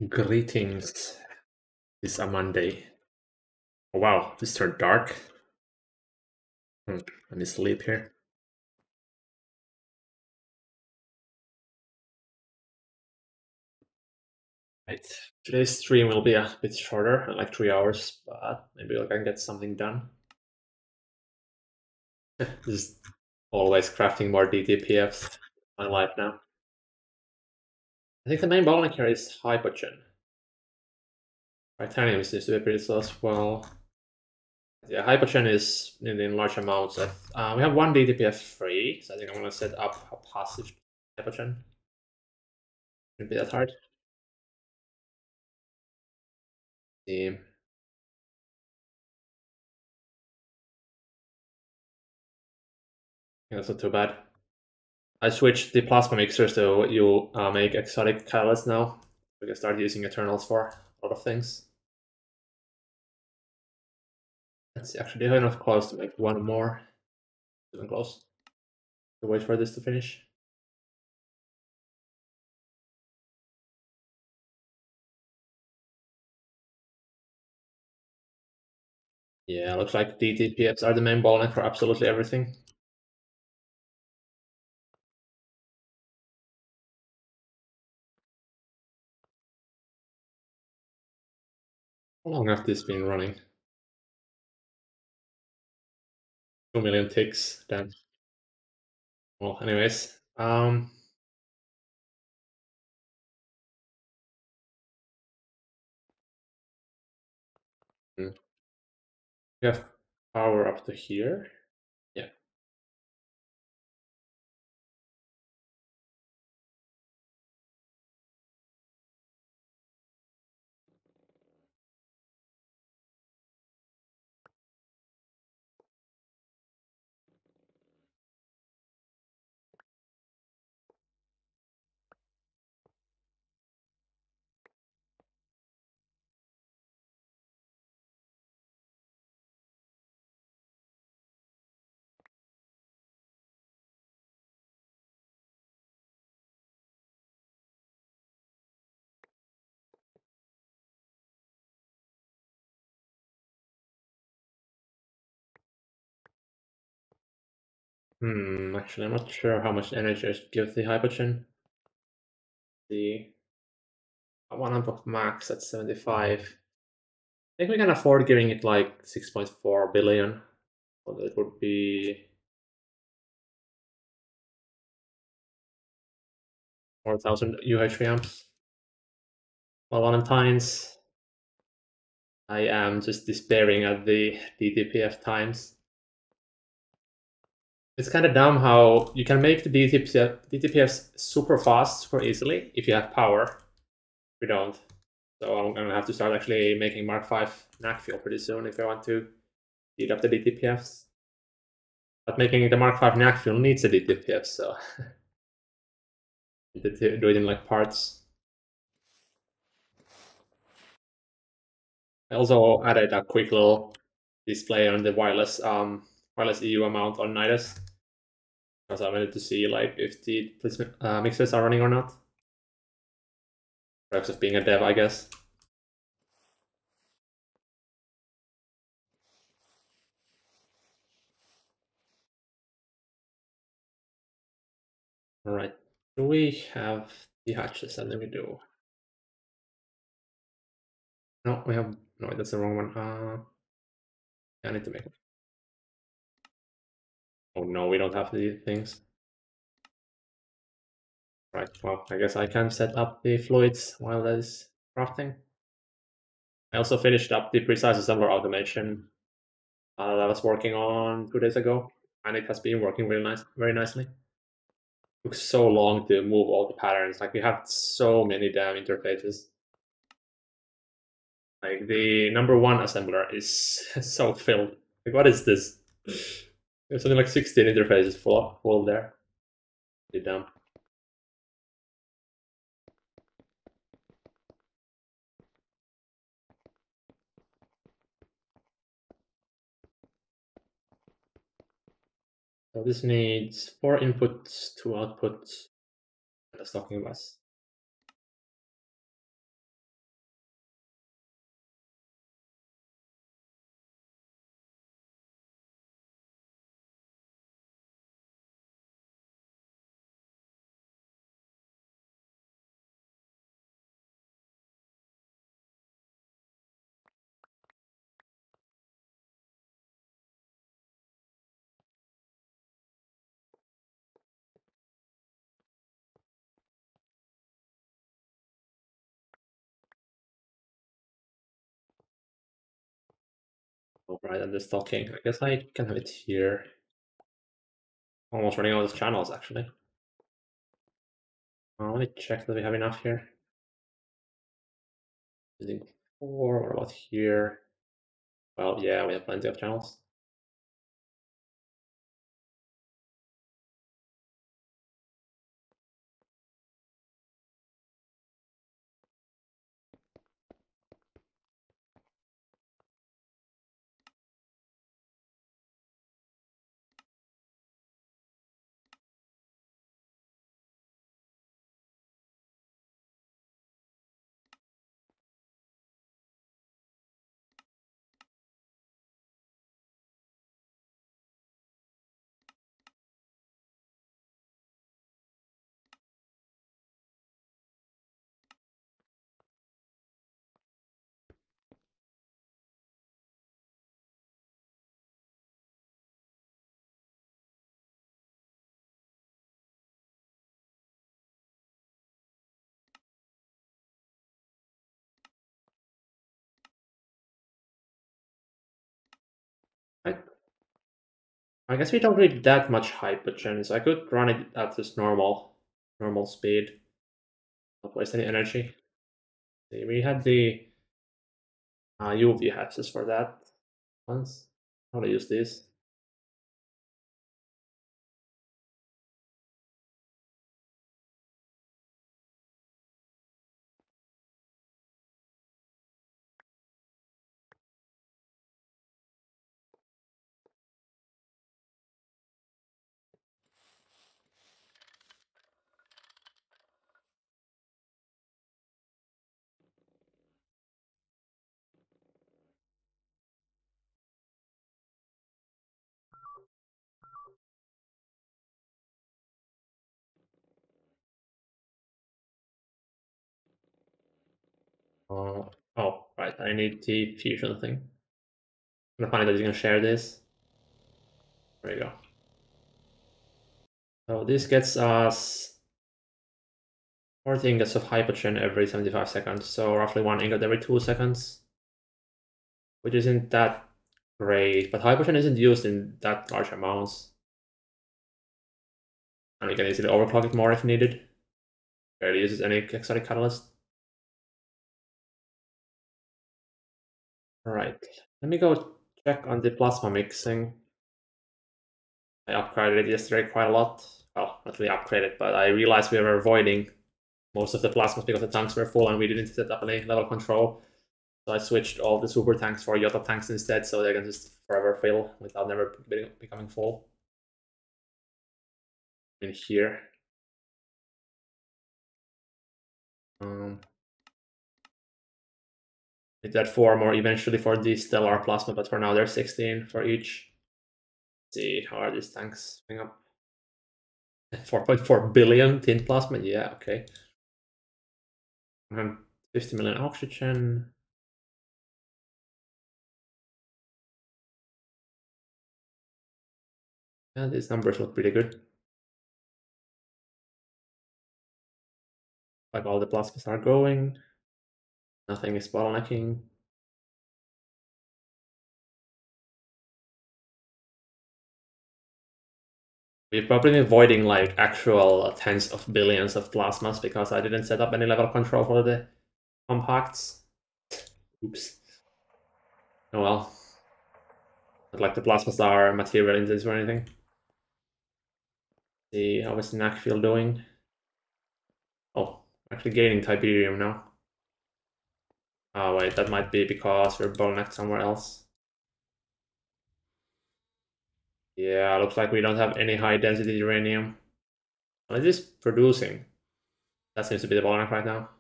Greetings. It's a Monday. Oh, wow, this turned dark. Let me sleep here. Right. Today's stream will be a bit shorter, like 3 hours, but maybe I can get something done. Just always crafting more DTPFs in my life now. I think the main bottleneck here is hypogen. Titanium seems to be pretty slow as well. Yeah, hypogen is in large amounts. We have one DTPF free, so I think I'm going to set up a passive hypogen. Shouldn't be that hard. Yeah, that's not too bad. I switched the plasma mixer so you make exotic catalysts now. We can start using Eternals for a lot of things. Let's see, actually, they're enough close to make one more. Even close. To wait for this to finish. Yeah, looks like DTPFs are the main bottleneck for absolutely everything. How long have this been running? 2 million ticks, damn. Well, anyways, we have power up to here. Yeah. Actually, I'm not sure how much energy I should give the hypogen. The one amp of max at 75. I think we can afford giving it like 6.4 billion. So that would be 4,000 UH amps. Valentines. I am just despairing at the DTPF times. It's kind of dumb how you can make the DTPFs super fast, super easily if you have power. We don't. So I'm gonna have to start actually making Mark V NAC fuel pretty soon if I want to speed up the DTPFs. But making the Mark V NAC fuel needs a DTPF, so do it in like parts. I also added a quick little display on the wireless EU amount on Nidus because I wanted to see like if the mixers are running or not. Perhaps of being a dev, I guess. All right. Do we have the hatches? And then we do. No, we have. No, that's the wrong one. I need to make it. Oh no, we don't have the things. Right. Well, I guess I can set up the fluids while that is crafting. I also finished up the precise assembler automation that I was working on 2 days ago, and it has been working very nicely. It took so long to move all the patterns. Like we have so many damn interfaces. Like the number one assembler is so filled. Like what is this? There's something like 16 interfaces full there. Pretty dumb. So this needs 4 inputs, 2 outputs, and a stocking bus. Alright, I'm just talking. I guess I can have it here. Almost running out of channels, actually. Let me check that we have enough here. Using 4, what about here? Well, yeah, we have plenty of channels. I, I guess we don't need that much hypergen, so I could run it at this normal speed. Not waste any energy. See, we had the UV hatches for that once. How to use these? Oh, right, I need the fusion thing. I'm gonna find that you can share this. There you go. So this gets us 40 ingots of hypogen every 75 seconds, so roughly 1 ingot every 2 seconds, which isn't that great, but hypogen isn't used in that large amounts. And we can easily overclock it more if needed. Barely uses any exotic catalyst. Alright, let me go check on the plasma mixing. I upgraded it yesterday quite a lot. Well, not really upgraded, but I realized we were avoiding most of the plasmas because the tanks were full and we didn't set up any level control. So I switched all the super tanks for Yota tanks instead, so they can just forever fill without never becoming full. In here. It had 4 more eventually for the stellar plasma, but for now there's 16 for each. Let's see, how are these tanks coming up? 4.4 billion tin plasma, yeah, okay. 50 million oxygen. Yeah, these numbers look pretty good. Like all the plasmas are going. Nothing is bottlenecking. We've probably been avoiding like actual tens of billions of plasmas because I didn't set up any level control for the compacts. Oops. Oh well. Not like the plasmas are material in this or anything. See, how is the NAC field doing? Oh, actually gaining Tiberium now. Oh wait, that might be because we're bottlenecked somewhere else. Yeah, looks like we don't have any high density uranium. Well, it is producing. That seems to be the bottleneck right now.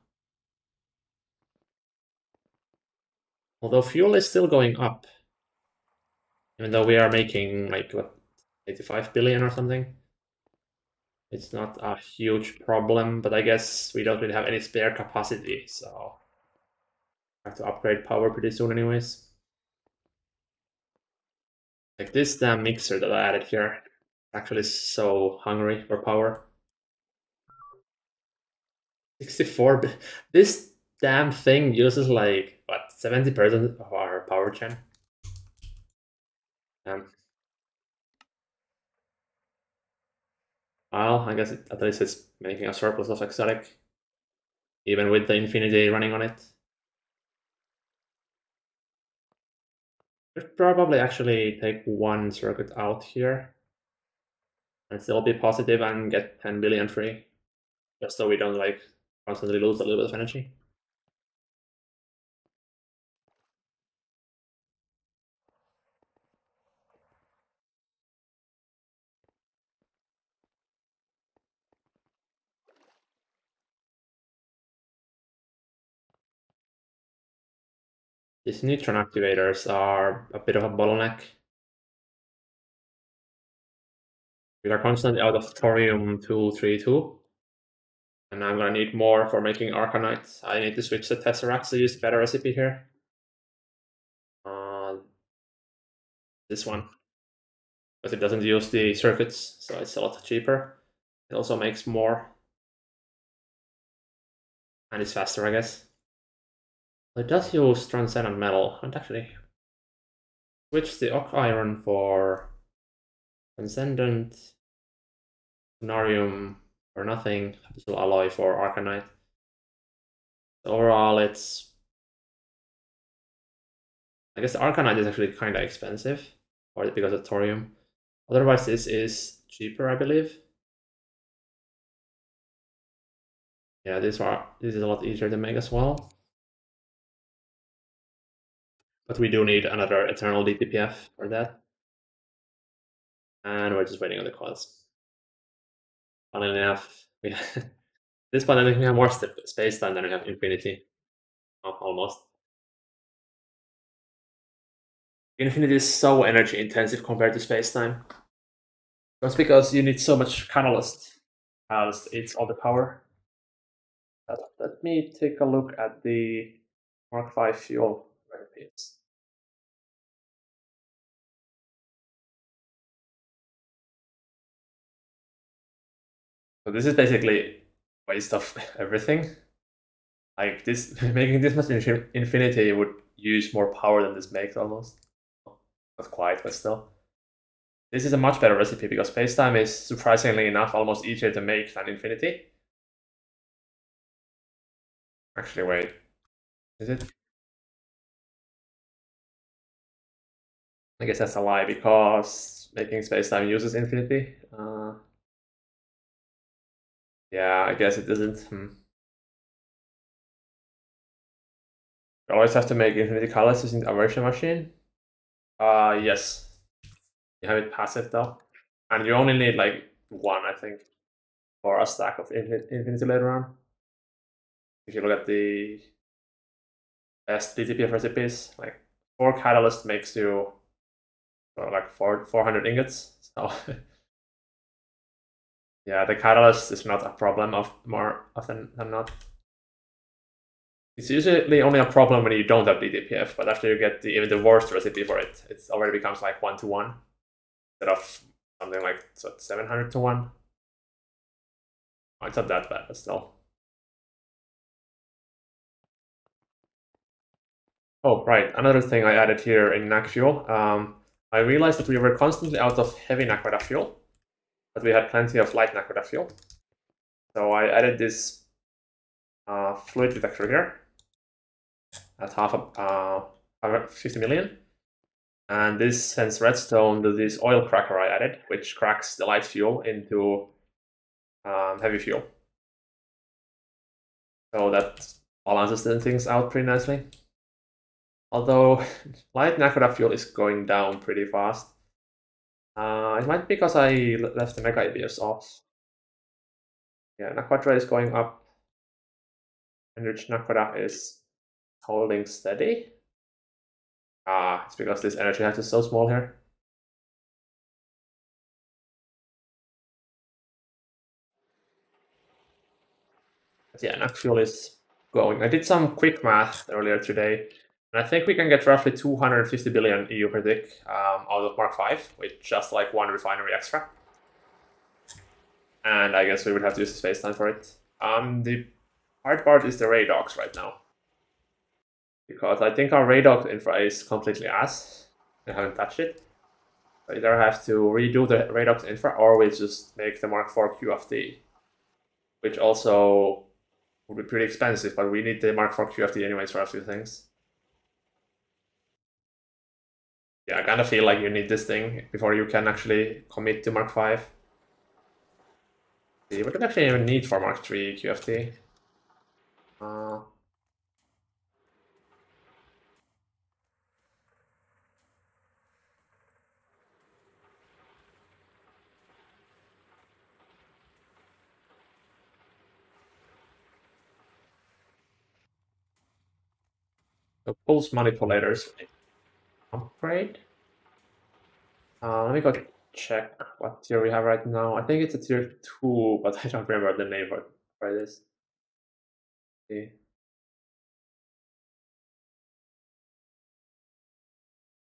Although fuel is still going up. Even though we are making like what, 85 billion or something. It's not a huge problem, but I guess we don't really have any spare capacity, so I have to upgrade power pretty soon anyways. Like this damn mixer that I added here actually so hungry for power. 64. This damn thing uses like what 70% of our power gen. Um, well, I guess at least it's making a surplus of exotic, even with the infinity running on it. Should probably actually take one circuit out here and still be positive and get 10 billion free, just so we don't like constantly lose a little bit of energy. These neutron activators are a bit of a bottleneck. We are constantly out of thorium 232, and I'm gonna need more for making Arcanite. I need to switch the Tesseracts to use better recipe here. This one, because it doesn't use the circuits, so it's a lot cheaper. It also makes more, and it's faster, I guess. It does use transcendent metal, and actually switch the oak iron for transcendent Lunarium or nothing, so alloy for Arcanite. Overall, it's, I guess the Arcanite is actually kind of expensive, or because of thorium. Otherwise, this is cheaper, I believe. Yeah, this is a lot easier to make as well. But we do need another Eternal DTPF for that. And we're just waiting on the coils. Funnily enough, this one I think we have more space time than we have infinity. Oh, almost. Infinity is so energy intensive compared to space time. That's because you need so much catalyst as it's all the power. Let me take a look at the Mark V fuel recipes. So this is basically waste of everything. Like this, making this much infinity would use more power than this makes almost. Not quite, but still. This is a much better recipe because spacetime is surprisingly enough almost easier to make than infinity. Actually, wait, is it? I guess that's a lie because making spacetime uses infinity. Yeah, I guess it doesn't. You always have to make infinity colors using the aversion machine. Yes. You have it passive though. And you only need like one, I think, for a stack of infinity later on. If you look at the best DTPF recipes, like 4 catalyst makes you like 400 ingots. So yeah, the catalyst is not a problem of more often than not. It's usually only a problem when you don't have DTPF, but after you get even the worst recipe for it, it already becomes like 1-to-1 instead of something like 700-to-1. Oh, it's not that bad, but still. Oh, right. Another thing I added here in NAC fuel. I realized that we were constantly out of heavy Naquadah fuel, but we had plenty of light Naquadah fuel. So I added this fluid detector here at 50 million. And this sends redstone to this oil cracker I added, which cracks the light fuel into heavy fuel. So that balances the things out pretty nicely. Although light Naquadah fuel is going down pretty fast. It might be because I left the mega ABS off. Yeah, Naquadah is going up. Enriched Naquadah is holding steady. It's because this energy hatch is so small here. But yeah, NAC fuel is going. I did some quick math earlier today, and I think we can get roughly 250 billion EU per tick out of Mark V with just like one refinery extra. And I guess we would have to use the space time for it. The hard part is the Radox right now. Because I think our Radox infra is completely ass. I haven't touched it. So either have to redo the redox infra, or we just make the Mark IV QFT, which also would be pretty expensive, but we need the Mark IV QFT anyways for a few things. Yeah, I kind of feel like you need this thing before you can actually commit to Mark V. We don't actually even need for Mark III QFT. The pulse manipulators upgrade. Let me go check what tier we have right now. I think it's a tier 2, but I don't remember the name for this. See.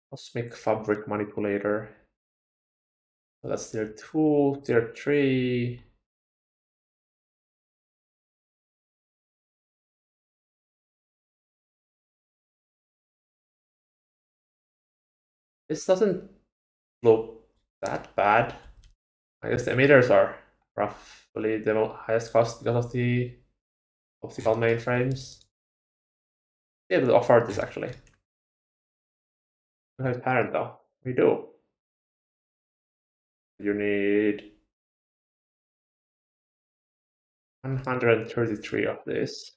Cosmic Fabric Manipulator. So that's tier 2, tier 3. This doesn't look that bad. I guess the emitters are roughly the highest cost because of the optical mainframes. Be able to afford this actually. We have parent though. We do. You need 133 of this.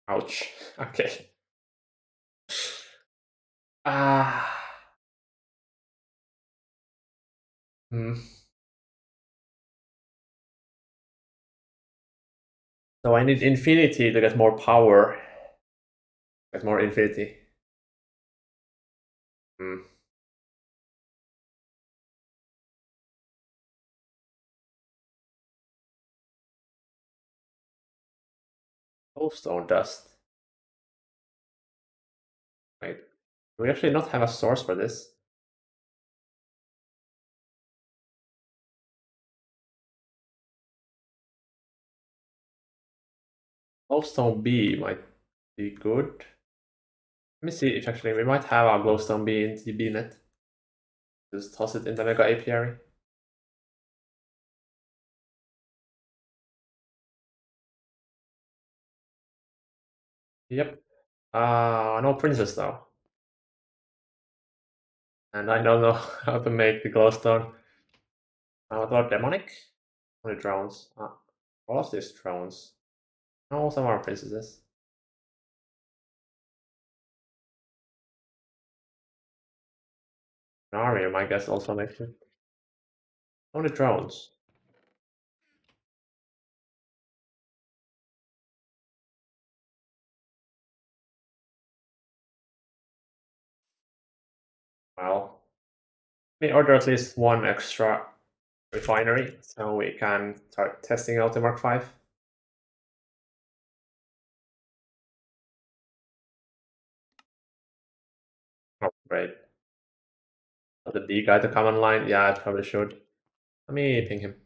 Ouch. Okay. Ah. Hmm. So I need infinity to get more power. Get more infinity. Hmm. Soulstone dust. Wait. Do we actually not have a source for this? Glowstone B might be good. Let me see if actually we might have our Glowstone B in TBnet. Just toss it in the Mega Apiary. Yep. No princess though. And I don't know how to make the glowstone. What about demonic? Only drones. All of these drones. No, some are princesses. Narium, I guess, also makes it. Only drones. Well, we order at least one extra refinery so we can start testing out the Mark V. Oh, great. The D guy to come online? Yeah, I probably should. Let me ping him.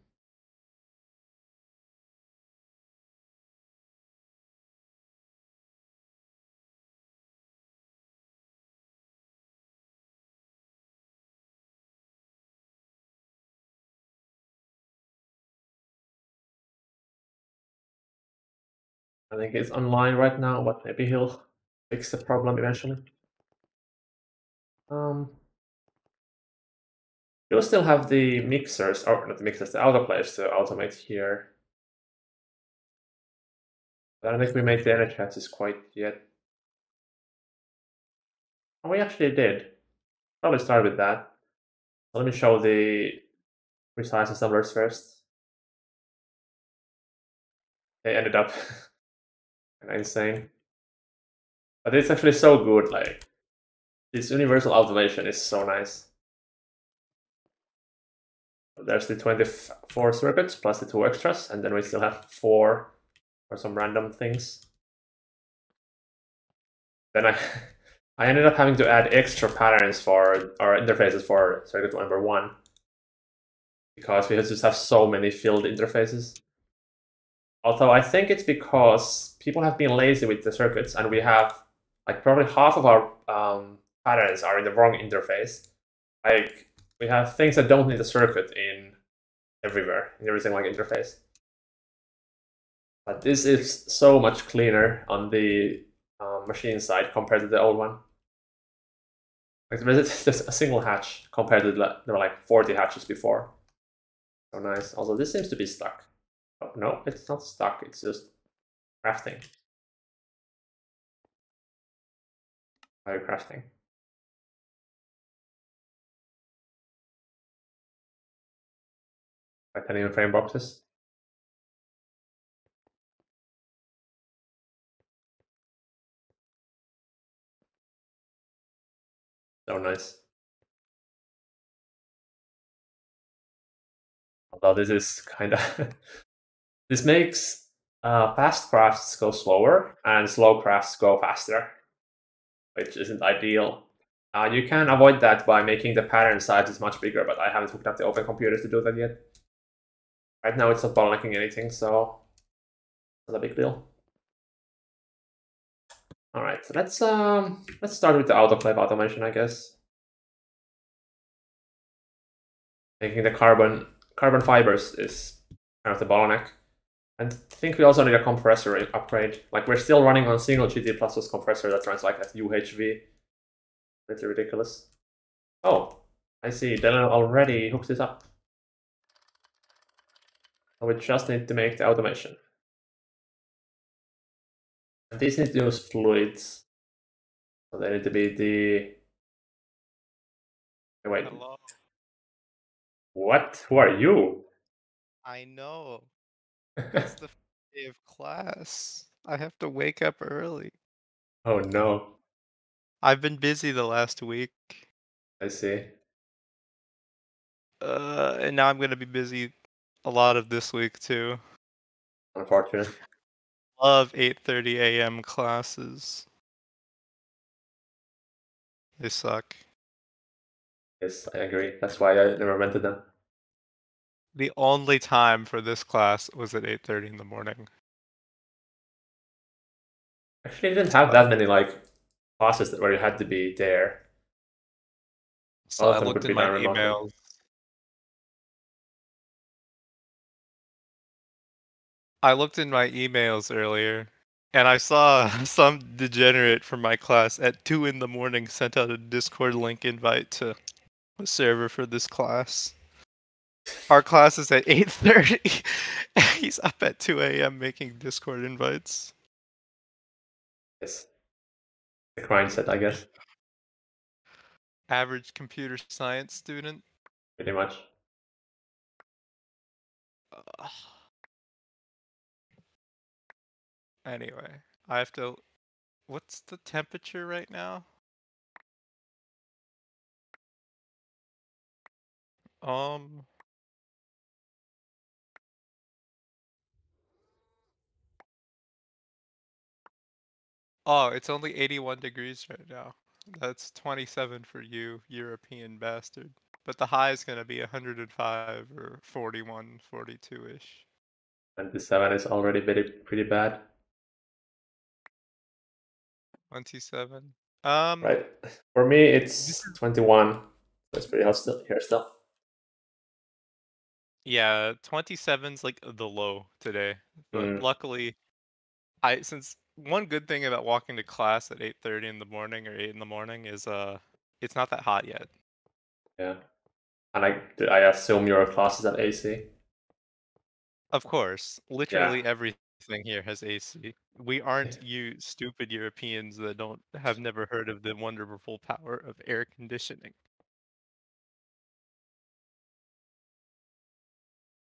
I think he's online right now, but maybe he'll fix the problem eventually. You'll still have the mixers, or not the mixers, the autoclaves to automate here. I don't think we made the energy hatches quite yet. Oh, we actually did. Probably start with that. So let me show the precise assemblers first. They ended up insane. But it's actually so good, like, this universal automation is so nice. There's the 24 circuits plus the 2 extras, and then we still have 4 for some random things. Then I ended up having to add extra patterns for our interfaces for circuit number 1 because we just have so many filled interfaces. Although I think it's because people have been lazy with the circuits, and we have like probably half of our patterns are in the wrong interface. Like we have things that don't need a circuit in everywhere in every single like interface. But this is so much cleaner on the machine side compared to the old one. Like there's just a single hatch compared to there were like 40 hatches before. So nice. Also, this seems to be stuck. Oh, no, it's not stuck. It's just crafting. How are you crafting? Titanium frame boxes. So nice. Although this is kind of this makes fast crafts go slower and slow crafts go faster, which isn't ideal. You can avoid that by making the pattern sizes much bigger, but I haven't hooked up the open computer to do that yet. Right now it's not bottlenecking anything, so it's not a big deal. All right, so let's start with the autoclave automation, I guess. Making the carbon fibers is kind of the bottleneck. And I think we also need a compressor upgrade. Like we're still running on single GT++ compressor that runs like at UHV. Pretty ridiculous. Oh, I see. Dylan already hooked it up. So we just need to make the automation. And these need to use fluids. So they need to be the... Wait. Hello. What? Who are you? I know. It's the first day of class. I have to wake up early. Oh no. I've been busy the last week. I see. And now I'm gonna be busy a lot of this week too. Unfortunate. Love 8:30 a.m. classes. They suck. Yes, I agree. That's why I never went to them. The only time for this class was at 8:30 in the morning. Actually, I didn't have that many like classes where you had to be there. So All of I them looked could in be my done remotely. emails. I looked in my emails earlier, and I saw some degenerate from my class at 2 in the morning sent out a Discord link invite to a server for this class. Our class is at 8:30. He's up at 2 a.m. making Discord invites. Yes. The grind set, I guess. Average computer science student. Pretty much. Ugh. Anyway, I have to. What's the temperature right now? Um. Oh, it's only 81 degrees right now. That's 27 for you, European bastard. But the high is gonna be 105 or 41, 42-ish. 27 is already pretty bad. 27. Right. For me, This it's is 21. That's pretty hot still here still. Yeah, 27's like the low today. But Mm, luckily, I since one good thing about walking to class at 8:30 in the morning or 8 in the morning is it's not that hot yet. yeah. And I assume your class is at AC. Of course, Yeah. literally everything here has AC. We aren't you stupid Europeans that don't have never heard of the wonderful power of air conditioning.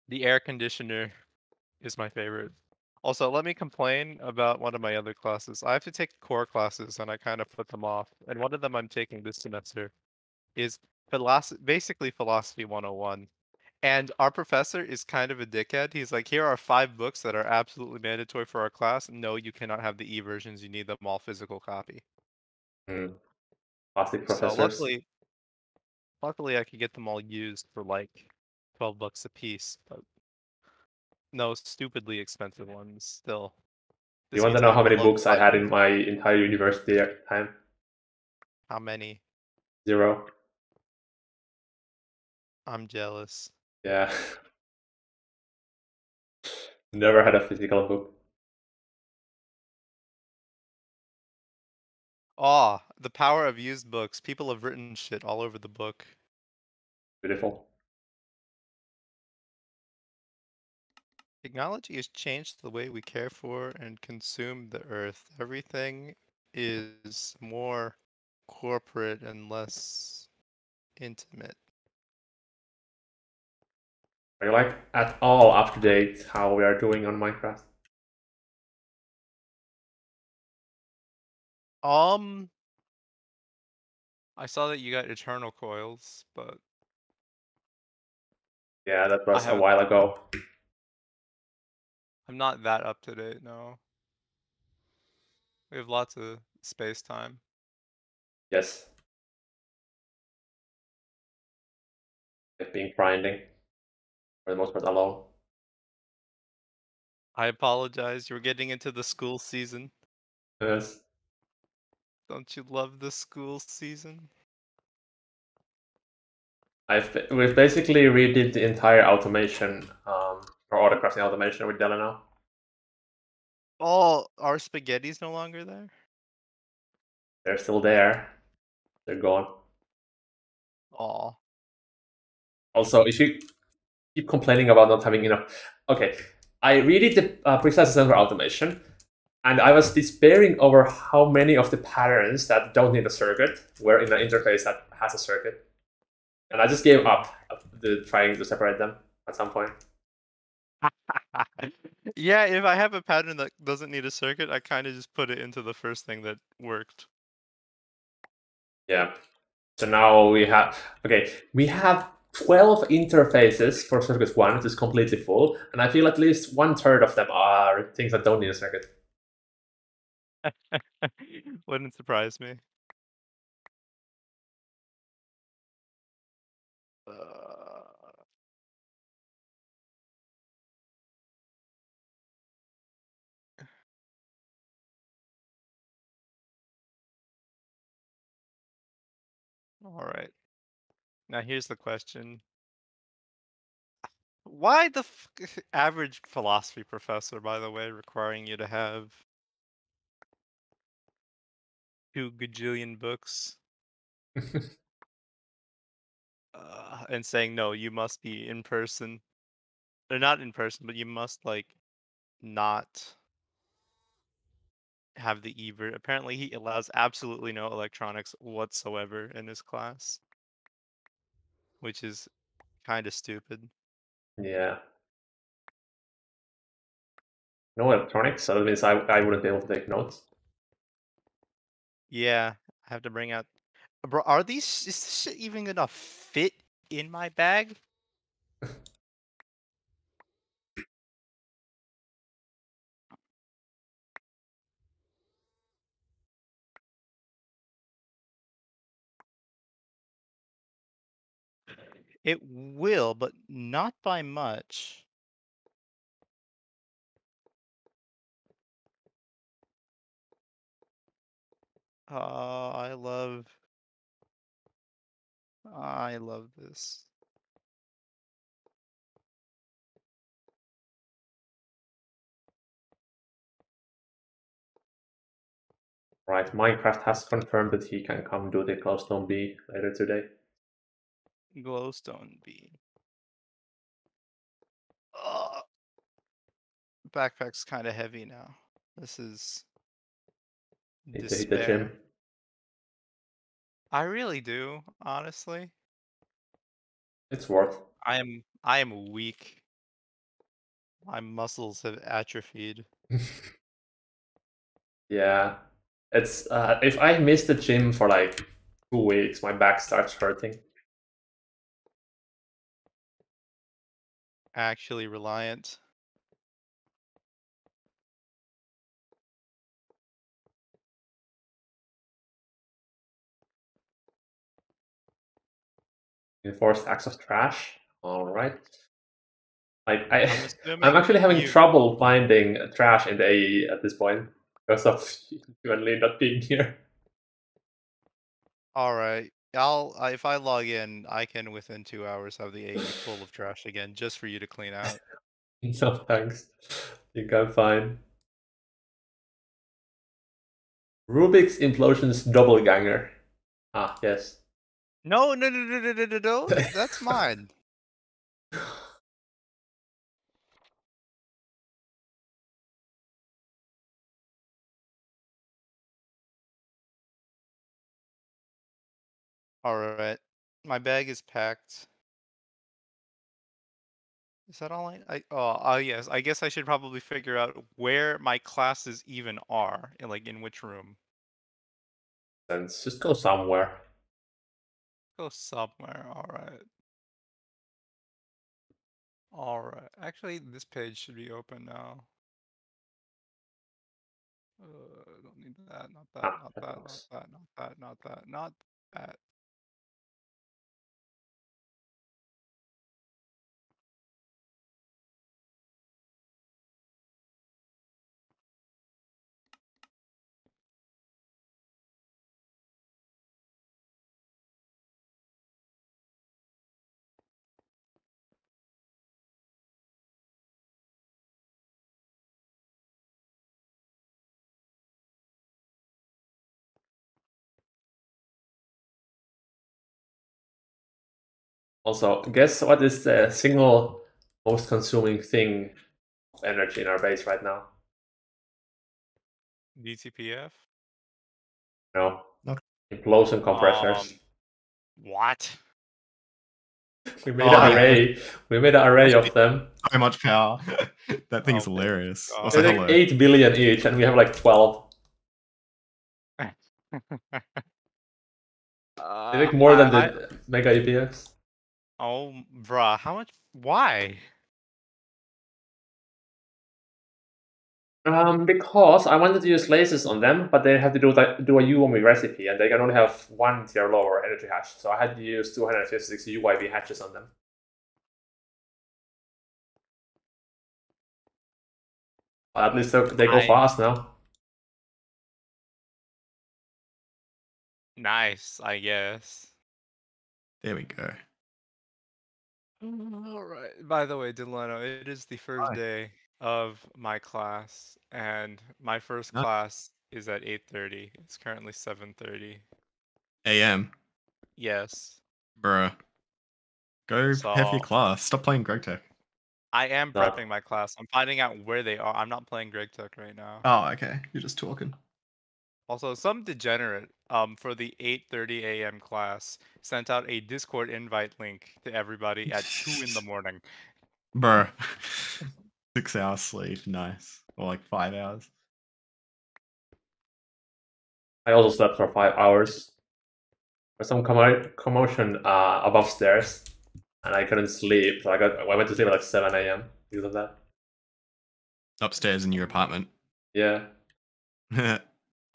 The air conditioner is my favorite. Also, let me complain about one of my other classes. I have to take core classes and I kind of put them off. And one of them I'm taking this semester is basically philosophy 101. And our professor is kind of a dickhead. He's like, here are 5 books that are absolutely mandatory for our class. No, you cannot have the e-versions. You need them all physical copy. Mm, classic So professors. luckily I could get them all used for like 12 bucks a piece, but no stupidly expensive ones still. You This want to means know I how have many low books I had in my entire university time? How many? 0. I'm jealous. Yeah. Never had a physical book. Aw, the power of used books. People have written shit all over the book. Beautiful. Technology has changed the way we care for and consume the earth. Everything is more corporate and less intimate. Are you like at all up to date how we are doing on Minecraft? Um, I saw that you got eternal coils, but Yeah, that I was a haven't. while ago. I'm not that up to date, no. We have lots of space time. Yes. I've been grinding for the most part alone. I apologize. You're getting into the school season. Yes. Don't you love the school season? We've basically redid the entire automation for autocrafting automation with Delano. Oh, are spaghetti's no longer there? They're still there. They're gone. Aw. Also, if you keep complaining about not having enough, okay, I redid the precise assembler automation, and I was despairing over how many of the patterns that don't need a circuit were in an interface that has a circuit, and I just gave up trying to separate them at some point. Yeah, if I have a pattern that doesn't need a circuit, I kind of just put it into the first thing that worked. Yeah. So now we have 12 interfaces for circuit 1, which is completely full, and I feel at least 1/3 of them are things that don't need a circuit. Wouldn't surprise me. Uh, all right. Now here's the question. Why the average philosophy professor, by the way, requiring you to have 2 gajillion books and saying, no, you must be in person. Or not in person, but you must, like, not have the e-ver. Apparently, he allows absolutely no electronics whatsoever in his class, which is kind of stupid. Yeah. No electronics, so that means I wouldn't be able to take notes. Yeah, I have to bring out. Bro, is this shit even gonna fit in my bag? It will, but not by much. I love this. Right, Minecraft has confirmed that he can come do the Glowstone B later today. Glowstone beam. Backpack's kind of heavy now. This is Need to hit the gym. despair. I really do, honestly. It's worth. I am weak. My muscles have atrophied. Yeah. It's if I miss the gym for like 2 weeks, my back starts hurting. Actually reliant. Enforced acts of trash. All right. Like I'm I'm assuming actually having you. trouble finding trash in the AE at this point because of you and Lee not being here. All right. if I log in, I can within 2 hours have the AE full of trash again, just for you to clean out. No thanks. Think I'm fine. Rubik's Implosion's Doppelganger. Ah, yes. No, no, no, no, no, no, no, no. That's mine. All right, my bag is packed. Is that all yes. I guess I should probably figure out where my classes even are, like in which room. Then just go somewhere. Go somewhere. All right. All right. Actually, this page should be open now. Don't need that. Not that. Ah, Not that that. Not works. that. Not that. Not that. Not that. Also, guess what is the single most consuming thing of energy in our base right now? DTPF. No. No. Implosion compressors. What? We made Oh, an yeah. array. We made an array of them. So much power. That thing is Oh my hilarious. God. Also, They're like hello. 8 billion each, and we have like 12. They make more than I the Mega EPFs. oh bruh, how much? Why? Because I wanted to use lasers on them, but they have to do a UOMI recipe, and they can only have one tier lower energy hash. So I had to use 256 UIV hatches on them. But at least they go I fast now. Nice, I guess. There we go. All right. By the way, Delano, it is the first Hi. day of my class, and my first No. class is at 8:30. It's currently 7:30. AM. Yes. Bruh. Go prepare for your So class. Stop playing Greg Tech. I am No. prepping my class. I'm finding out where they are. I'm not playing Greg Tech right now. Oh, okay. You're just talking. Also, some degenerate, for the 8:30 a.m. class sent out a Discord invite link to everybody at 2 in the morning. Bruh. 6 hours sleep. Nice. Or like 5 hours. I also slept for 5 hours. There's some commotion above stairs, and I couldn't sleep. So I went to sleep at like 7 a.m. because of that. Upstairs in your apartment. Yeah.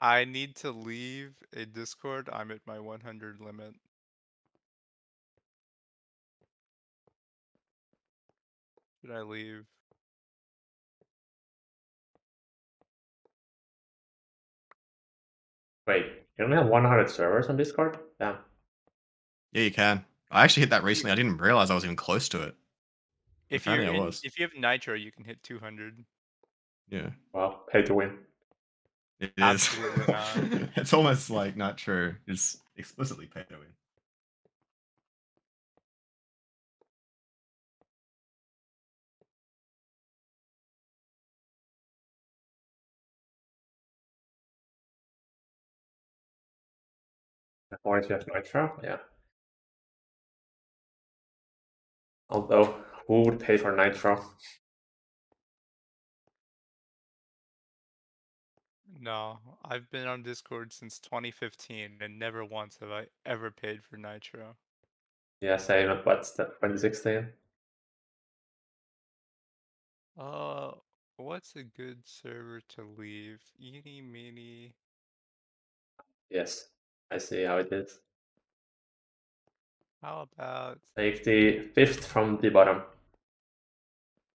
I need to leave a Discord. I'm at my 100 limit. Should I leave? Wait, you only have 100 servers on Discord? Damn. Yeah, you can. I actually hit that recently. I didn't realize I was even close to it. If you're Apparently I in, was. if you have Nitro, you can hit 200. Yeah. Well, pay to win. It is. Absolutely not. It's almost like not true. It's explicitly pay to win. Or if you have Nitro, yeah. Although, who would pay for Nitro? No, I've been on Discord since 2015 and never once have I ever paid for Nitro. Yeah, same at what's that, 2016? Uh, what's a good server to leave? Eeny, meeny. Yes, I see how it is. How about, Take the fifth from the bottom.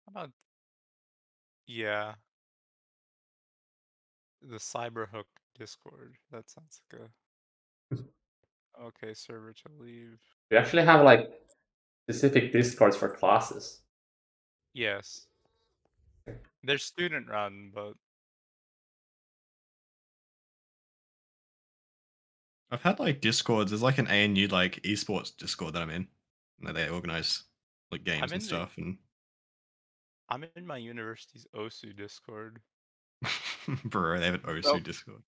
how about, yeah, the Cyberhook Discord. That sounds like Okay, server to leave. We actually have like specific discords for classes. Yes. They're student run, but I've had like discords. There's like an ANU like esports discord that I'm in. That they organize like games I'm and in the stuff. And I'm in my university's OSU Discord. bro, they have an Oh, OSU discord.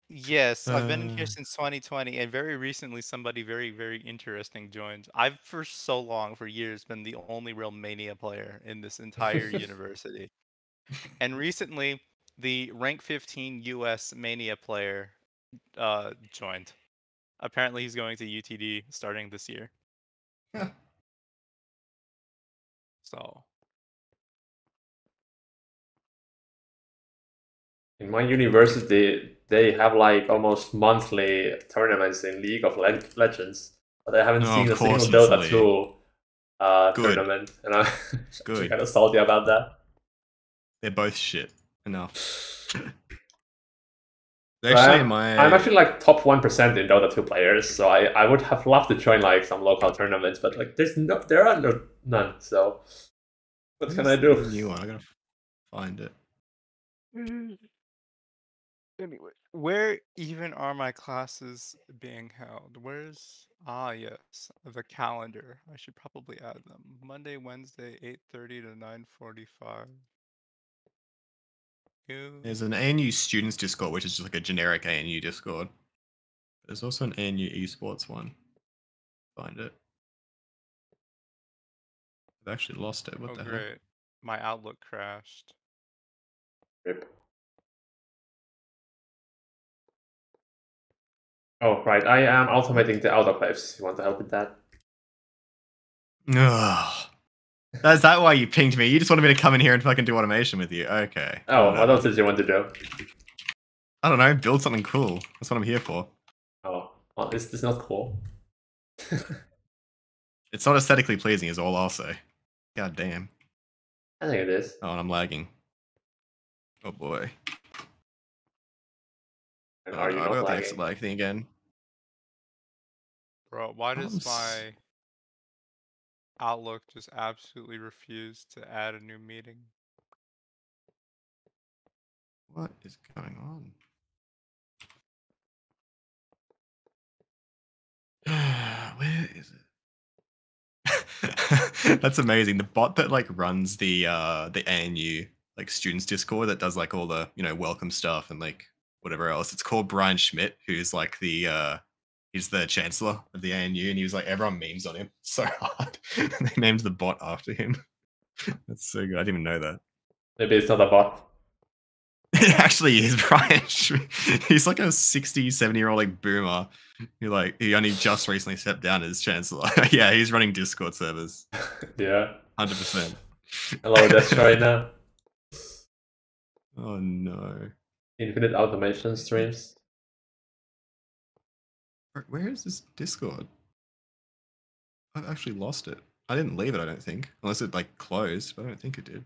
yes, I've been in Uh, here since 2020, and very recently somebody very, very interesting joined. I've for so long, for years, been the only real Mania player in this entire university. And recently, the rank 15 US Mania player joined. Apparently he's going to UTD starting this year. So In my university, they have like almost monthly tournaments in League of Legends, but I haven't no, seen of a single course it's Dota League. 2 Good. tournament, and I'm actually Good. kind of salty about that. They're both shit. Enough. But Actually, I'm actually like top 1% in Dota 2 players, so I would have loved to join like some local tournaments, but like there are none. So what can I where's do? the new one? I gotta find it. anyway, where even are my classes being held? Where's yes, the calendar. I should probably add them. Monday, Wednesday, 8:30 to 9:45. There's an ANU students Discord, which is just like a generic ANU Discord. There's also an ANU esports one. Find it. I've actually lost it. What Oh the hell? great. My Outlook crashed. Rip. Oh right, I am automating the autoclaves. You want to help with that? Ugh. Is that why you pinged me? You just wanted me to come in here and fucking do automation with you. Okay. Oh, what whatever. else did you want to do? I don't know. Build something cool. That's what I'm here for. Oh, well, is this not cool? It's not aesthetically pleasing, is all I'll say. God damn. I think it is. Oh, and I'm lagging. Oh boy. And Oh are no, you I not got the extra lagging? lag thing again. Bro, why does Arms. my Outlook just absolutely refuse to add a new meeting? What is going on? Where is it? That's amazing. The bot that like runs the ANU like students Discord that does like all the welcome stuff and like whatever else. It's called Brian Schmidt, who's like he's the chancellor of the ANU, and he was like everyone memes on him so hard. They named the bot after him. That's so good. I didn't even know that. Maybe it's not a bot. It actually is Brian Schmidt. He's like a 60, 70-year-old like boomer he only just recently stepped down as chancellor. Yeah, he's running Discord servers. Yeah. 100%. Hello, Destroy now. Oh no. Infinite automation streams. Where is this Discord? I've actually lost it. I didn't leave it, I don't think. Unless it like closed, but I don't think it did.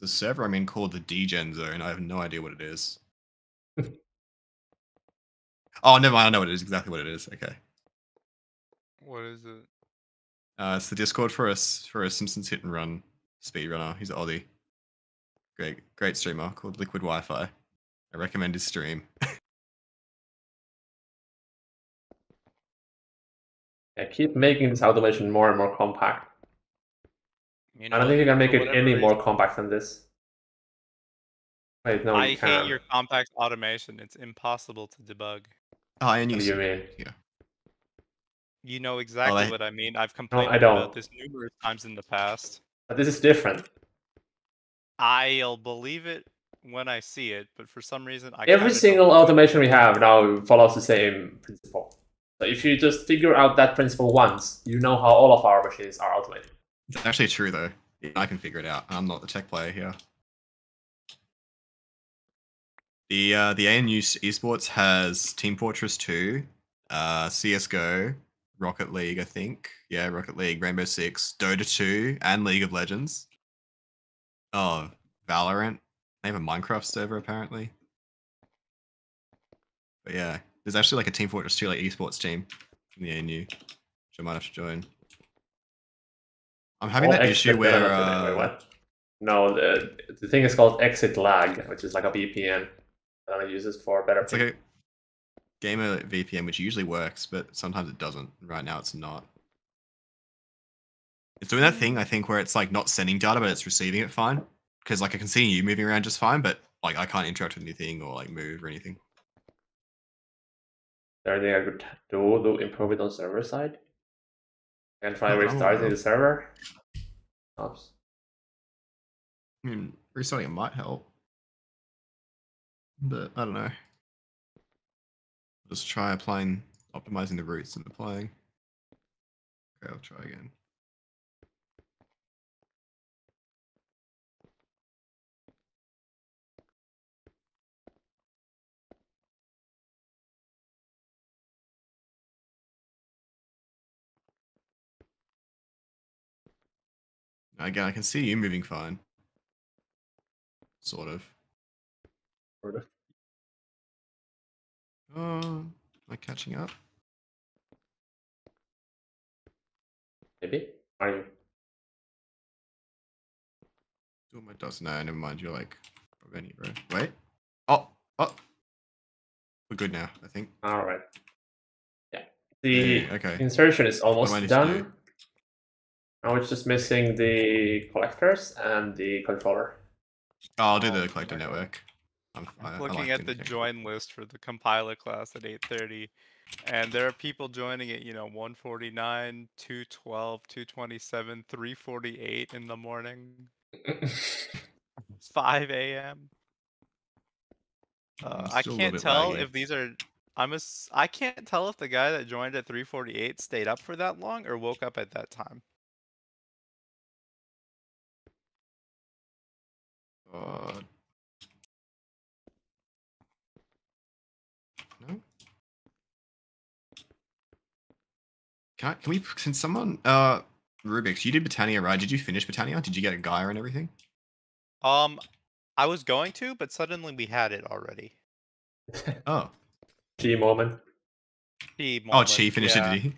There's a server I'm in called the Degen Zone. I have no idea what it is. Oh, never mind. I know what it is. Exactly what it is. Okay. What is it? It's the Discord for a Simpsons hit and run speedrunner. He's an Aussie. Great streamer called Liquid Wi-Fi. I recommend his stream. Yeah, keep making this automation more and more compact. You I know don't what? think you can make For it whatever any more reason, compact than this. Wait, no, I you hate can. your compact automation. It's impossible to debug. Oh, and What you do you mean? Yeah. You know exactly they- what I mean. I've No, I complained about don't. this numerous times in the past. But this is different. I'll believe it when I see it, but for some reason I Every kinda single don't believe automation we have now follows the same principle. So if you just figure out that principle once, you know how all of our machines are automated. It's actually true though. I can figure it out. I'm not the tech player here. The ANU esports has Team Fortress 2, CS:GO, Rocket League, I think. Yeah, Rocket League, Rainbow Six, Dota 2, and League of Legends. Oh, Valorant. They have a Minecraft server apparently. But yeah, there's actually like a Team Fortress 2 like esports team in the ANU, which I might have to join. I'm having All that issue expert where Delta today. Wait, what? No, the thing is called exit lag, which is like a VPN that I use for better it's ping. like a gamer VPN, which usually works, but sometimes it doesn't. Right now, it's not. It's doing that thing, I think, where it's like not sending data, but it's receiving it fine. Because like I can see you moving around just fine, but like I can't interact with anything or like move or anything. Is there anything I could do to improve it on server side? And try Not that I'm aware restarting of. the server? Oops. I mean, restarting it might help, but I don't know. Just try optimizing the routes and applying. Okay, I'll try again. Again, I can see you moving fine. Sort of. Sort of. Am I catching up? Maybe? Are you? Doing my dust. No, never mind. You're like Proveni, bro. Wait. Oh. We're good now, I think. Alright. Yeah. The Okay. insertion is What do I almost need to do? done. Now it's just missing the collectors and the controller. Oh, I'll do Oh, the collector okay. network. I'm I looking like at the communication. join list for the compiler class at 8:30, and there are people joining at 1:49, 2:12, 2:27, 3:48 in the morning, 5 a.m. I'm I still a little can't bit tell laggy. if these are. I can't tell if the guy that joined at 3:48 stayed up for that long or woke up at that time. No. Can we? Can someone? Rubik's, you did Britannia, right? Did you finish Britannia? Did you get a Gaia and everything? I was going to, but suddenly we had it already. Oh. G moment. Chi Oh, moment, Chi finished it, yeah. did he?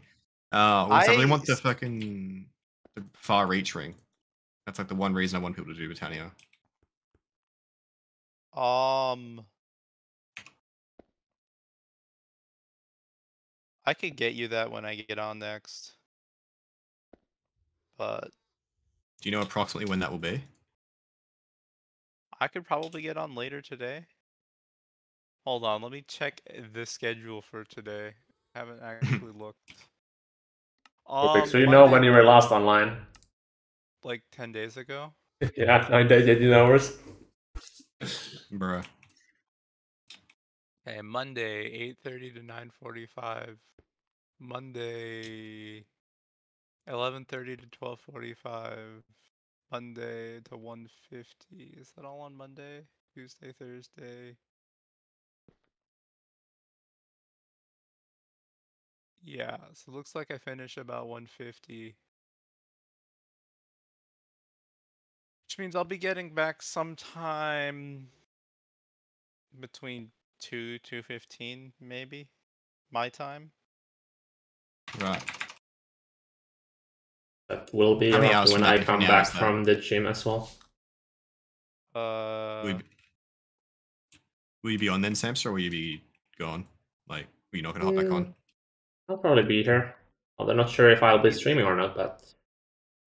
Well, I really want the I fucking the far reach ring. That's like the one reason I want people to do Britannia. I could get you that when I get on next. But Do you know approximately when that will be? I could probably get on later today. Hold on, let me check the schedule for today. Haven't actually looked. Rubik, so you know Monday, when you were last online? like 10 days ago. Yeah, 9 days, 18 hours. Bruh. Okay, Monday, 8:30 to 9:45. Monday, 11:30 to 12:45. Monday to 1:50. Is that all on Monday? Tuesday, Thursday. Yeah, so it looks like I finish about 1:50. Which means I'll be getting back sometime between 2:15 maybe. My time. Right. That will be How many roughly hours when from that? I How come many hours back is that? from the gym as well. Will you be on then, Samster, or will you be gone? Like, will you not gonna hop back on? I'll probably be here. Although I'm not sure if I'll be streaming or not, but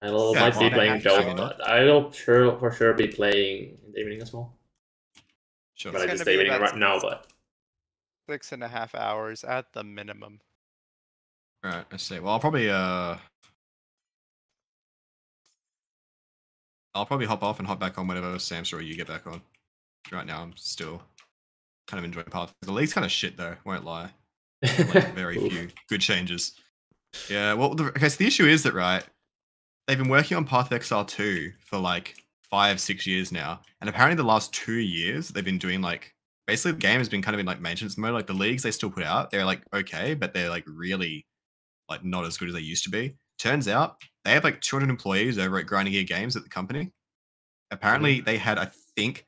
I will, Yeah, might Six be and a well, playing half swing Dota, in there. but hours. I will for sure be playing in the evening as well. Sure. It's Well, it is gonna the be evening about right now, but 6.5 hours at the minimum. Right, I see. Well, I'll probably hop off and hop back on whenever Samster or you get back on. Right now, I'm still kind of enjoying Path. The league's kind of shit though. Won't lie. Like very Oof. few good changes. Yeah. Well, okay. So the issue is that they've been working on Path of Exile 2 for like 5-6 years now, and apparently the last 2 years they've been doing like basically the game has been kind of in like maintenance mode. Like the leagues they still put out, they're like okay, but they're like really like not as good as they used to be. Turns out they have like 200 employees over at Grinding Gear Games at the company. Apparently they had, I think,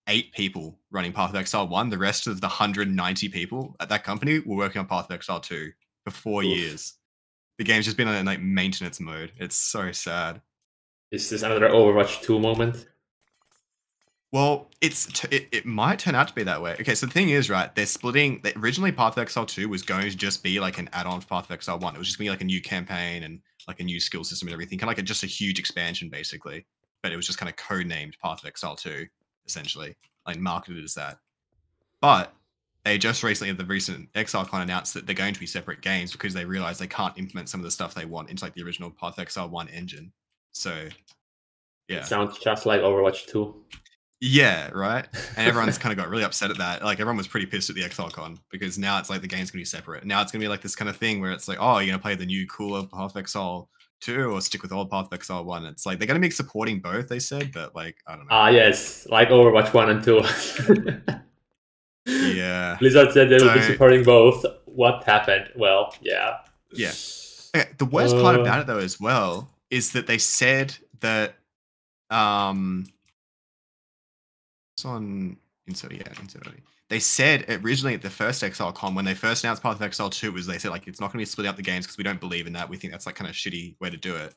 8 people running Path of Exile 1. The rest of the 190 people at that company were working on Path of Exile 2 for 4 Oof. years. The game's just been in like maintenance mode. It's so sad. Is this another Overwatch 2 moment? Well, it might turn out to be that way. Okay, so the thing is, right, they're splitting. Originally, Path of Exile 2 was going to just be like an add-on to Path of Exile 1. It was just going to be like a new campaign and like a new skill system and everything. Kind of like just a huge expansion, basically. But it was just kind of codenamed Path of Exile 2, essentially. Like marketed as that. But they just recently, at the recent ExileCon, announced that they're going to be separate games because they realize they can't implement some of the stuff they want into like the original Path of Exile 1 engine. So, yeah. It sounds just like Overwatch 2. Yeah, right. And everyone's kind of got really upset at that. Like everyone was pretty pissed at the ExileCon because now it's like the game's gonna be separate. Now it's gonna be like this kind of thing where it's like, oh, you're gonna play the new cooler Path of Exile 2 or stick with old Path of Exile 1. It's like they're gonna be supporting both, they said, but like I don't know. Ah, yes, like Overwatch 1 and 2. Yeah. Blizzard said they will be So- supporting both. What happened? Well, yeah. Yeah. Okay, the worst part about it though as well is that they said that it's on insert insert. They said originally at the first ExileCon when they first announced Path of Exile 2 was they said like it's not going to be splitting up the games because we don't believe in that. We think that's like kind of shitty way to do it.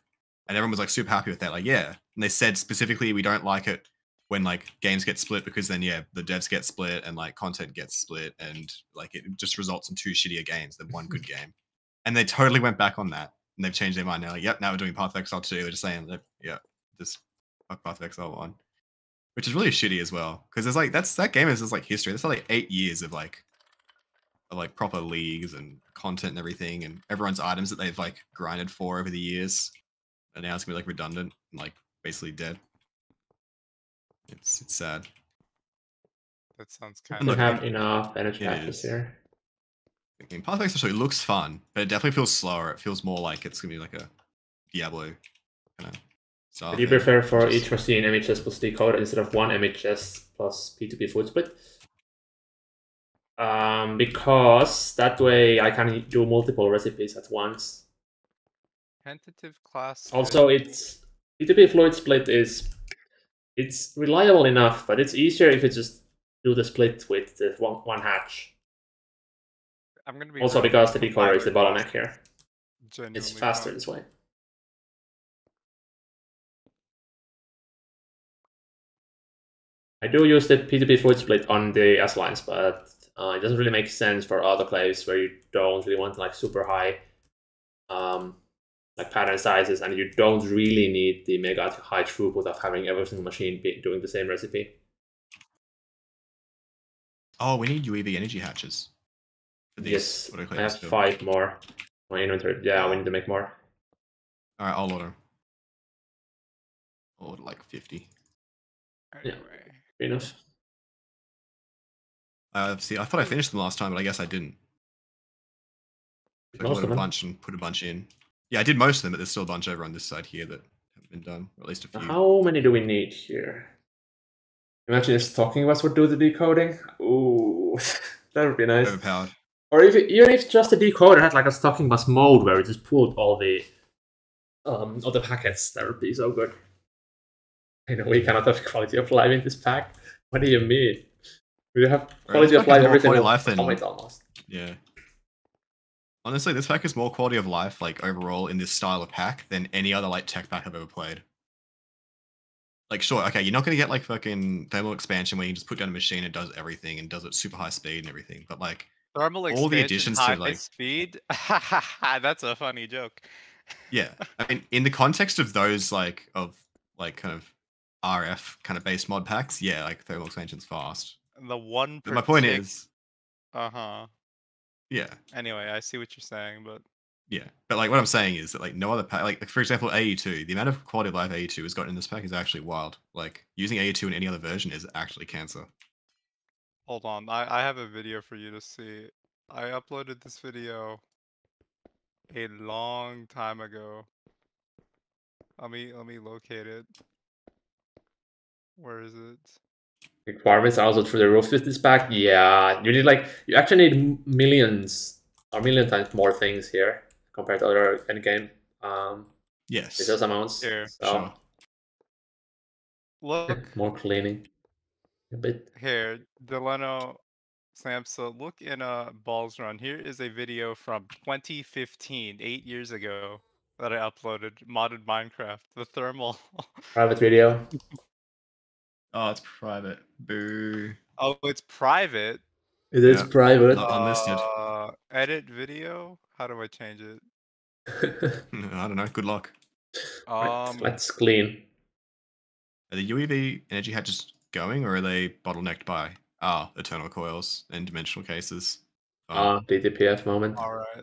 And everyone was like super happy with that. Like, yeah. And they said specifically we don't like it when like games get split because then yeah, the devs get split and like content gets split and like it just results in 2 shittier games than 1 good game. And they totally went back on that. And they've changed their mind. They're like, yep, now we're doing Path of Exile 2. They're just saying, yeah, just fuck Path of Exile 1. Which is really shitty as well. Because there's like that game is just like history. That's like 8 years of like proper leagues and content and everything and everyone's items that they've like grinded for over the years. And now it's gonna be like redundant and like basically dead. It's sad. That sounds I kind don't of. have enough energy It patches is. here. I mean, Path of Exile 2 looks fun, but it definitely feels slower. It feels more like it's gonna be like a Diablo kind of style. Would you thing, prefer for which is- each machine MHS plus decoder instead of 1 MHS plus P2P food split? Because that way I can do multiple recipes at once. Tentative class. Also, it's P2P fluid split it's reliable enough, but it's easier if you just do the split with the one hatch. I'm gonna be Also, real, because the both decoder is the compiler bottleneck here. genuinely It's faster fun. this way. I do use the P2P fluid split on the S lines, but it doesn't really make sense for autoclaves where you don't really want like super high like pattern sizes, and you don't really need the mega high throughput of having every single machine doing the same recipe. Oh, we need UEV energy hatches. For these Yes, autoclaves I have still. 5 more. My inventory. Yeah, we need to make more. Alright, I'll order. I'll order like 50. Yeah. Anyway. Fair enough. See, I thought I finished them last time, but I guess I didn't. So I Most ordered of a them. bunch and put a bunch in. Yeah, I did most of them, but there's still a bunch over on this side here that haven't been done, or at least a few. How many do we need here? Imagine if Talking West would do the decoding. Ooh, that would be nice. Overpowered. Or even if just the decoder had like a Talking Bus mode where it just pulled all the packets, that would be so good. I know we cannot have quality of life in this pack. What do you mean? We have quality this of pack life is more every quality single of life than- comment almost. Yeah. Honestly, this pack is more quality of life, like overall, in this style of pack than any other like tech pack I've ever played. Like, sure, okay, you're not gonna get like fucking thermal expansion where you can just put down a machine and it does everything and does it super high speed and everything. But like, Thermal all the expansion, additions high to like, speed. That's a funny joke. yeah, I mean, in the context of those like kind of RF kind of base mod packs, yeah, like thermal expansion's fast. The one. But my point is, Uh-huh. yeah, Anyway, I see what you're saying, but yeah. But like what I'm saying is that like no other pack, like for example, AE2, the amount of quality of life AE2 has gotten in this pack is actually wild. Like using AE2 in any other version is actually cancer. hold on. I have a video for you to see. I uploaded this video a long time ago. Let me locate it. Where is it? Requirements are also through the roof with this pack. Yeah, you actually need millions or million times more things here compared to other endgame Yes. resource amounts. Here. So Sure. Look. more cleaning. a bit. Here, Delano Samsa, look in Balls Run. Here is a video from 2015, 8 years ago, that I uploaded. Modded Minecraft, the thermal. Private video. Oh, it's private. Boo. Oh, it's private. It is Yeah, private. not unlisted. Edit video. How do I change it? I don't know. Good luck. Let's clean. Are the UEV energy hatches going, or are they bottlenecked by eternal coils and dimensional cases? Fine. DTPF moment. All right.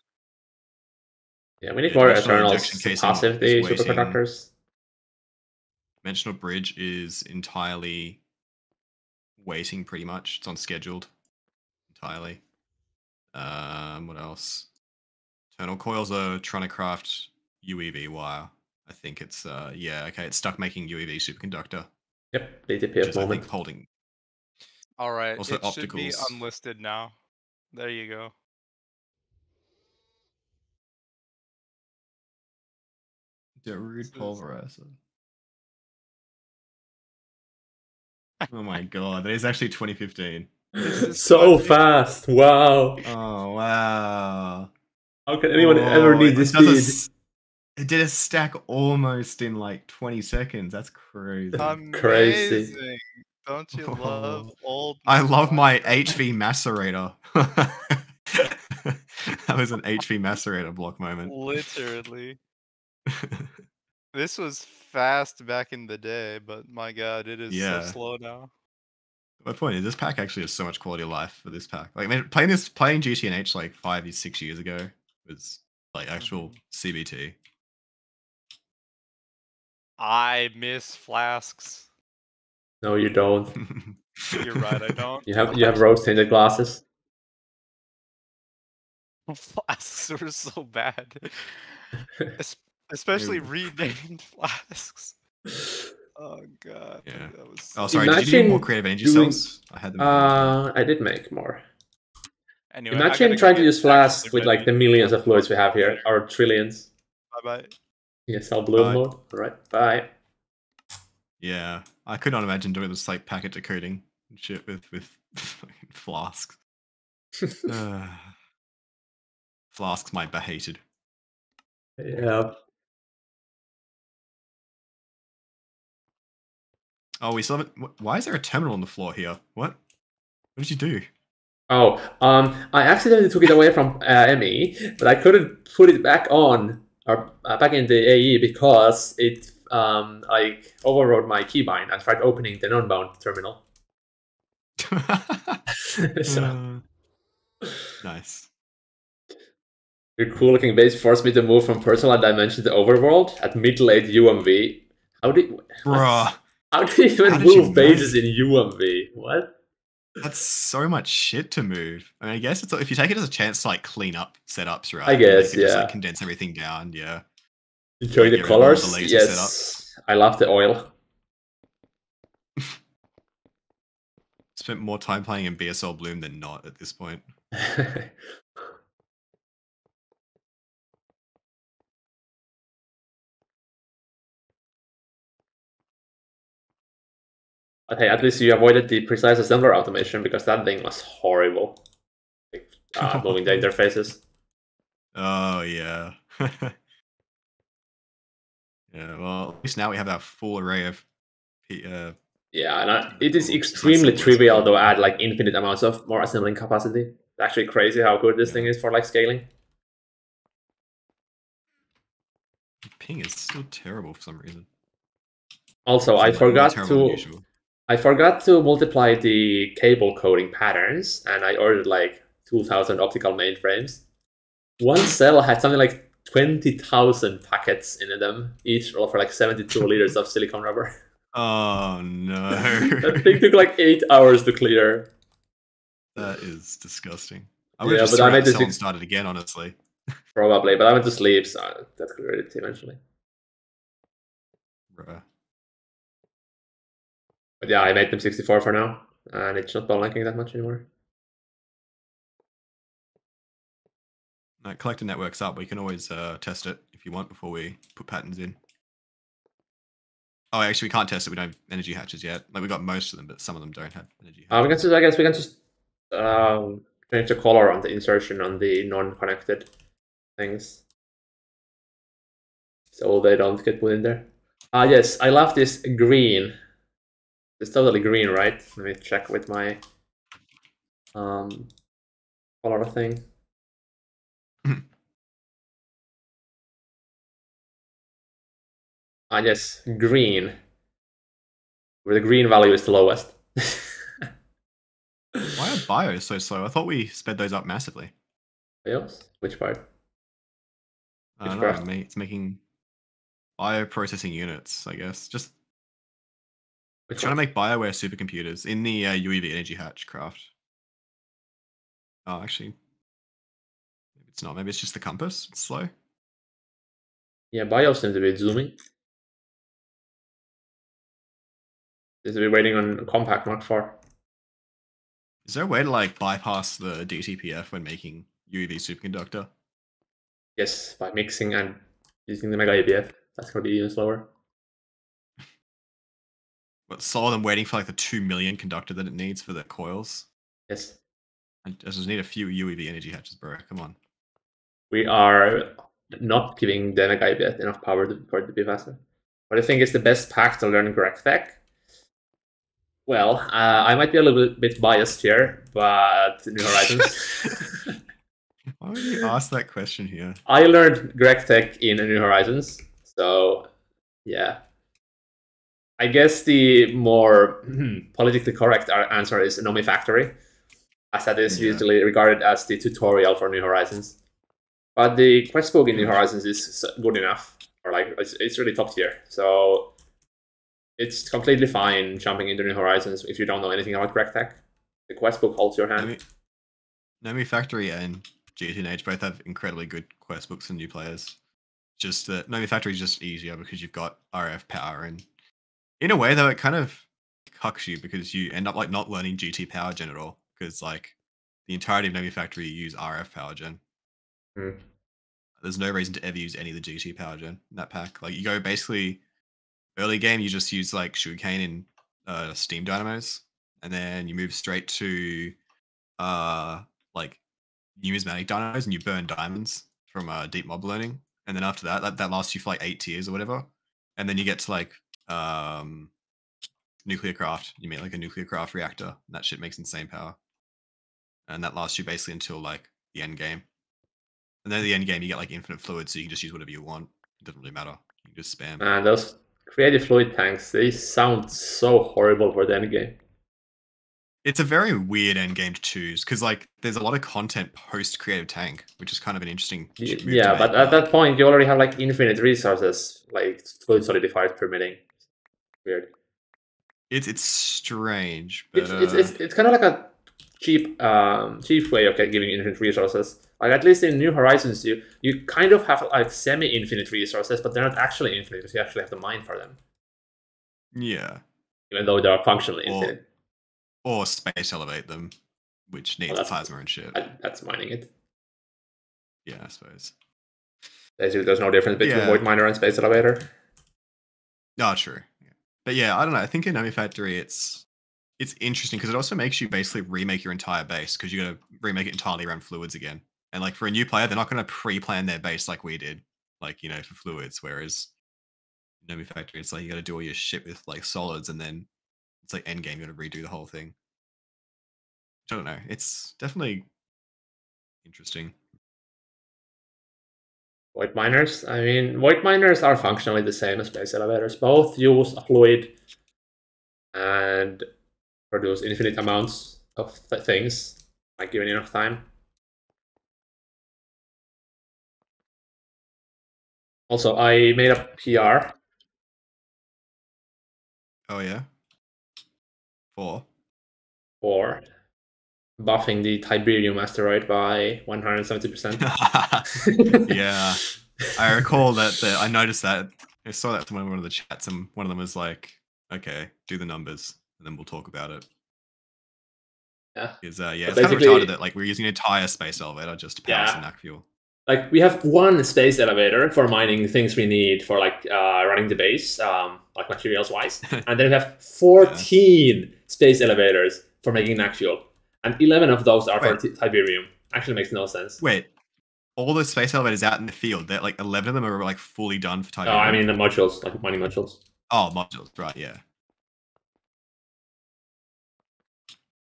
Yeah, we need Yeah, more dimensional injection Eternals to casing passive is the waiting. superconductors. Dimensional bridge is entirely waiting, pretty much. It's unscheduled entirely. What else? Eternal coils are trying to craft UEV wire. I think it's yeah, okay, it's stuck making UEV superconductor. Yep, Which DTPF is, I moment. think, holding. All right. Also, It should be opticals. unlisted now. There you go. Rude This is- pulverizer. Oh my god, that is actually 2015. This is So 20 fast! Wow! Oh wow. How can anyone ever need it this does a speed? it did a stack almost in like 20 seconds. That's crazy. Crazy. Amazing. Don't you love old I love my Minecraft? HV macerator. That was an HV macerator block moment. Literally. This was fast back in the day, but my god, it is so Yeah. slow now. My point is, this pack actually has so much quality of life for this pack. Like, man, playing GTNH like 5-6 years ago was like actual CBT. I miss flasks. No, you don't. You're right, I don't. You have rose-tinted glasses. Flasks were so bad. Especially renamed flasks. Oh god. Yeah. That was Oh, so sorry. Did you do more Imagine creative energy doing- cells? I had them. in inventory. I did make more. Anyway, I Imagine gotta go trying to get use flasks actually with like ready the millions to of fluids we have here, later. or trillions. Bye bye. Yes, I'll bloom Bye. mode. Alright, bye. Yeah, I could not imagine doing this like packet decoding and shit with fucking flasks. Flasks might be hated. Yeah. Oh, we still haven't. Why is there a terminal on the floor here? What? What did you do? Oh, I accidentally took it away from ME, but I couldn't put it back on or back in the AE because it like overrode my keybind. I tried opening the non-bound terminal. So Nice. your cool looking base forced me to move from personal dimension to overworld at mid-late UMV. How did Bruh. How do you even How did you move bases make- in UMV? What? That's so much shit to move. I mean, I guess it's if you take it as a chance to like clean up setups, right? I and guess, they can just yeah. like condense everything down. Yeah. Enjoy the get rid of all the colors? laser Yes. I love the oil. Spent more time playing in BSL Bloom than not at this point. But hey, at least you avoided the precise assembler automation because that thing was horrible. Like, moving the interfaces. Oh yeah. Yeah. Well, at least now we have that full array of. Yeah, and it is Cool. extremely It's like trivial simple. to add like infinite amounts of more assembling capacity. It's actually crazy how good this thing is for like scaling. Ping is still terrible for some reason. Also, It's I like more forgot terrible than to usual. I forgot to multiply the cable coding patterns, and I ordered like 2,000 optical mainframes. One cell had something like 20,000 packets in them, each roll for like 72 liters of silicone rubber. Oh no. That thing took like 8 hours to clear. That is disgusting. I Yeah, would have just but I threw out made the this cell and started again, honestly. Probably, but I went to sleep, so that cleared it eventually. Bruh. But yeah, I made them 64 for now, and it's not bottlenecking that much anymore. Collector network's up. We can always test it if you want before we put patterns in. Oh, actually, we can't test it. We don't have energy hatches yet. Like we got most of them, but some of them don't have energy I hatches. guess we can just change the color on the insertion on the non-connected things, so they don't get put in there. Yes, I love this green. It's totally green, right? Let me check with my color thing. Yes, green. Where the green value is the lowest. Why are bios so slow? I thought we sped those up massively. Bios? Which part? I don't Which know, graph? it's making bioprocessing units, I guess. Just Which trying to one? make BioWare supercomputers in the UEV energy hatch craft. Oh, actually, maybe it's not. Maybe it's just the compass. It's slow. Yeah, bios seem to be zooming. Seems to be waiting on compact, not far. Is there a way to like bypass the DTPF when making UEV superconductor? Yes, by mixing and using the Mega ABF. That's going to be even slower. But slower than waiting for like the 2 million conductor that it needs for the coils. Yes. I just need a few UEV energy hatches, bro. Come on. We are not giving the Mega ABF enough power for it to be faster. What I think is the best pack to learn correct tech? Well, I might be a little bit biased here, but New Horizons. Why would you ask that question here? I learned Greg Tech in New Horizons, so yeah. I guess the more politically correct answer is Nomi Factory, as that is usually regarded as the tutorial for New Horizons. But the quest book in New Horizons is good enough, or like it's really top tier. So it's completely fine jumping into New Horizons if you don't know anything about Greg Tech. The quest book holds your hand. Nomi Factory and GTNH both have incredibly good quest books for new players. Just that Nomi Factory is just easier because you've got RF power, and in a way though it kind of cucks you because you end up like not learning GT power gen at all because like the entirety of Nomi Factory you use RF power gen. There's no reason to ever use any of the GT power gen in that pack. Like you go basically early game you just use like sugarcane in steam dynamos, and then you move straight to like numismatic dynamos and you burn diamonds from deep mob learning, and then after that lasts you for like 8 tiers or whatever, and then you get to like nuclear craft. You make like a nuclear craft reactor, and that shit makes insane power, and that lasts you basically until like the end game. And then at the end game you get like infinite fluid, so you can just use whatever you want. It doesn't really matter. You can just spam. And those creative fluid tanks, they sound so horrible for the end game. It's a very weird end game to choose because like there's a lot of content post creative tank, which is kind of an interesting move to Yeah, make, but at that point you already have like infinite resources, like fluid solidifiers permitting. Weird. It's strange, but it's kind of like a cheap way of giving infinite resources. Like at least in New Horizons, you kind of have like semi-infinite resources, but they're not actually infinite because you actually have to mine for them. Yeah. Even though they are functionally infinite. Or space elevate them, which needs plasma and shit. That's mining it. Yeah, I suppose. There's no difference between Void Miner and Space Elevator. No, true. Yeah. But yeah, I don't know. I think in Nomi Factory, it's interesting because it also makes you basically remake your entire base because you got to remake it entirely around fluids again. And like for a new player, they're not going to pre-plan their base like we did, like for fluids. Whereas in Nomi Factory, it's like you got to do all your shit with like solids, and then it's like end game, you got to redo the whole thing. I don't know. It's definitely interesting. Void Miners? I mean, Void Miners are functionally the same as Space Elevators. Both use a fluid and produce infinite amounts of things, like given enough time. Also, I made a PR. Oh yeah? For buffing the Tiberium asteroid by 170%. Yeah. I recall that I noticed that. I saw that from one of the chats, and one of them was like, okay, do the numbers, and then we'll talk about it. Yeah. Because, yeah, it's kind of retarded that like we're using an entire space elevator just to power some NAC fuel. Like we have one space elevator for mining things we need for like running the base. like materials-wise. And then we have 14 space elevators for making an actual. And 11 of those are for Tiberium. Actually makes no sense. Wait, all the space elevators out in the field, they're like 11 of them are like fully done for Oh, Tiberium. I mean the modules, like mining modules. Oh, modules, right, yeah.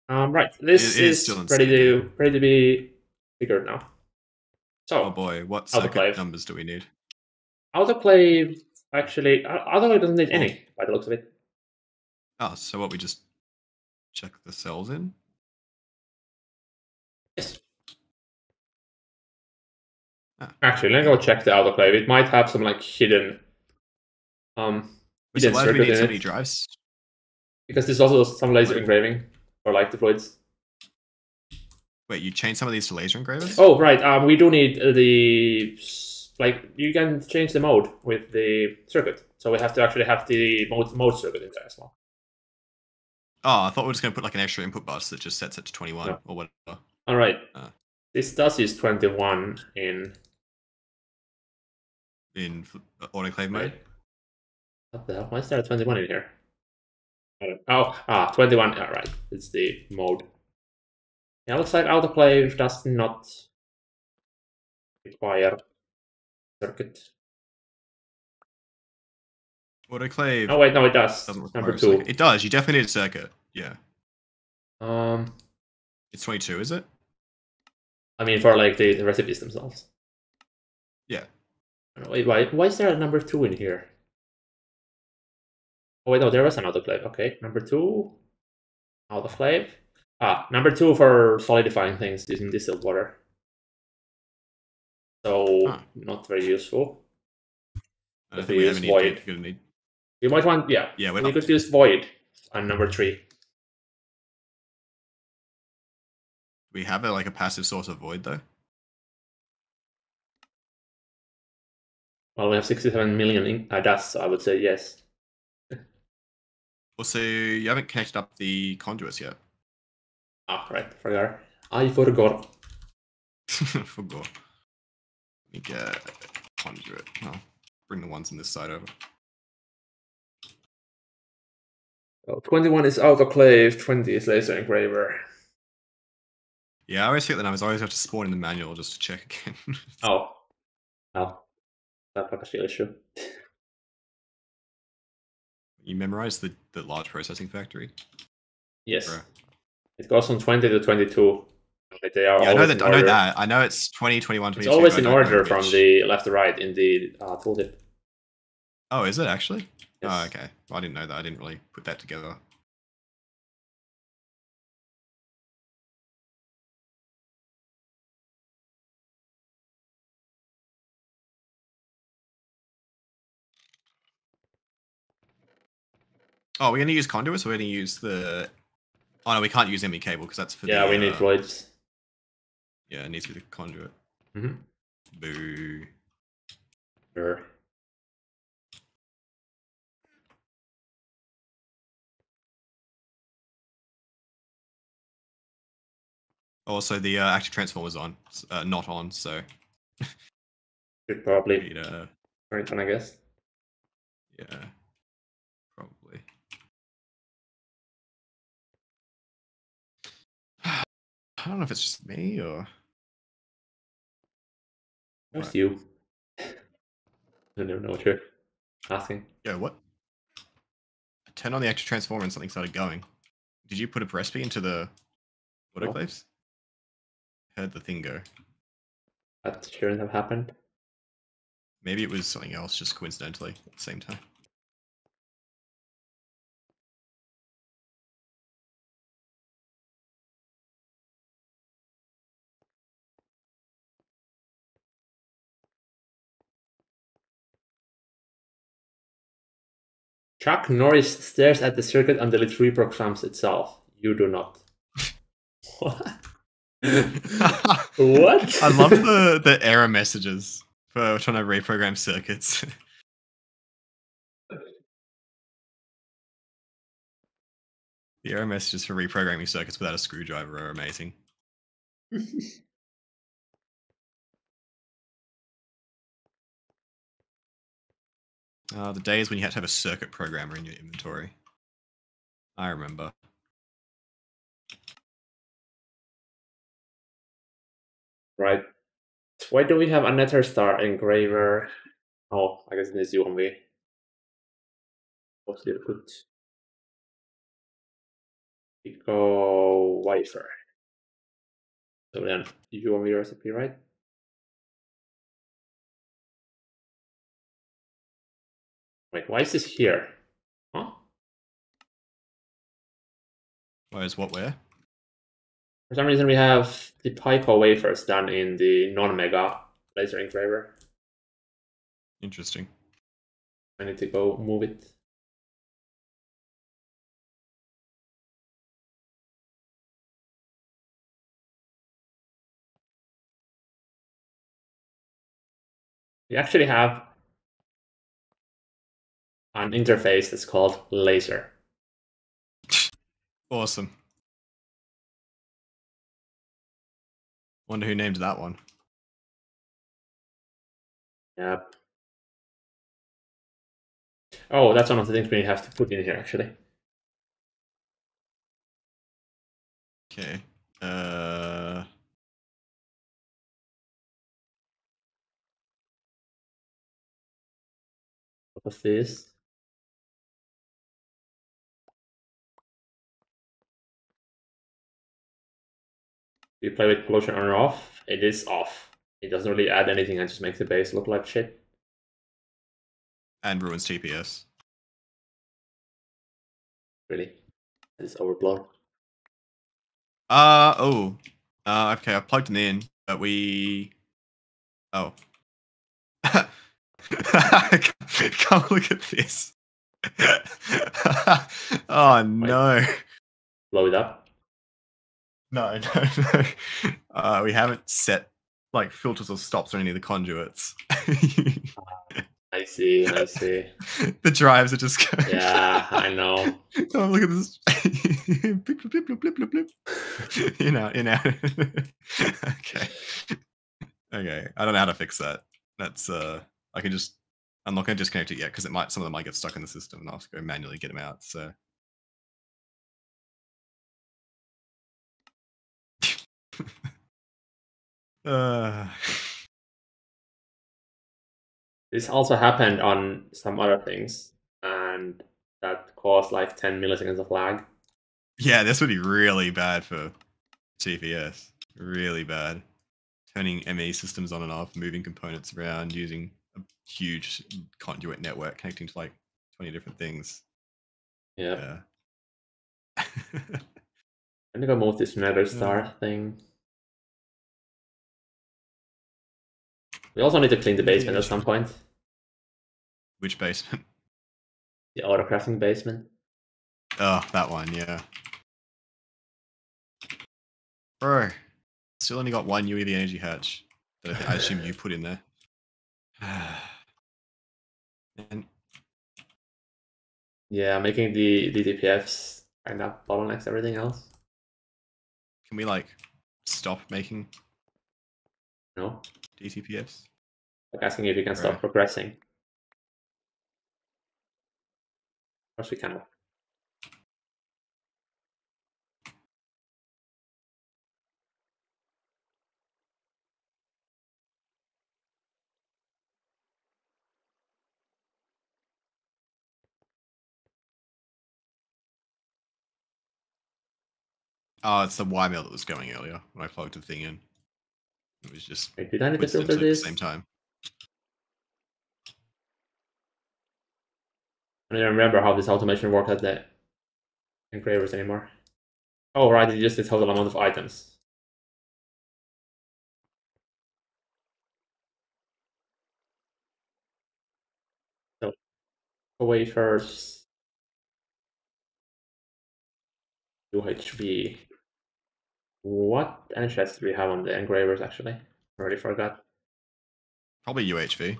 Right, this is still ready insane, to be figured now. So, oh boy, what circuit autoclave numbers do we need? Autoclave, actually, autoclave doesn't need any, by the looks of it. Oh, so what, we just check the cells in? Yes. Ah, Actually, let me go check the autoclave. It might have some like hidden so hidden why do we circuit need in so it. many drives? Because there's also some laser engraving for like the fluids. Wait, you change some of these to laser engravers? Oh, right. We do need the like you can change the mode with the circuit, so we have to actually have the mode circuit in there as well. Oh, I thought we were just going to put like an extra input bus that just sets it to 21 or whatever. All right. This does use 21 in autoclave mode. What the hell? Why is there a 21 in here? 21. Yeah, right. It's the mode. Yeah, looks like autoclave does not require circuit. Autoclave. Oh wait, no, it does. Number 2. It does. You definitely need a circuit. Yeah. Um, it's 22, is it? I mean, for like the recipes themselves. Yeah. Wait, why is there a number 2 in here? Oh wait, no, there was an autoclave. Okay, number 2, autoclave. Number 2 for solidifying things using distilled water. So not very useful. I don't think we have any void. need. You might want, we could use void on number 3. We have like a passive source of void though. Well, we have 67 million dust, so I would say yes. Also, you haven't connected up the conduits yet. Right, forgot. I forgot. Forgot. Let me get conduit. Oh, bring the ones on this side over. 21 is autoclave, 20 is laser engraver. Yeah, I always feel that I always have to spawn in the manual just to check again. Well, that's not a real issue. You memorize the large processing factory? Yes. Bro. It goes from 20 to 22. They are I know that. I know it's 20, 21, 22. It's always in order from the left to right in the tooltip. Oh, is it actually? Yes. Oh, okay. Well, I didn't know that. I didn't really put that together. Oh, we're going to use conduits or we're going to use the... Oh, no, we can't use ME cable because that's for the... Yeah, we need voids. Yeah, it needs to be the conduit. Mm-hmm. Boo. Sure. Also, the active transformer's on, not on, so... Should probably need, turn it on, I guess. Yeah, probably. I don't know if it's just me or... Where's you? I don't even know what you're asking. Yeah, what? I turned on the active transformer and something started going. Did you put a recipe into the autoclaves? Heard the thing go. That shouldn't have happened. Maybe it was something else, just coincidentally, at the same time. Chuck Norris stares at the circuit until it reprograms itself. You do not. What? What? I love the error messages for trying to reprogram circuits. The error messages for reprogramming circuits without a screwdriver are amazing. The days when you had to have a circuit programmer in your inventory. I remember. Right. Why do we have a Nether Star engraver? Oh, I guess it needs UMV. Mostly good. We go wafer. So then UMV recipe, right? Wait, why is this here? Huh? Whereas what where? For some reason we have the Pico wafers done in the non-mega laser engraver. Interesting. I need to go move it. We actually have an interface that's called laser. Awesome. Wonder who named that one. Yep. Oh, that's one of the things we have to put in here actually. Okay. What was this? You play with pollution on or off? It is off. It doesn't really add anything, it just makes the base look like shit. And ruins TPS. Really. It's overblown. Okay, I plugged it in, but we. Oh. Come look at this. Oh no. Blow it up. No. We haven't set like filters or stops on any of the conduits. I see, I see. The drives are just going. Yeah, I know. Oh, look at this. Blip, blip, blip, blip, blip, blip. In out. Okay. Okay. I don't know how to fix that. That's I can just. I'm not going to disconnect it yet because some of them might get stuck in the system, and I'll have to go manually get them out. So. uh, This also happened on some other things, and that caused like 10 milliseconds of lag. yeah, this would be really bad for TPS. Really bad. Turning ME systems on and off, moving components around, using a huge conduit network connecting to like 20 different things. Yeah. Yeah. I'm gonna go move this Nether Star thing. We also need to clean the basement at some point. Which basement? The autocrafting basement. Oh, that one, yeah. Bro, still only got one UEV energy hatch that I assume you put in there. And Yeah, making the DTPFs kind of bottlenecks everything else. can we like stop making No? DTPFs? Like asking if you can stop Right. progressing. Of course we cannot. Oh, it's the Y mail that was going earlier when I plugged the thing in. It was just Wait, did I need to filter coincidentally at the this? same time. I don't remember how this automation worked at the engravers anymore. Oh, right, it's just the total amount of items. So, wafers, UHV. What NHS do we have on the engravers actually? I already forgot. Probably UHV.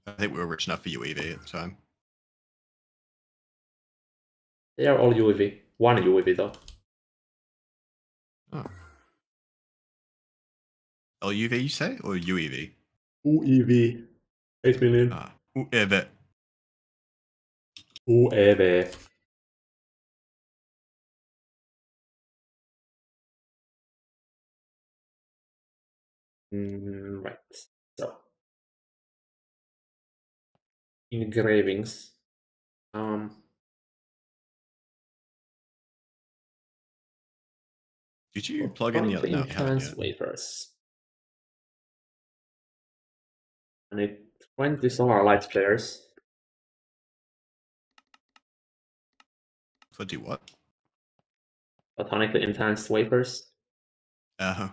I think we were rich enough for UEV at the time. They are all UEV. One UEV though. Oh. LUV you say or UEV? UEV. 8 million. Ah. Whoever. Whoever. Right. So engravings. Did you plug in the other? No, you haven't Enhanced yet. wafers. And it went to solar light players. So do what? Photonically enhanced wafers. I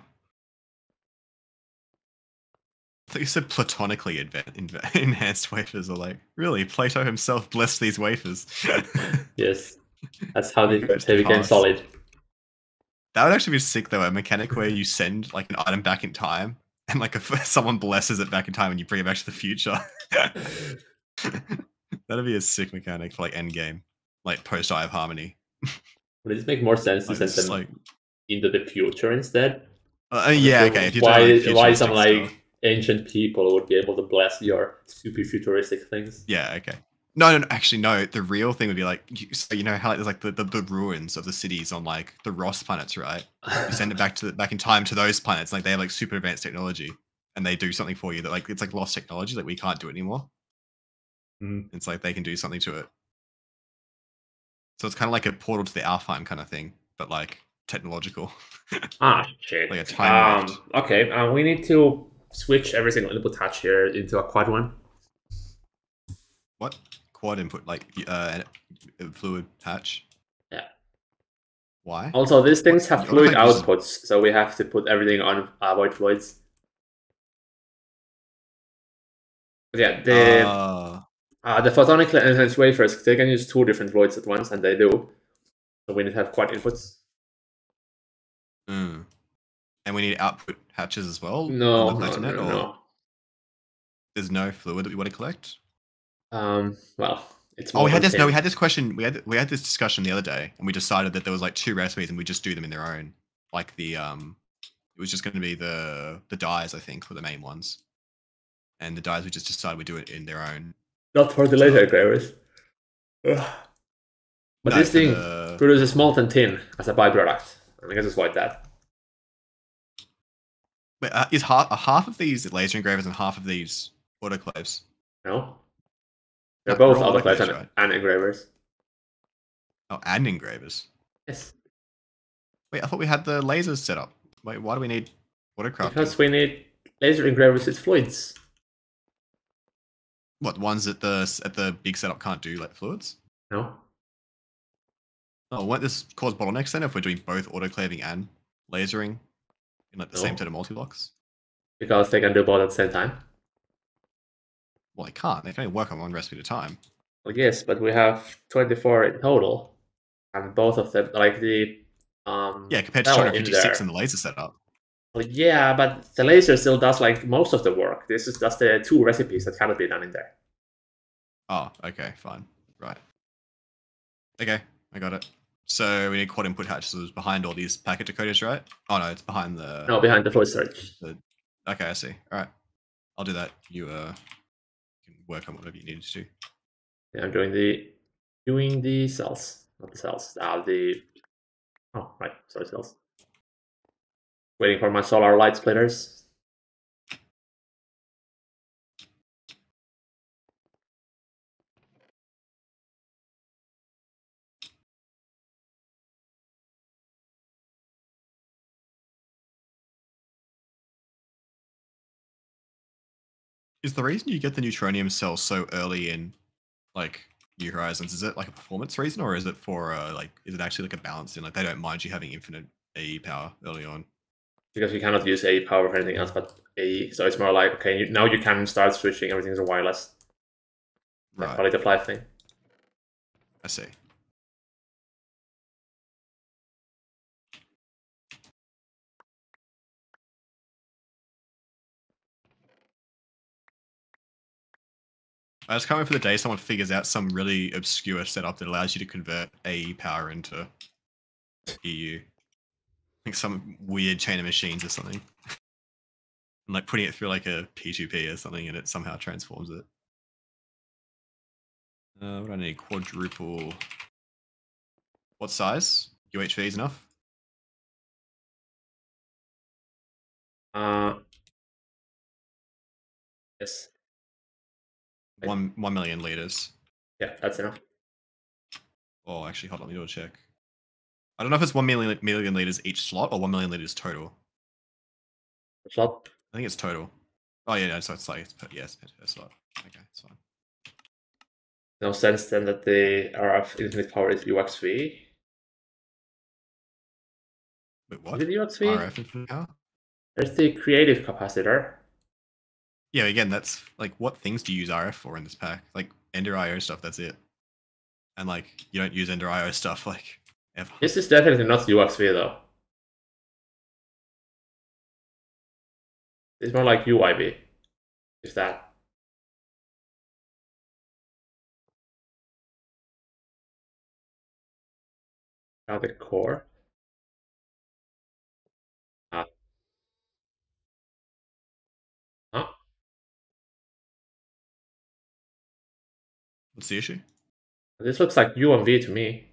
thought you said platonically enhanced wafers, or like, really, Plato himself blessed these wafers. Yes. That's how they Goes to became pass. solid. That would actually be sick, though, a mechanic where you send like an item back in time, and like someone blesses it back in time, and you bring it back to the future. That'd be a sick mechanic for like endgame, like post Eye of Harmony. Would it make more sense to Like, send it's them like, into the future instead? yeah, So okay. If you're doing like why some futuristic like stuff, ancient people would be able to bless your super futuristic things? yeah, okay. No, actually, no. The real thing would be like, so you know how like, there's like the ruins of the cities on like the Ross planets, right? You send it back in time to those planets. Like they have like super advanced technology, and they do something for you that like it's like lost technology that we can't do it anymore. Mm. It's like they can do something to it. So it's kind of like a portal to the Alfheim kind of thing, but like technological. Ah, shit. Like a time rift. Okay, we need to switch every single input hatch here into a quad one. What? Quad input, like fluid hatch. Yeah. Why? Also, these things have What fluid autoclave uses- outputs, so we have to put everything on void fluids. But yeah, the photonically enhanced wafers, they can use 2 different voids at once, and they do. So we need to have quad inputs. And we need output hatches as well on the No. collector net, or there's no fluid that we want to collect? Well, it's Oh, we had this. No, we tin. had this question. We had this discussion the other day, and we decided that there was like 2 recipes, and we just do them in their own. Like the it was just going to be the dyes, I think, were the main ones, and the dyes we just decided we do it in their own. Not for the laser engravers. But No, this for thing the- produces molten tin as a byproduct. I guess it's like that. Wait, is half of these laser engravers and half of these autoclaves? No? They're No, both they're all autoclaves autoclaves, right? and engravers. Oh, and engravers. Yes. Wait, I thought we had the lasers set up. Wait, why do we need autocrafting? Because we need laser engravers with fluids. What, ones that the big setup can't do, like fluids? No? Oh, won't this cause bottlenecks then if we're doing both autoclaving and lasering in like the same No. set of multi-blocks? Because they can do both at the same time. Well, they can't. They can only work on one recipe at a time. Well, yes, but we have 24 in total. And both of them, like the... Yeah, compared to cell 256 in the laser setup. Well, yeah, but the laser still does like most of the work. This is just the 2 recipes that cannot be done in there. Oh, okay, fine. Right. Okay, I got it. So we need quad input hatches behind all these packet decoders, right? Oh no, it's behind the... No, behind the fluid storage. Okay, I see. All right. I'll do that. You can work on whatever you need to do. Yeah, I'm doing the cells. Not the cells. Oh, right. Sorry, cells. Waiting for my solar light splitters. Is the reason you get the neutronium cell so early in like New Horizons, is it like a performance reason, or is it for like, is it actually like a balance in like they don't mind you having infinite AE power early on? Because we cannot use AE power for anything else but AE. So it's more like, okay, now you can start switching everything to wireless. Like Right. quality of life thing. I see. I just can't wait for the day someone figures out some really obscure setup that allows you to convert AE power into EU. Like some weird chain of machines or something. And like putting it through like a P2P or something and it somehow transforms it. What do I need? Quadruple. What size? UHV is enough? Yes. 1 million liters. Yeah, that's enough. Oh, actually, hold on, let me do a check. I don't know if it's 1 million liters each slot or 1 million liters total. Slot. I think it's total. Oh yeah, no, so it's like yes, it's per slot. Okay, it's fine. No sense then that the RF infinite power is UXV. Wait, what? Is it UXV? RF infinite power? There's the creative capacitor. Yeah, again, that's like what things do you use RF for in this pack? Like Ender IO stuff, that's it. And like you don't use Ender IO stuff like ever. This is definitely not UXV though. It's more like UIV. Is that? Now the core. Ah. Huh? What's the issue? This looks like UMV to me.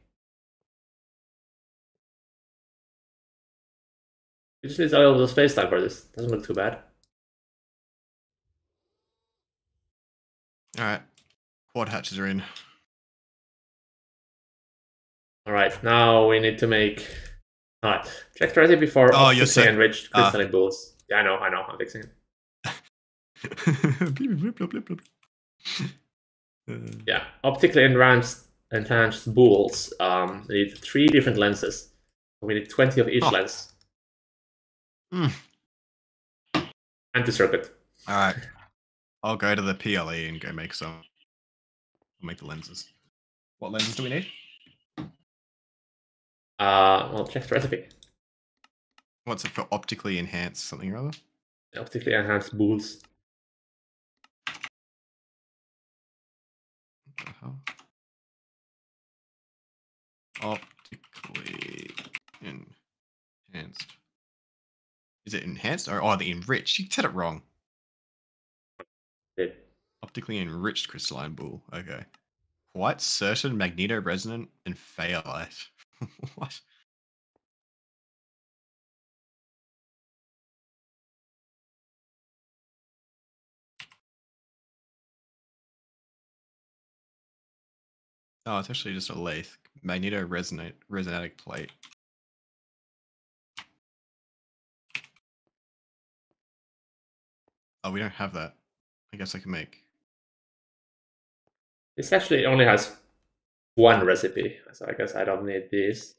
You just need a little space time for this. Doesn't look too bad. Alright. Quad hatches are in. Alright, now we need to make. Alright, check the recipe for Oh, you're optically so- enriched crystalline bulls. Yeah, I know, I'm fixing it. Yeah, optically enhanced bulls need 3 different lenses. We need 20 of each Oh. lens. Mm. Anti-circuit. Alright. I'll go to the PLE and go make some. I'll make the lenses. What lenses do we need? Well, check the recipe. What's it for optically enhanced something or other? Optically enhanced bulls. What the hell? Optically enhanced. Is it enhanced or the enriched? You said it wrong. Did. Optically enriched crystalline bull. Okay. Quite certain magneto-resonant and phaolite. What? Oh, it's actually just a lathe. Magneto-resonatic plate. Oh, we don't have that. I guess I can make. This actually only has 1 recipe, so I guess I don't need these.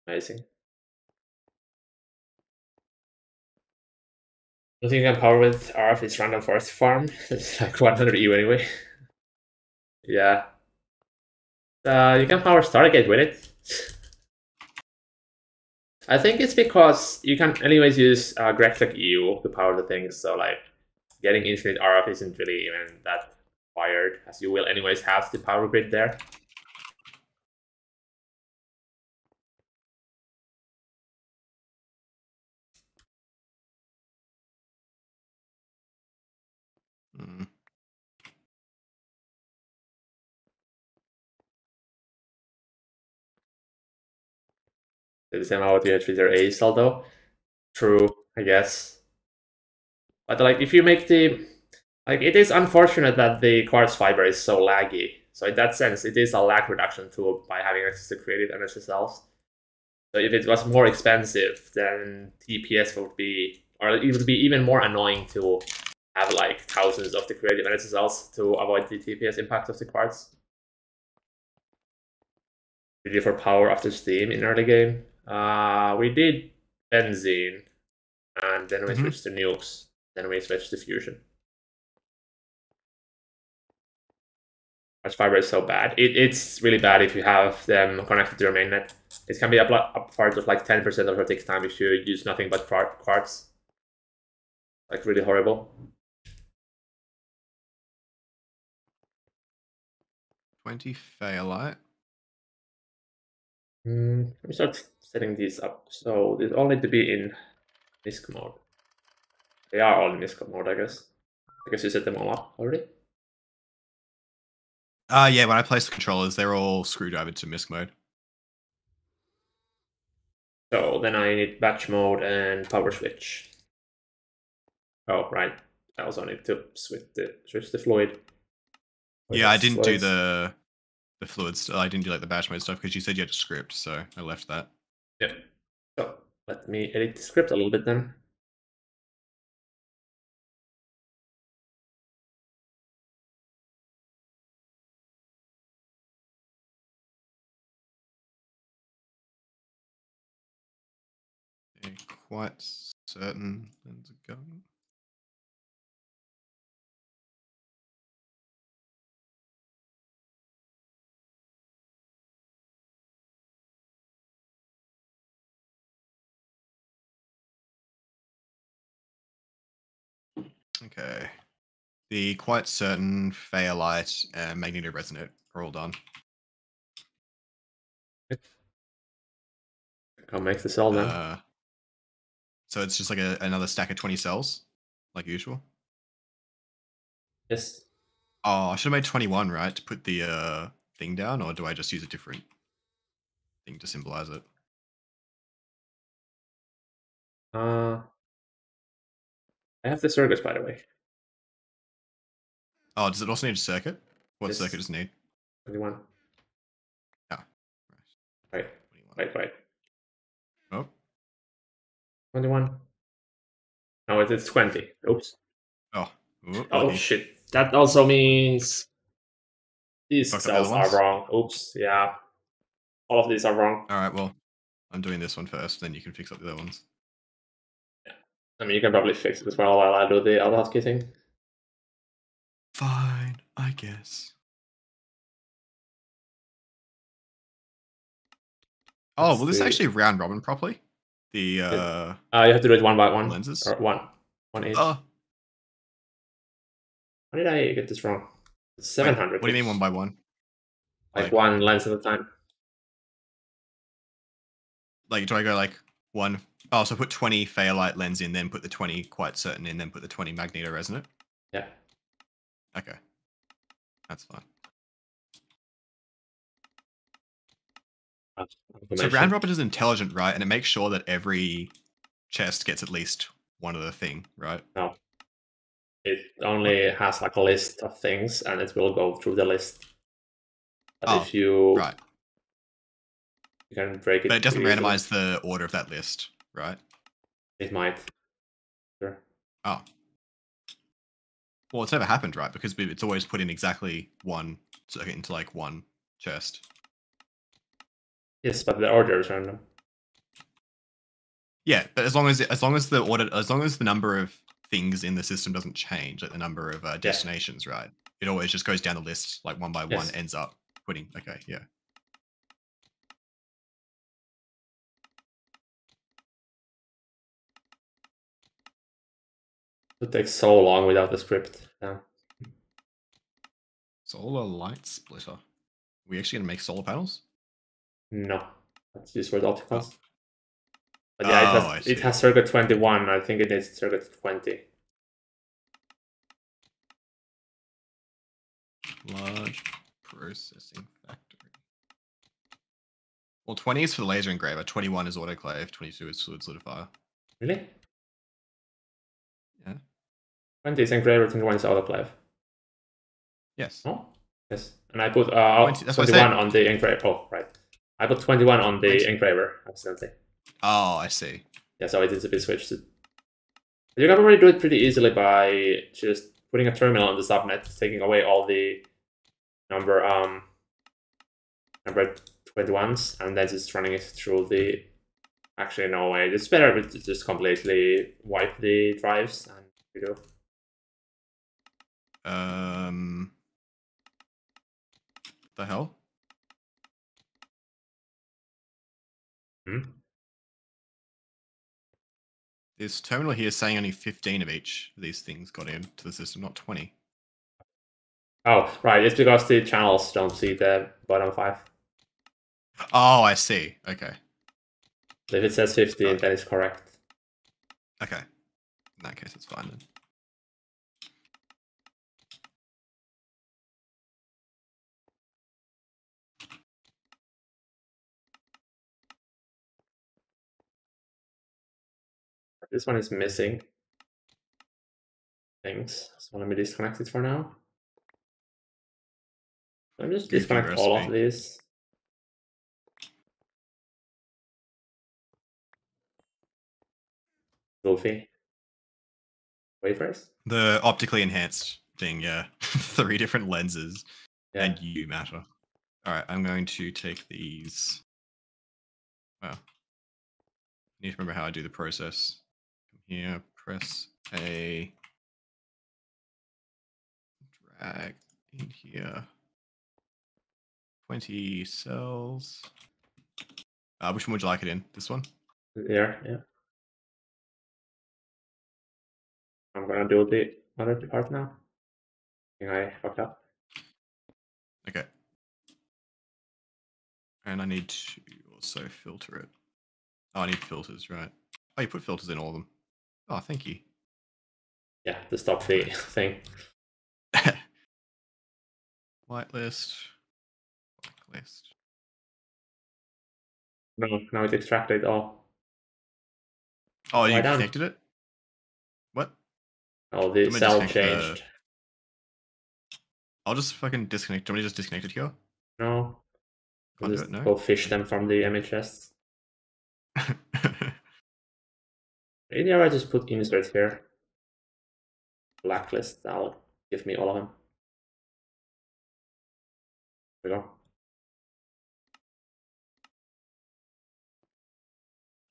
Amazing. Nothing you can power with RF is random forest farm. It's like 100 EU anyway. Yeah. You can power Stargate with it. I think it's because you can anyways use Grextech EU to power the things, so like getting infinite RF isn't really even that required, as you will anyways have the power grid there. Mm. The same how you with your Ace, although. True, I guess. But like if you make the it is unfortunate that the quartz fiber is so laggy. So in that sense, it is a lag reduction tool by having access to creative energy cells. So if it was more expensive, then TPS would be, or it would be even more annoying to have like thousands of the creative energy cells to avoid the TPS impact of the quartz. We did for power after steam in early game. We did benzene, and then we switched to nukes. Then we switched to fusion. Quartz fiber is so bad. It's really bad if you have them connected to your mainnet. It can be upwards of like 10% of your tick time if you use nothing but quartz. Like really horrible. 20 phaolite. Let me start setting these up. So these all need to be in MISC mode. They are all in MISC mode, I guess. I guess you set them all up already. Yeah, when I place the controllers, they're all screwdrivered to MISC mode. So then I need batch mode and power switch. Oh, right. I also need to switch the fluid. Yeah, I didn't do Fluids. the fluids. I didn't do like the batch mode stuff because you said you had a script, so I left that. Yeah. So let me edit the script a little bit then. Okay, quite certain. Let's go. Okay. The quite certain, Phaolite, and magnetoresonate are all done. I'll make the cell then. So it's just like another stack of 20 cells, like usual. Yes. Oh, I should have made 21, right, to put the thing down, or do I just use a different thing to symbolize it? I have the circuits, by the way. Oh, does it also need a circuit? What Yes. circuit does it need? 21. Oh, Right. 21. Right. Oh, 21. No, it's 20. Oops. oh, ooh, Oh, lucky. shit. That also means these Fucked up the other cells are ones? wrong. Oops. Yeah. All of these are wrong. All right, well, I'm doing this one first, then you can fix up the other ones. I mean, you can probably fix it as well while I do the other hotkey thing. Fine, I guess. Oh, will this actually round robin properly? The you have to do it one by one. lenses? Or one each. Oh, How did I get this wrong? It's 700. what do you mean one by one? Like one lens at a time. Like, do I go like one? Oh, so put 20 Phaolite lens in, then put the 20 quite certain in, then put the 20 magnetoresonant? Yeah. Okay. That's fine. So round robin is intelligent, right? And it makes sure that every chest gets at least one of the thing, right? No. It only has like a list of things and it will go through the list. But if you right. You can break it. But it doesn't randomize the order of that list, right? It might. Sure. Oh. Well, it's never happened, right? Because it's always put in exactly one circuit into like one chest. Yes, but the order is random. Yeah, but as long as the number of things in the system doesn't change, like the number of destinations, right? It always just goes down the list like one by one, ends up putting. Okay, yeah. It takes so long without the script. Yeah. Solar light splitter. Are we actually gonna make solar panels? No, that's used for the opticals. Oh. But yeah, it has circuit 21. I think it needs circuit 20. Large processing factory. Well, 20 is for the laser engraver, 21 is autoclave, 22 is fluid solidifier. Really? Yeah. 20 is engraver, 21 is autoclave. Yes. Oh, yes. And I put 21 on the engraver. Oh, right. I put 21 on the engraver accidentally. Oh, I see. Yeah, so it is a bit switched. You can probably do it pretty easily by just putting a terminal on the subnet, taking away all the number 21s, and then just running it through the. Actually, no way. It's better to just completely wipe the drives and you do. The hell? This terminal here is saying only 15 of each of these things got into the system, not 20. Oh, right. It's because the channels don't see the bottom 5. Oh, I see. Okay. So if it says 15, then it's correct. Okay. In that case, it's fine then. this one is missing things. So let me disconnect it for now. Let me just Goofy disconnect all of recipe. these. Goofy. Wafers? The optically enhanced thing, yeah. 3 different lenses Yeah. and you matter. Alright, I'm going to take these. Wow. I need to remember how I do the process. Come here, press A. Drag in here. 20 cells. Which one would you like it in? This one? There, yeah. I'm gonna do the other part now. I think I fucked up. Okay. And I need to also filter it. Oh, I need filters, right? Oh, you put filters in all of them. Oh, thank you. Yeah, to stop the Nice. thing. Whitelist. Whitelist. No, now it extracted all. Oh, Why you down? connected it? What? Oh, the I'm gonna cell disconnect changed. I'll just fucking disconnect. Do you want me to just disconnect it here? No. I'll Conduit? just No? go fish them from the image chests. Maybe I just put insert here. Blacklist, that'll give me all of them. There we go.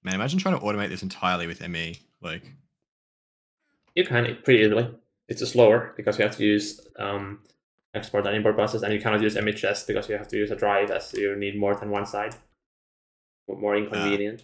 Man, imagine trying to automate this entirely with ME. Like, You can pretty easily. It's just slower because you have to use export and import buses, and you cannot use MHS because you have to use a drive as you need more than one side. More inconvenient.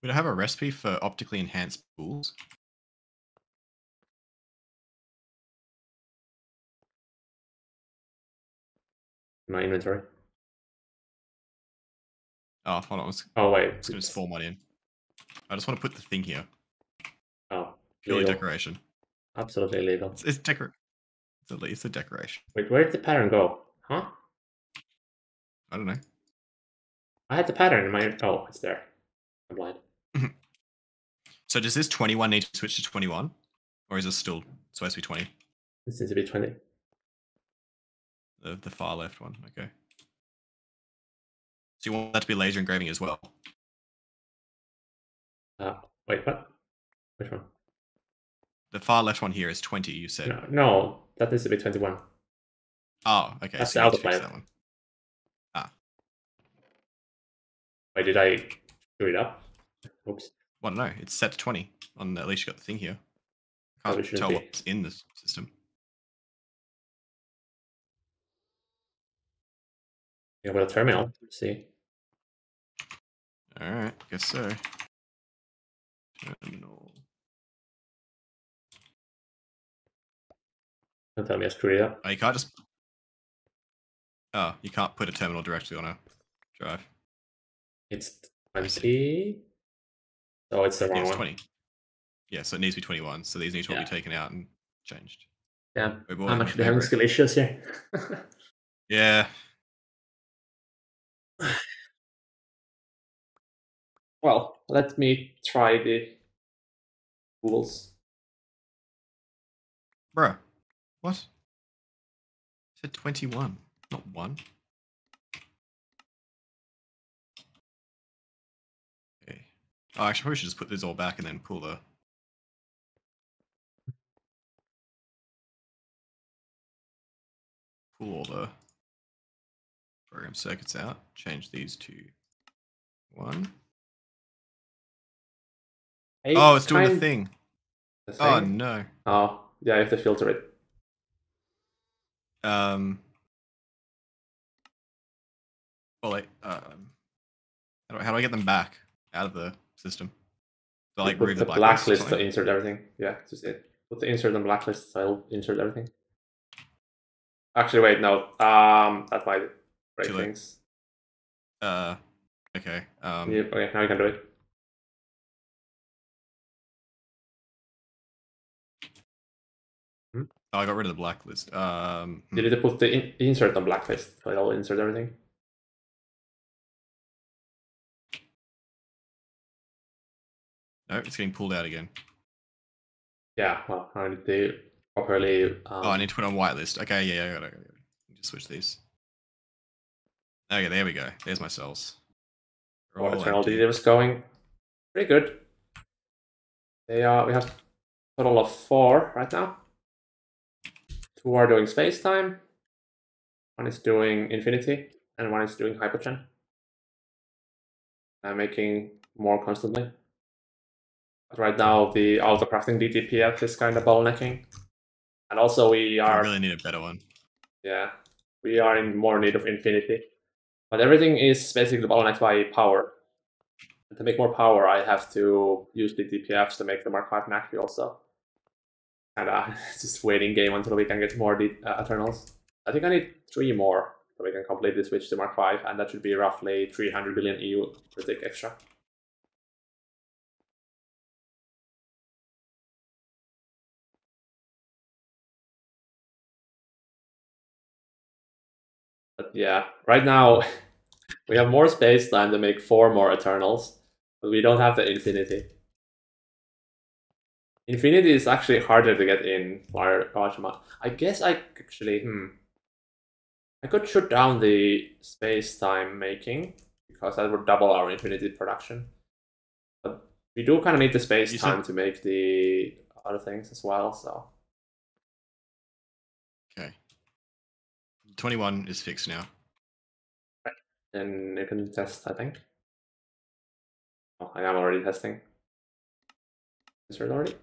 would I have a recipe for optically enhanced spools? My inventory. Oh, hold on. I'm just Oh wait, going to spawn one in. I just want to put the thing here. Oh, Purely legal. decoration. Absolutely illegal. It's it's a decoration. Wait, where did the pattern go? Huh? I don't know. I had the pattern in my. Oh, it's there. I'm blind. So does this 21 need to switch to 21? Or is it still supposed to be 20? This needs to be 20. The far left one, okay. So you want that to be laser engraving as well? Wait, what? Which one? The far left one here is 20, you said. No, that needs to be 21. Oh, okay. That's So the you need to fix autoclave. that one. Ah. Wait, did I screw it up? Oops. Well, no, it's set to 20. At least you got the thing here. I Probably can't shouldn't tell be. what's in this system. Yeah, with a terminal. Let's see. Alright, guess so. Terminal. Don't tell me I screwed it up. Oh, you can't just... Oh, you can't put a terminal directly on a drive. It's I see. 20. Oh, it's the Yeah, wrong it's one. 20. Yeah, so it needs to be 21. So these need to all be taken out and changed. Yeah, Oh boy, I'm my actually having favorite. skill issues here. Yeah. Well, let me try the tools. Bruh. What? I said 21, not 1. Okay. Oh, actually, probably should just put this all back and then pull all the program circuits out. Change these to 1. Oh, it's doing the thing. The Oh thing? no. Oh, yeah, I have to filter it. Well, like, how do I get them back out of the system? Do I You like put remove the the blacklist or blacklist to something? insert everything. Yeah, just it. put the insert on blacklist, so I'll insert everything. Actually, wait, no. That might break Too late. things. Okay. Yeah, okay, now you can do it. Oh, I got rid of the blacklist. You need to put the insert on blacklist, so it'll insert everything. No, it's getting pulled out again. Yeah, well, I need to properly. Oh, I need to put it on whitelist. Okay, yeah, I got it. Just switch these. Okay, there we go. There's my cells. They're Our all eternal empty. DTPF is going pretty good. We have a total of 4 right now. 2 are doing space time. 1 is doing infinity, and 1 is doing hypergen. I'm making more constantly. But right now, the autocrafting DTPF is kind of bottlenecking. And also, we I are. really need a better one. Yeah, we are in more need of infinity. But everything is basically bottlenecked by power. And to make more power, I have to use DTPFs to make the Mark 5 Mac also. And just waiting game until we can get more Eternals. I think I need 3 more so we can completely switch to Mark 5, and that should be roughly 300 billion EU per tick extra. But yeah, right now we have more space time to make 4 more Eternals, but we don't have the Infinity. Infinity is actually harder to get in for large amount. I guess I actually, I could shut down the space-time making, because that would double our Infinity production. But we do kind of need the space-time to make the other things as well, so. Okay. 21 is fixed now. Then you can test, I think. Oh, I am already testing. Insert already.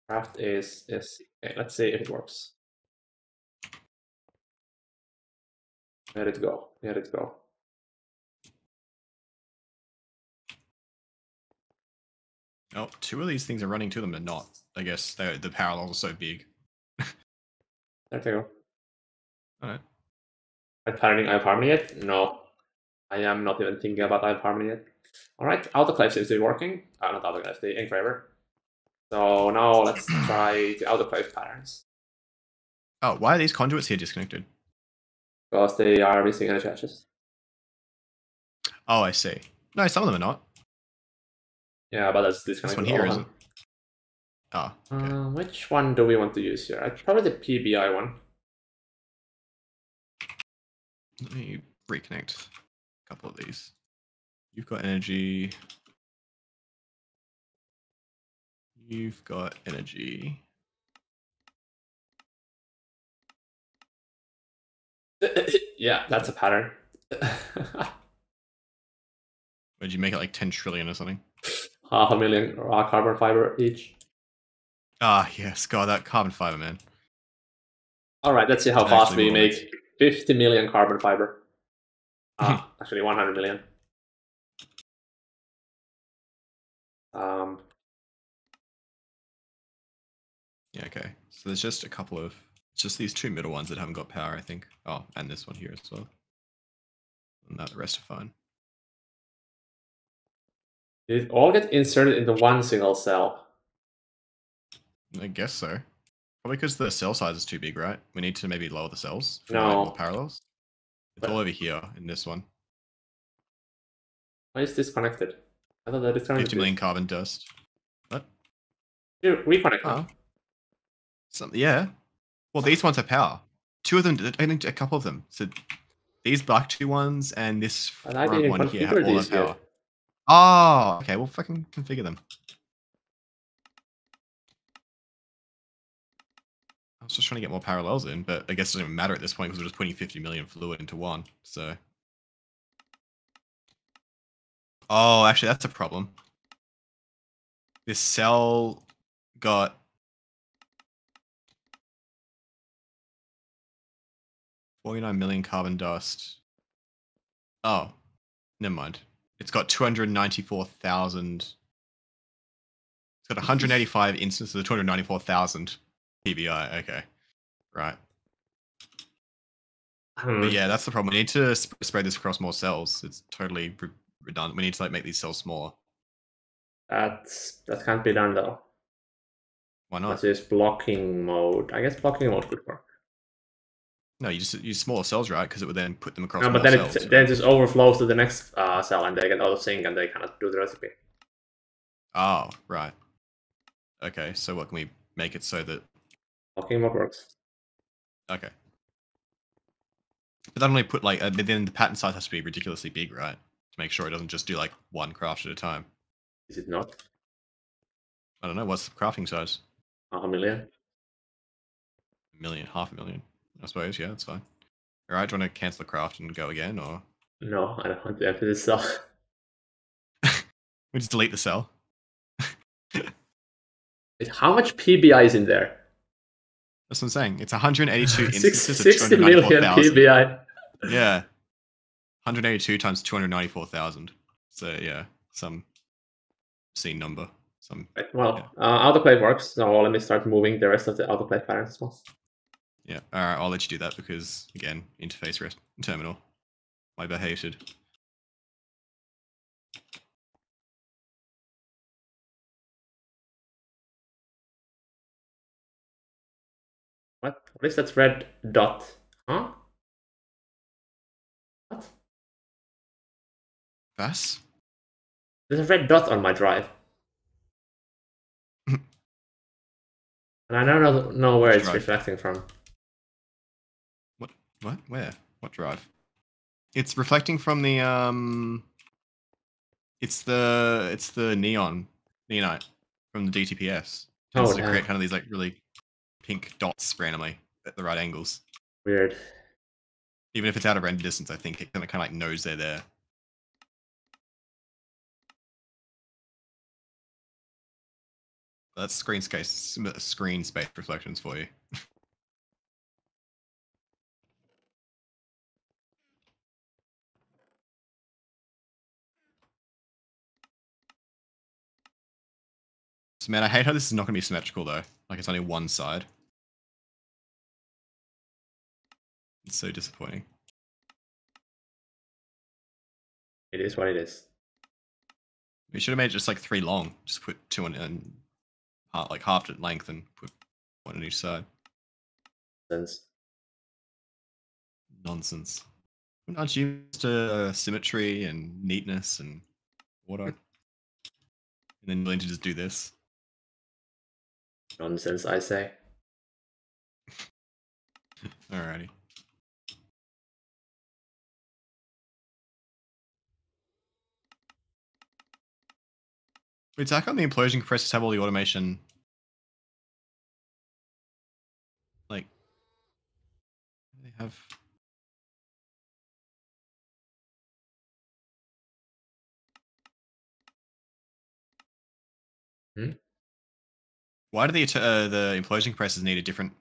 Craft is okay, let's see if it works. Let it go. Let it go. Oh, 2 of these things are running to them and not. I guess the parallels are so big. There they go. Alright. Are patterning I have harmony yet? No. I am not even thinking about I have harmony yet. Alright, autoclave seems to be working. Not autoclave, the engraver. So now let's try the autoclave patterns. Oh, why are these conduits here disconnected? Because they are missing energy hatches. Oh, I see. No, some of them are not. Yeah, but that's This disconnected. one here isn't. Oh, okay. Which one do we want to use here? Probably the PBI one. Let me reconnect a couple of these. You've got energy. You've got energy. Yeah, that's a pattern. Would you make it like 10 trillion or something? 500,000 raw carbon fiber each. Ah, yes. God, that carbon fiber, man. Alright, let's see how It's fast actually we make 50 million carbon fiber. Actually 100 million. Yeah, okay. So there's just a couple of... It's just these 2 middle ones that haven't got power, I think. Oh, and this one here as well. And that, the rest are fine. Did it all get inserted into one single cell? I guess so. Probably because the cell size is too big, right? We need to maybe lower the cells for No. more parallels. It's all over here in this one. Why is this connected? I thought that it's connected. 50 million carbon dust. What? You reconnect them. Yeah. Well, these ones have power. 2 of them, I think a couple of them. So these black 2 ones and this front one here have all the power. Oh, okay. Well, fucking configure them. I was just trying to get more parallels in, but I guess it doesn't even matter at this point because we're just putting 50 million fluid into one. So. Oh, actually, that's a problem. This cell got 49 million carbon dust. Oh, never mind. It's got 294,000. It's got 185 instances of 294,000 PBI. Okay, right. But yeah, that's the problem. We need to spread this across more cells. It's totally redundant. We need to like make these cells smaller. That can't be done though. Why not? Let's use blocking mode. I guess blocking mode could work. No, you just use smaller cells, right? Because it would then put them across No, more but then cells. it then just overflows to the next cell, and they get out of sync, and they cannot do the recipe. Oh, right. Okay, so what can we make it so that? Blocking mode works. Okay. But that only put like, but then the pattern size has to be ridiculously big, right? To make sure it doesn't just do like one craft at a time. Is it not? I don't know. What's the crafting size? 500,000. 1,000,000, 500,000. I suppose. Yeah, that's fine. All right. Do you want to cancel the craft and go again, or No, I don't want to empty this cell. we just delete the cell? How much PBI is in there? That's what I'm saying. It's 182 instances 60 of million 294,000. PBI. Yeah. 182 times 294,000. So yeah, some obscene number. Some. Right, well, Yeah. autoclave works, so let me start moving the rest of the autoclave patterns as well. Yeah. All right. I'll let you do that because again, interface rest terminal. My behated. What is that red dot? Huh? What? Bass? There's a red dot on my drive. And I don't know where it's drive? reflecting from. What? Where? What drive? It's reflecting from the It's the neonite from the DTPFs. Tends to create kind of these like really pink dots randomly at the right angles. Weird. Even if it's out of render distance, I think it kind of like knows they're there. That's screen space reflections for you. So man, I hate how this is not going to be symmetrical though. Like it's only one side. It's so disappointing. It is what it is. We should have made it just like 3 long. Just put 2 on and like halved it length and put 1 on each side. Nonsense. Aren't you used to symmetry and neatness and order? And then willing to just do this? Nonsense, I say. Alrighty. Wait, so how come the implosion compressors have all the automation? Like, they have. Why do the implosion compressors need a different?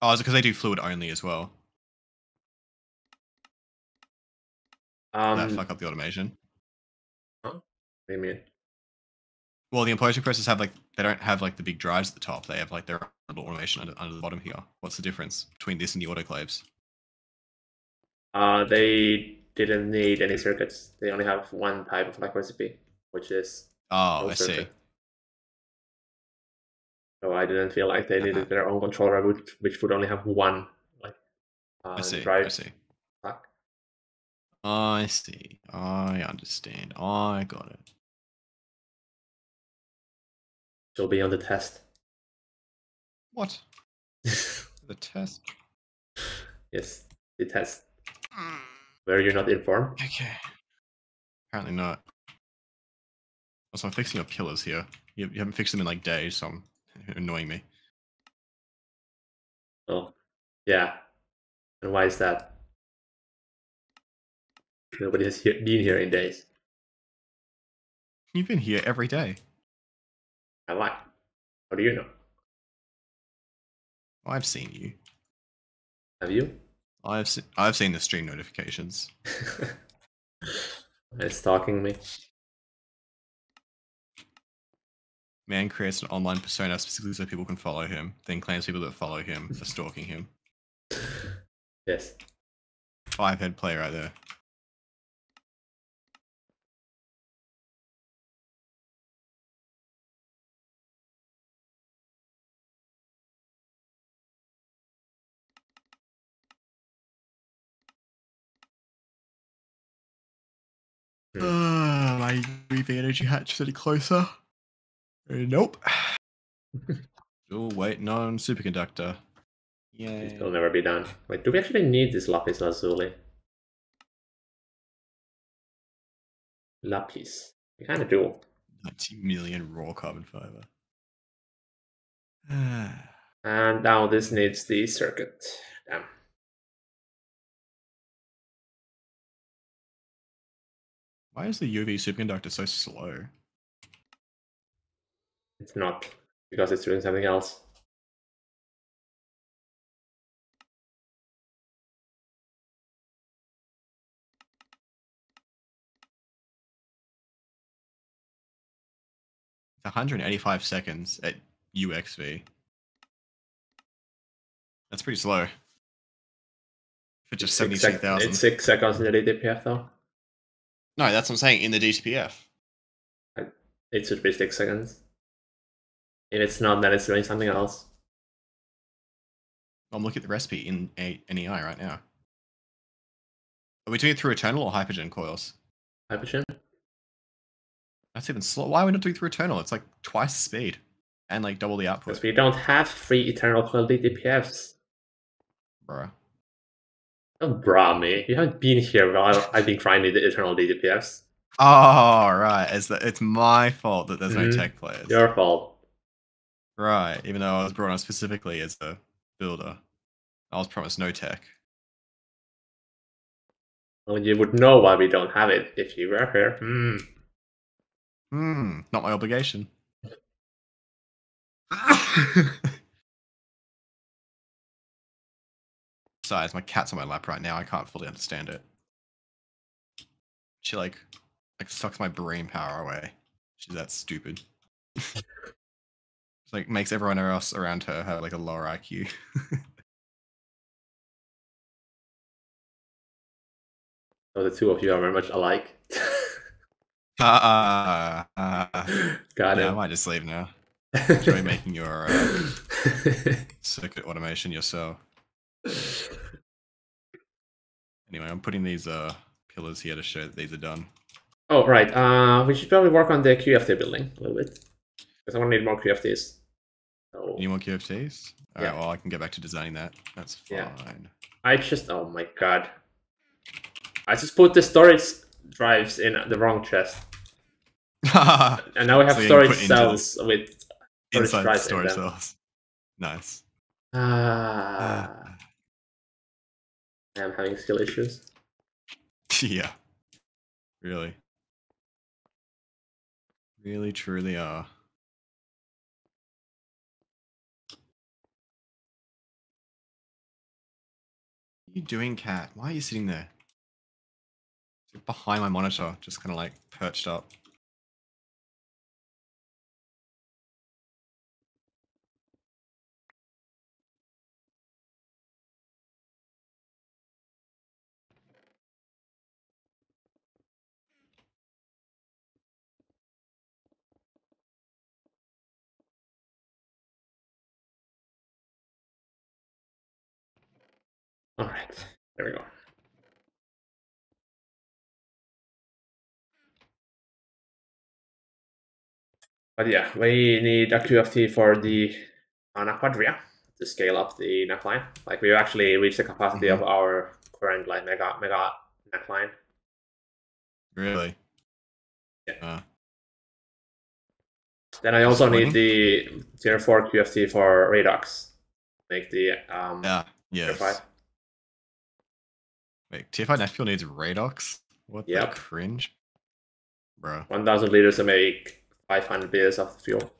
Oh, is it because they do fluid only as well? That fuck up the automation. Huh? What do you mean? Well, the implosion compressors have like they don't have like the big drives at the top. They have like their little automation under the bottom here. What's the difference between this and the autoclaves? They didn't need any circuits. They only have one type of like recipe, which is oh, I see. So I didn't feel like they needed their own controller, which would only have one like drive. I see. I see. I understand. I got it. She'll be on the test. What? The test? Yes, the test. Were you not informed? Okay. Apparently not. Also, I'm fixing your pillars here. You haven't fixed them in like days, so I'm annoying me. Oh, yeah. And why is that? Nobody has been here in days. You've been here every day. Have I? How do you know? I've seen you. Have you? I've seen the stream notifications. It's stalking me. Man creates an online persona specifically so people can follow him, then claims people that follow him are stalking him. Yes. 5-head play right there. My breathing energy hatch any closer? Nope. Still waiting on superconductor. Yay. It'll never be done. Wait, do we actually need this lapis lazuli? Lapis. We kind of do. 90 million raw carbon fiber. And now this needs the circuit. Damn. Why is the UV superconductor so slow? It's not, because it's doing something else. It's 185 seconds at UXV. That's pretty slow. For just 72,000. It's 6 seconds in the DTPF though. No, that's what I'm saying, in the DTPF. It should be 6 seconds. If it's not, then it's doing something else. I'm looking at the recipe in NEI right now. Are we doing it through Eternal or Hypergen coils? Hypergen? That's even slow. Why are we not doing through Eternal? It's like twice the speed and like double the output. Because we don't have 3 Eternal Coil DTPFs. Bruh. Oh, brah, me. You haven't been here while I've been trying the Eternal DTPFs. Oh, right. It's my fault that there's no tech players. Your fault. Right. Even though I was brought on specifically as a builder. I was promised no tech. Well, you would know why we don't have it if you were here. Not my obligation. Besides, my cat's on my lap right now. I can't fully understand it. She like sucks my brain power away. She's that stupid. Like makes everyone else around her have like a lower IQ. So the two of you are very much alike. Got it. I might just leave now. Enjoy making your circuit automation yourself. Anyway, I'm putting these pillars here to show that these are done. Oh, right. We should probably work on the QFT building a little bit. Because I want to need more QFTs. So, Any more QFTs? Alright, well I can get back to designing that. That's fine. Yeah. Oh my god. I just put the storage drives in the wrong chest. And now we have So storage cells with inside drives storage in them. cells. Nice. I'm having skill issues. Yeah. Really. Really, truly are. What are you doing, cat? Why are you sitting there? Sit behind my monitor, just kind of like perched up. Alright, there we go. But yeah, we need a QFT for the Quadria to scale up the neckline. Like we've actually reached the capacity of our current like mega neckline. Really? Yeah. Then I also need the tier 4 QFT for Redux. Make the tier 5. Wait, tier 5 neck fuel needs Radox? What the cringe? Bro. 1000 liters to make 500 liters of fuel.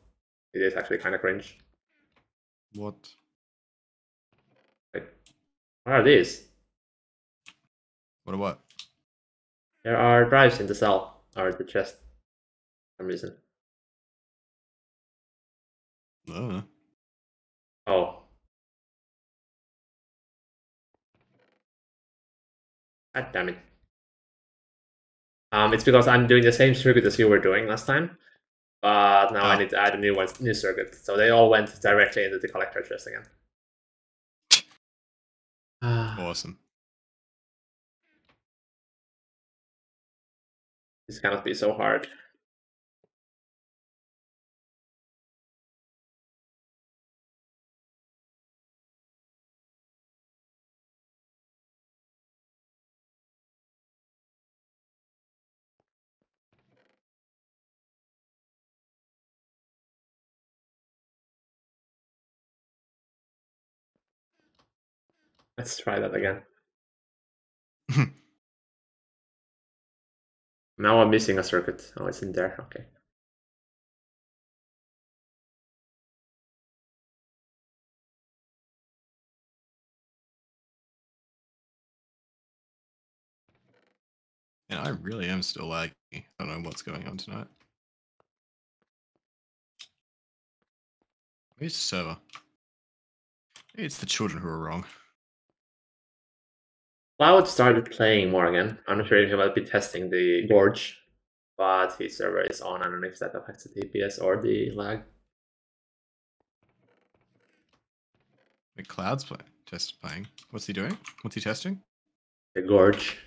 It is actually kind of cringe. What? Like, what are these? What? There are drives in the cell, or the chest, for some reason. Oh. Oh. God damn it. It's because I'm doing the same circuit as you were doing last time, but now I Oh. need to add a new circuit. So they all went directly into the collector chest again. Awesome. This cannot be so hard. Let's try that again. Now I'm missing a circuit. Oh, it's in there. Okay. And I really am still laggy. I don't know what's going on tonight. Maybe it's the server. Maybe it's the children who are wrong. Cloud started playing more again. I'm not sure if he will be testing the Gorge, but his server is on. I don't know if that affects the TPS or the lag. The Cloud's playing. What's he doing? What's he testing? The Gorge.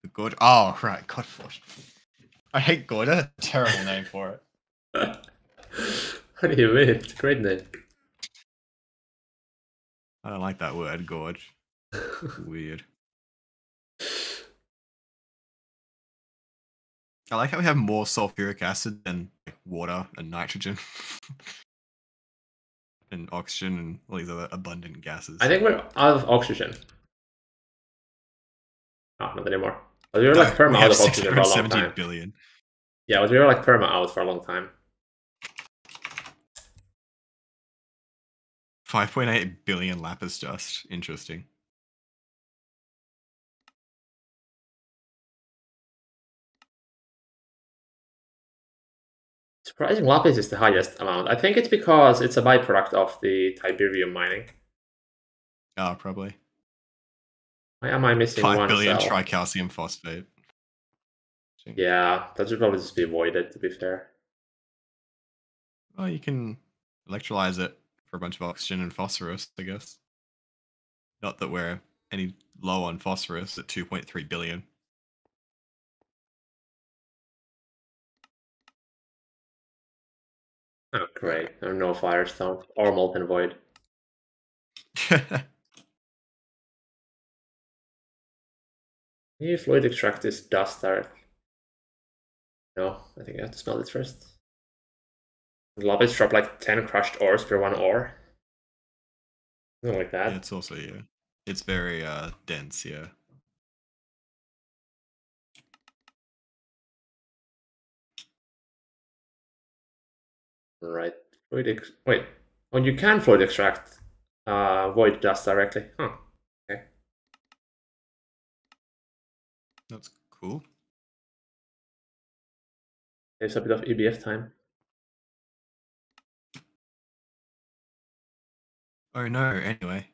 The God. Oh, right. Godforge. I hate God. That's a terrible name for it. What do you mean? It's a great name. I don't like that word, gorge. Weird. I like how we have more sulfuric acid than like, water and nitrogen. And oxygen and all these other abundant gases. I think we're out of oxygen. Oh, not anymore. But we were No, like perma we out have of oxygen for a long 670 time. billion. Yeah, but we were like perma out for a long time. 5.8 billion lapis dust. Interesting. Surprising lapis is the highest amount. I think it's because it's a byproduct of the Tiberium mining. Oh, probably. Why am I missing 5 one billion cell? tricalcium phosphate. Yeah, that should probably just be voided, to be fair. Well, you can electrolyze it for a bunch of oxygen and phosphorus, I guess. Not that we're any low on phosphorus at 2.3 billion. Oh, great. There are no Firestone or Molten Void. Can you fluid extract this dust directly? No, I think I have to smelt it first. Lapis drop like 10 crushed ores per 1 ore. Something like that. Yeah, it's also, yeah. It's very dense, yeah. Right. Wait. Oh, you can fluid extract void dust directly. Huh. Okay. That's cool. Saves a bit of EBF time. Oh no, anyway.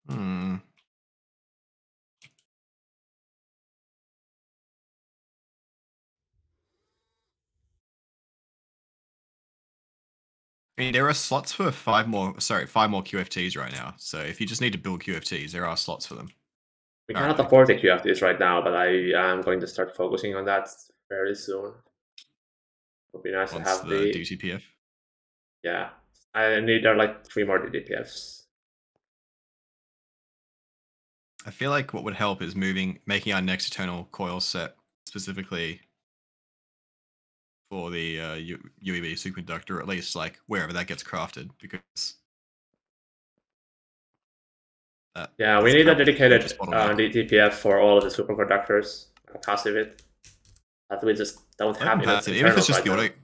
Hmm. I mean, there are slots for 5 more QFTs right now. So if you just need to build QFTs, there are slots for them. We Alright, cannot afford the QFTs right now, but I am going to start focusing on that fairly soon. Would be nice to once have the the... DTPF. Yeah. I need like 3 more DTPFs. I feel like what would help is making our next Eternal Coil set specifically for the UEB superconductor, or at least like wherever that gets crafted, because Yeah, we that's need a kind of dedicated hugest bottleneck. DTPF for all of the superconductors, passive it. That we just don't Not have even enough passive, even if it's internals just right the now. auto,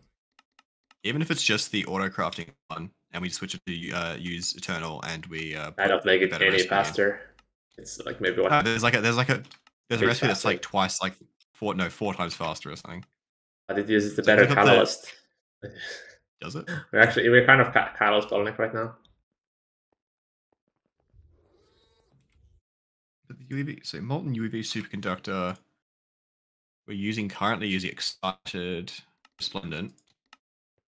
even if it's just the auto crafting one, and we switch it to use Eternal, and we I put don't make a it better any recipe in. faster. It's like maybe what? No, there's a Bit recipe that's faster. like twice, like four times faster or something. But it uses the So better look up the- catalyst. Does it? we're kind of catalyst bottleneck right now. The UV, so molten UV superconductor. We're currently using excited resplendent.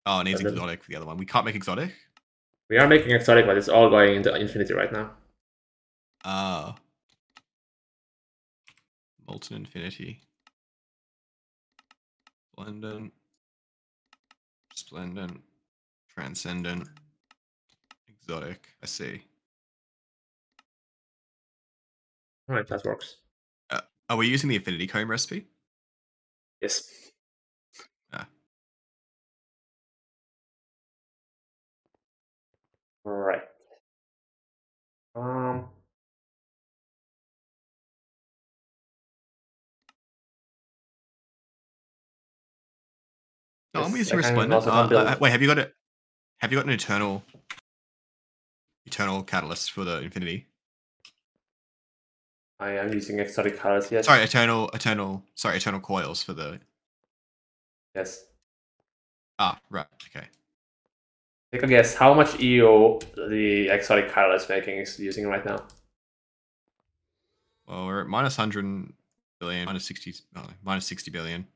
Oh, it needs Resplendent. exotic for the other one. We can't make exotic. We are making exotic, but it's all going into infinity right now. Ah. Molten infinity. Splendent, transcendent, exotic. I see. Alright, that works. Are we using the infinity comb recipe? Yes. Ah. Alright. No, I'm Yes, using I can resplendent. also can build. Wait, have you got it? Have you got an eternal catalyst for the infinity? I am using exotic colors, yes. Sorry, eternal coils for the. Yes. Ah, right. Okay. Take a guess. How much EO the exotic catalyst making is using right now? Well, we're at minus 100 billion, minus 60 billion.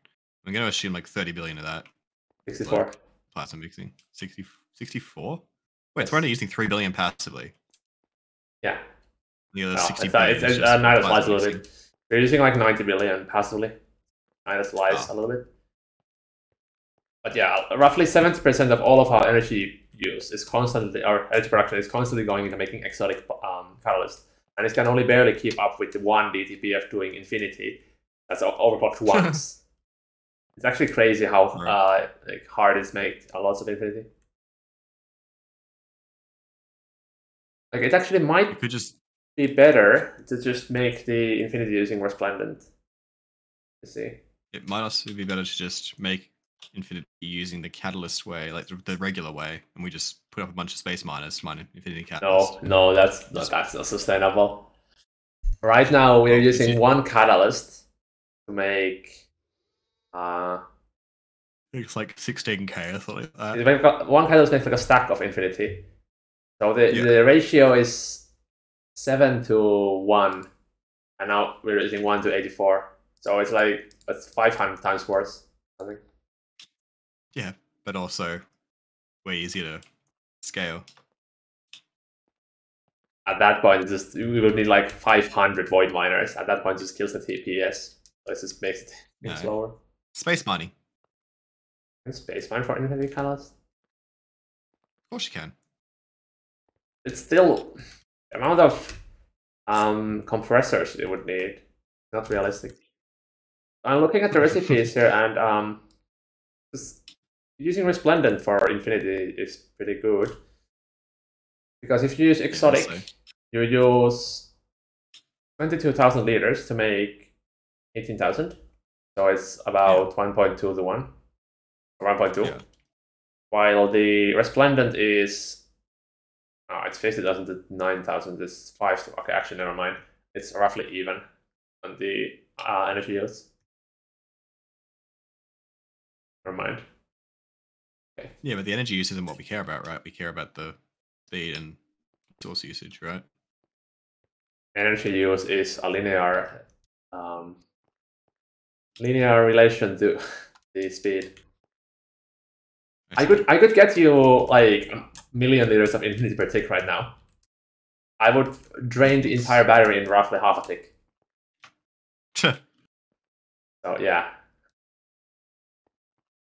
I'm going to assume like 30 billion of that. 64. Plasma mixing. 64? Wait, Yes. we're only using 3 billion passively. Yeah. The other No, 60 it's billion is just minus plasma lies a little mixing. bit. We're using like 90 billion passively. Minus lies Oh. a little bit. But yeah, roughly 70% of all of our energy use is constantly, our energy production is constantly going into making exotic catalyst. And it can only barely keep up with the one DTPF doing infinity. That's overclocked once. It's actually crazy how like hard it's make lots of infinity. Like it actually might You could just be better to just make the infinity using resplendent. You see. It might also be better to just make infinity using the catalyst way, like the regular way, and we just put up a bunch of space miners to mine infinity catalyst. No, that's not sustainable. Right now we're Well, using one catalyst to make it's like 16k or something like that. one catalyst makes like a stack of infinity. So the ratio is 7 to 1, and now we're using 1 to 84. So it's like it's 500 times worse, I think. Yeah, but also way easier to scale. At that point, we would need like 500 void miners. At that point, it just kills the TPS. So it just makes it slower. Space mining. And space mine for infinity catalyst. Of course you can. It's still the amount of compressors it would need. Not realistic. I'm looking at the recipes here, and using resplendent for infinity is pretty good. Because if you use exotic, you use 22,000 liters to make 18,000. So it's about 1.2 to 1. Or 1.2. Yeah. While the resplendent is it's 50,000 to 9,000. This is 5 to, okay, actually never mind. It's roughly even on the energy use. Never mind. Okay. Yeah, but the energy use isn't what we care about, right? We care about the speed and source usage, right? Energy use is a linear relation to the speed. I could get you like 1 million liters of infinity per tick right now. I would drain the entire battery in roughly half a tick. So yeah.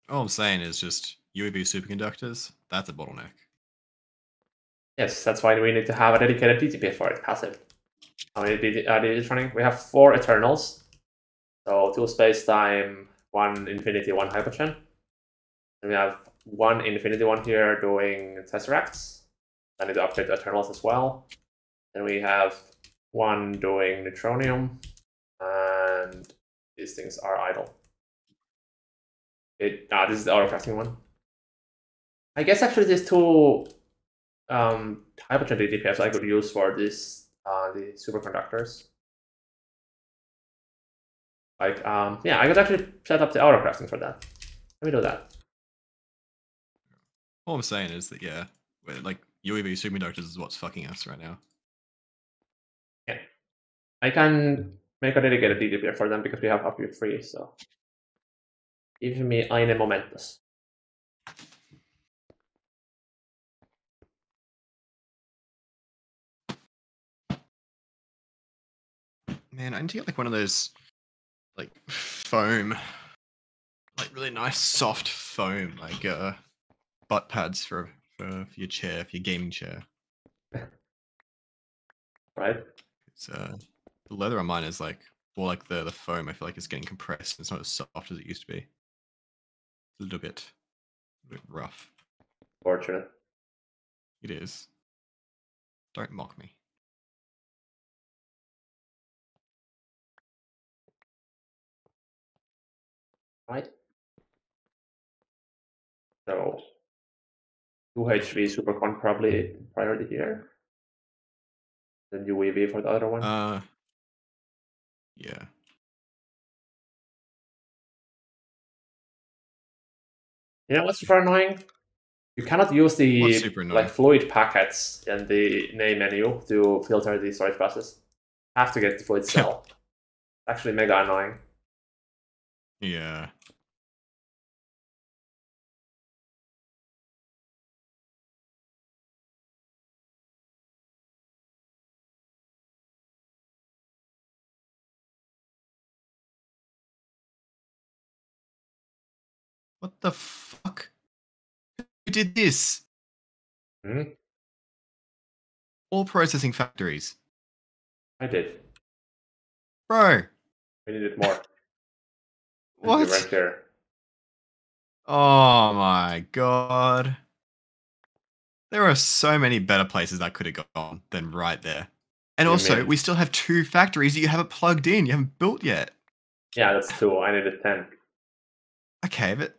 All I'm saying is just UAV superconductors, that's a bottleneck. Yes, that's why we need to have a dedicated DTPF for it, passive. How many DTs running? We have 4 Eternals. So 2 space-time, 1 infinity, 1 hypergen. And we have 1 infinity one here doing Tesseracts. I need to upgrade the Eternals as well. Then we have one doing neutronium, and these things are idle. This is the autocrafting one. I guess actually these two hydrogen DTPFs I could use for this the superconductors. Like yeah, I could actually set up the autocrafting for that. Let me do that. All I'm saying is that yeah, like UEV superconductors is what's fucking us right now. Yeah, I can make a dedicated DTPF for them because we have up to 3. So give me eine momentus. Man, I need to get like one of those like foam, like really nice soft foam, like butt pads for your chair, for your gaming chair. Right? It's the leather on mine is like more like the foam. I feel like it's getting compressed. It's not as soft as it used to be. A little bit rough. Fortunate. It is. Don't mock me. Right? So 2HV supercon probably priority here. Then UEV for the other one. Yeah. You know what's super annoying? You cannot use What's the super annoying? like fluid packets in the name menu to filter the storage buses. Have to get the fluid cell. Actually mega annoying. Yeah. What the fuck? Who did this? Hmm? All processing factories. I did. Bro. We needed more. And we What? weren't here. Oh my god. There are so many better places that could have gone than right there. And You also, mean- we still have 2 factories that you haven't plugged in. You haven't built yet. Yeah, that's 2. I needed 10. Okay, but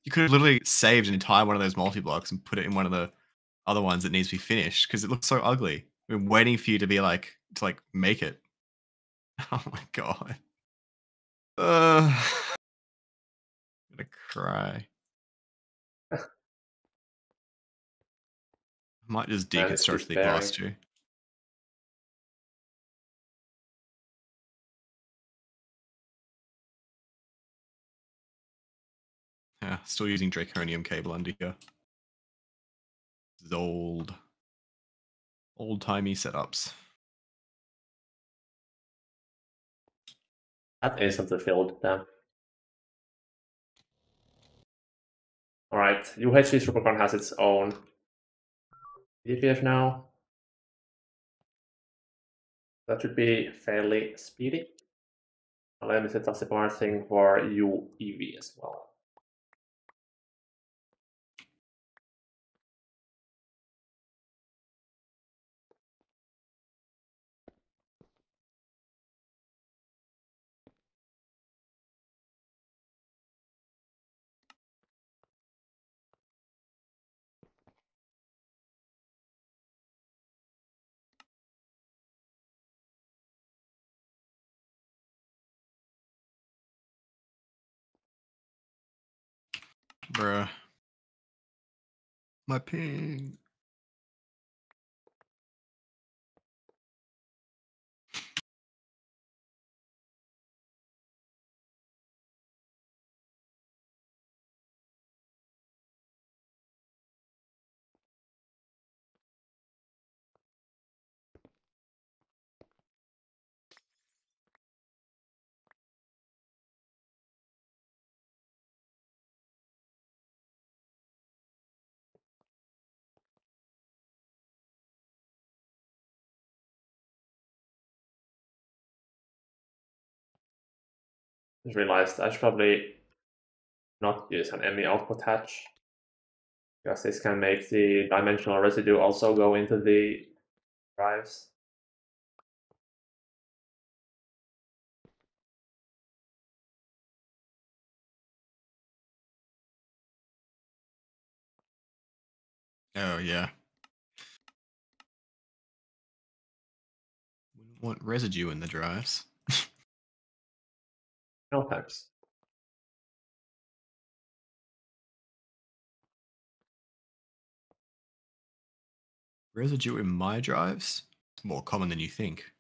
you could have literally saved an entire one of those multi-blocks and put it in one of the other ones that needs to be finished because it looks so ugly. We've been waiting for you to be like, to make it. Oh my god. I'm gonna cry. I might just Man, it's deconstruct the despairing. glass too. Yeah, still using draconium cable under here. This is old-timey setups. That instantly filled them. Alright, UHC Supercon has its own DPF now. That should be fairly speedy. Let me set up the thing for UEV as well. Bruh. My ping. Just realized I should probably not use an ME output hatch, because this can make the dimensional residue also go into the drives. Oh yeah. Wouldn't want residue in the drives. No thanks. Residue in my drives? It's more common than you think.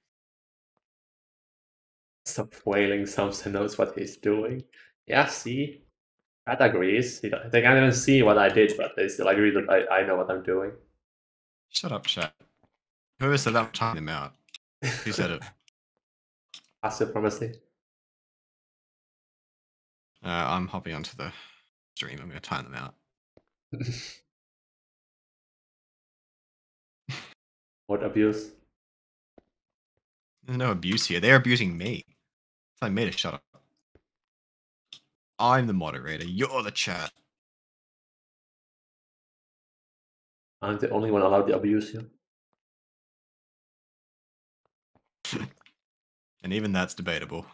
Stop wailing, Samson knows what he's doing. Yeah, see? That agrees. They can't even see what I did, but they still agree that I know what I'm doing. Shut up, chat. Whoever said that, time them out. Who said it? Passive supremacy. I'm hopping onto the stream. I'm going to time them out. What abuse? There's no abuse here. They're abusing me. Telling me to shut up. I'm the moderator. You're the chat. I'm the only one allowed to abuse you. And even that's debatable.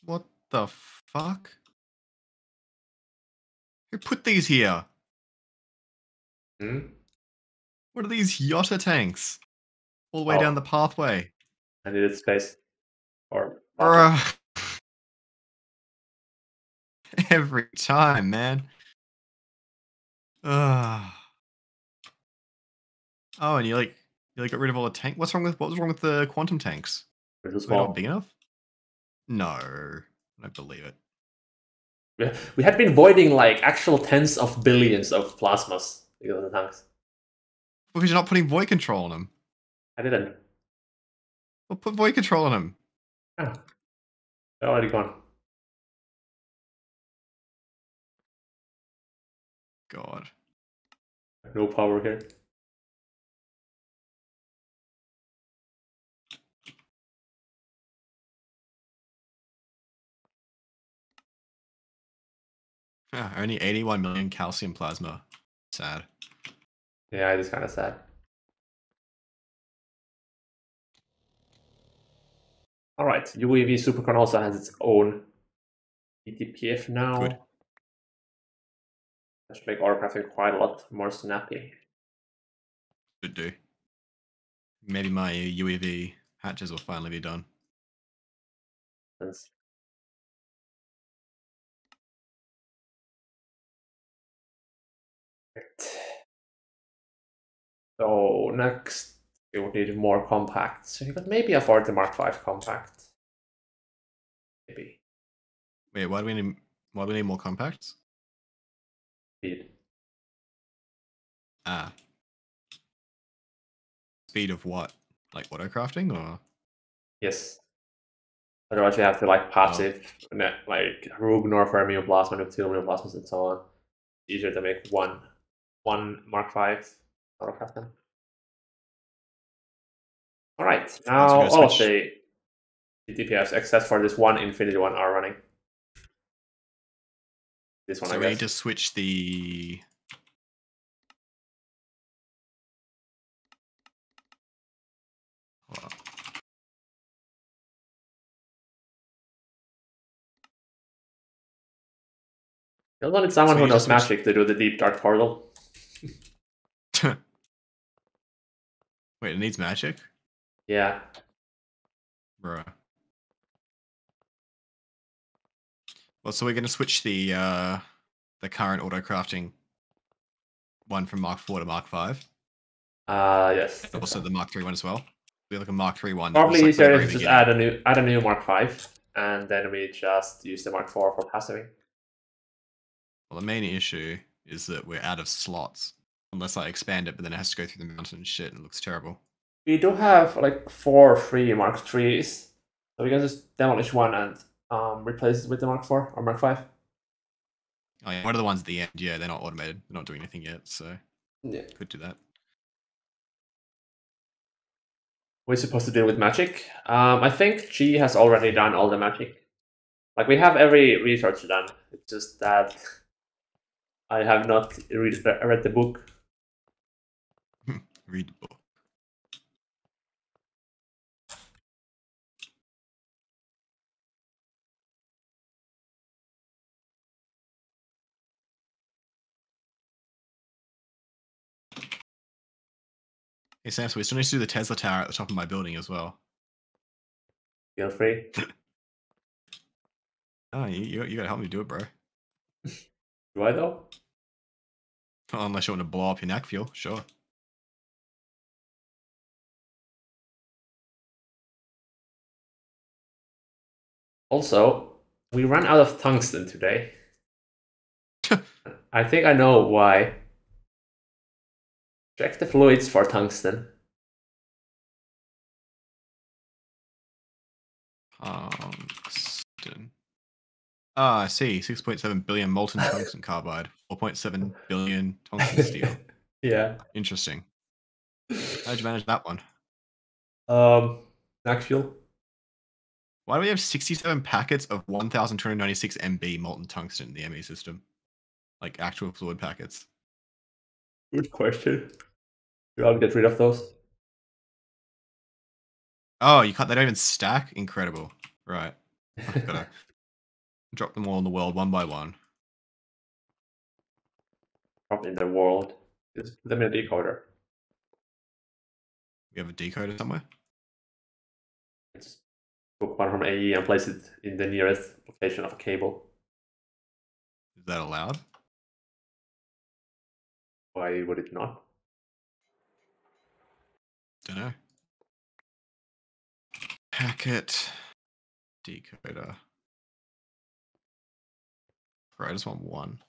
What the fuck? Who put these here? Hmm? What are these Yotta tanks? All the way Oh. down the pathway. I needed space. Or Bruh. Every time, man. Oh, and you got rid of all the tank. What was wrong with the quantum tanks? too Were they small. not big enough? No, I don't believe it. We had been voiding like actual tens of billions of plasmas because of the tanks. Because you're not putting void control on them. I didn't. Well, put void control on them. Oh. They're already gone. God. No power here. Yeah, only 81 million calcium plasma. Sad. Yeah, it is kind of sad. Alright, UAV Supercon also has its own DTPF now. Good. That should make autocrafting quite a lot more snappy. Should do. Maybe my UAV hatches will finally be done. Since So next, we would need more compact. So you could maybe afford the Mark V compact. Maybe. Wait, why do we need more compacts? Speed. Ah. Speed of what? Like autocrafting or? Yes. Otherwise you have to like passive, like Rugnar for Neoplasma with 2 Neoplasmas and so on. It's easier to make one Mark V autocrafting. Alright, now all of the DTPFs except for this one Infinity one are running. This one, So I we guess. need to switch the. You'll want someone So who you knows just switch- magic to do the deep dark portal. Wait, it needs magic? Yeah. Bruh. Well, so we're going to switch the current autocrafting one from Mark 4 to Mark 5. Yes. Also the Mark 3 one as well. We like a Mark 3 one. Probably like easier the if very you just beginning. add a new Mark 5, and then we just use the Mark 4 for passiving. Well, the main issue is that we're out of slots. Unless I expand it, but then it has to go through the mountain and shit, and it looks terrible. We do have like 4 free Mark 3s, so we can just demolish one and replace it with the Mark 4 or Mark 5. Oh yeah, one of the ones at the end, yeah, they're not automated. They're not doing anything yet, so Yeah. could do that. We're supposed to deal with magic. I think G has already done all the magic. Like, we have every research done. It's just that I have not read the book. Read the book. Hey Sam, so we still need to do the Tesla tower at the top of my building as well. Feel free. Oh, you gotta help me do it, bro. Do I though? Well, unless you want to blow up your knack fuel, sure. Also, we ran out of tungsten today. I think I know why. Check the fluids for tungsten. Tungsten. Ah, I see. 6.7 billion molten tungsten carbide. 4.7 billion tungsten steel. Yeah. Interesting. How did you manage that one? Actual. Why do we have 67 packets of 1,296 MB molten tungsten in the ME system? Like actual fluid packets. Good question. Do I get rid of those? Oh, you can't. They don't even stack. Incredible. Right. I've gotta drop them all in the world one by one. Probably in the world. Just put them in a decoder. We have a decoder somewhere. Just book one from AE and place it in the nearest location of a cable. Is that allowed? Why would it not? Don't know. Packet decoder. Right, I just want one.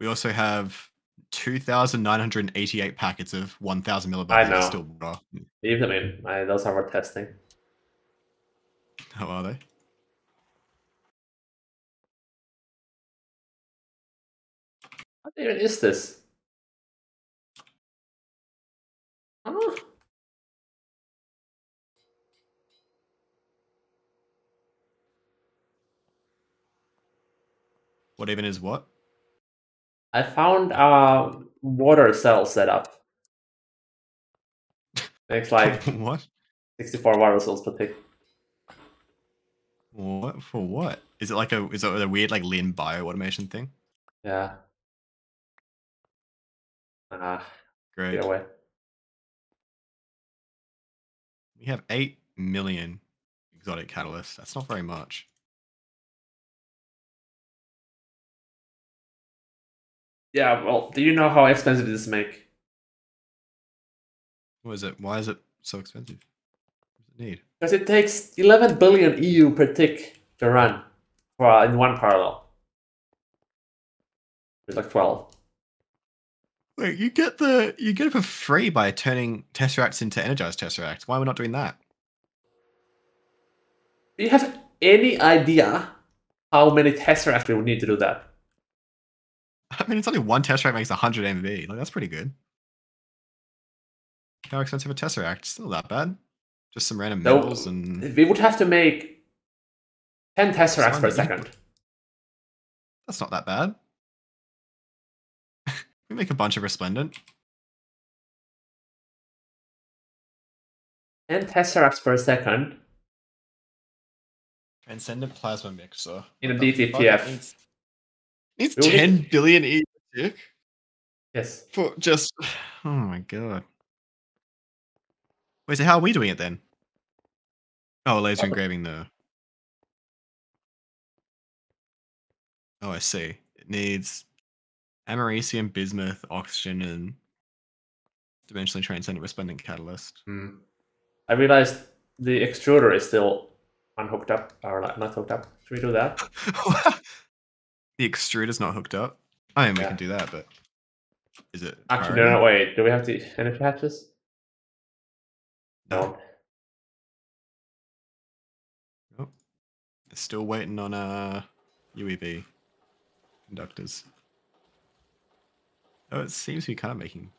We also have 2,988 packets of 1,000 I millibucks know. of still water. Leave them in. Those are for testing. How are they? What even is this? Huh? What even is what? I found a water cell setup. Makes like What? 64 water cells per tick. What for what? Is it like a weird like Lin bio automation thing? Yeah. Ah, Great. get away. We have 8 million exotic catalysts. That's not very much. Yeah, well, do you know how expensive this make? What is it? Why is it so expensive? What does it need? Because it takes 11 billion EU per tick to run in one parallel. It's like 12. Wait, you get it for free by turning tesseracts into energized tesseracts. Why are we not doing that? Do you have any idea how many tesseracts we would need to do that? I mean, it's only one tesseract makes 100 MB. Like that's pretty good. How expensive a tesseract? Still not that bad. Just some random So metals and we would have to make 10 tesseracts Sign per the second. input. That's not that bad. We make a bunch of resplendent. 10 tesseracts per second Transcendent plasma mixer. in a What the fuck? DTPF. Needs We will 10 need- billion each tick Yes. for just. Oh my god. Wait, so how are we doing it then? Oh, laser engraving the. Oh, I see. It needs americium, bismuth, oxygen, and dimensionally transcendent resplendent catalyst. I realized the extruder is still unhooked up, or not hooked up. Should we do that? The extruder's not hooked up. I mean, we Yeah. can do that, but is it? Actually, priority? no, wait. Do we have the energy hatches? No. Nope. Still waiting on UEV conductors. Oh, it seems to be kind of making.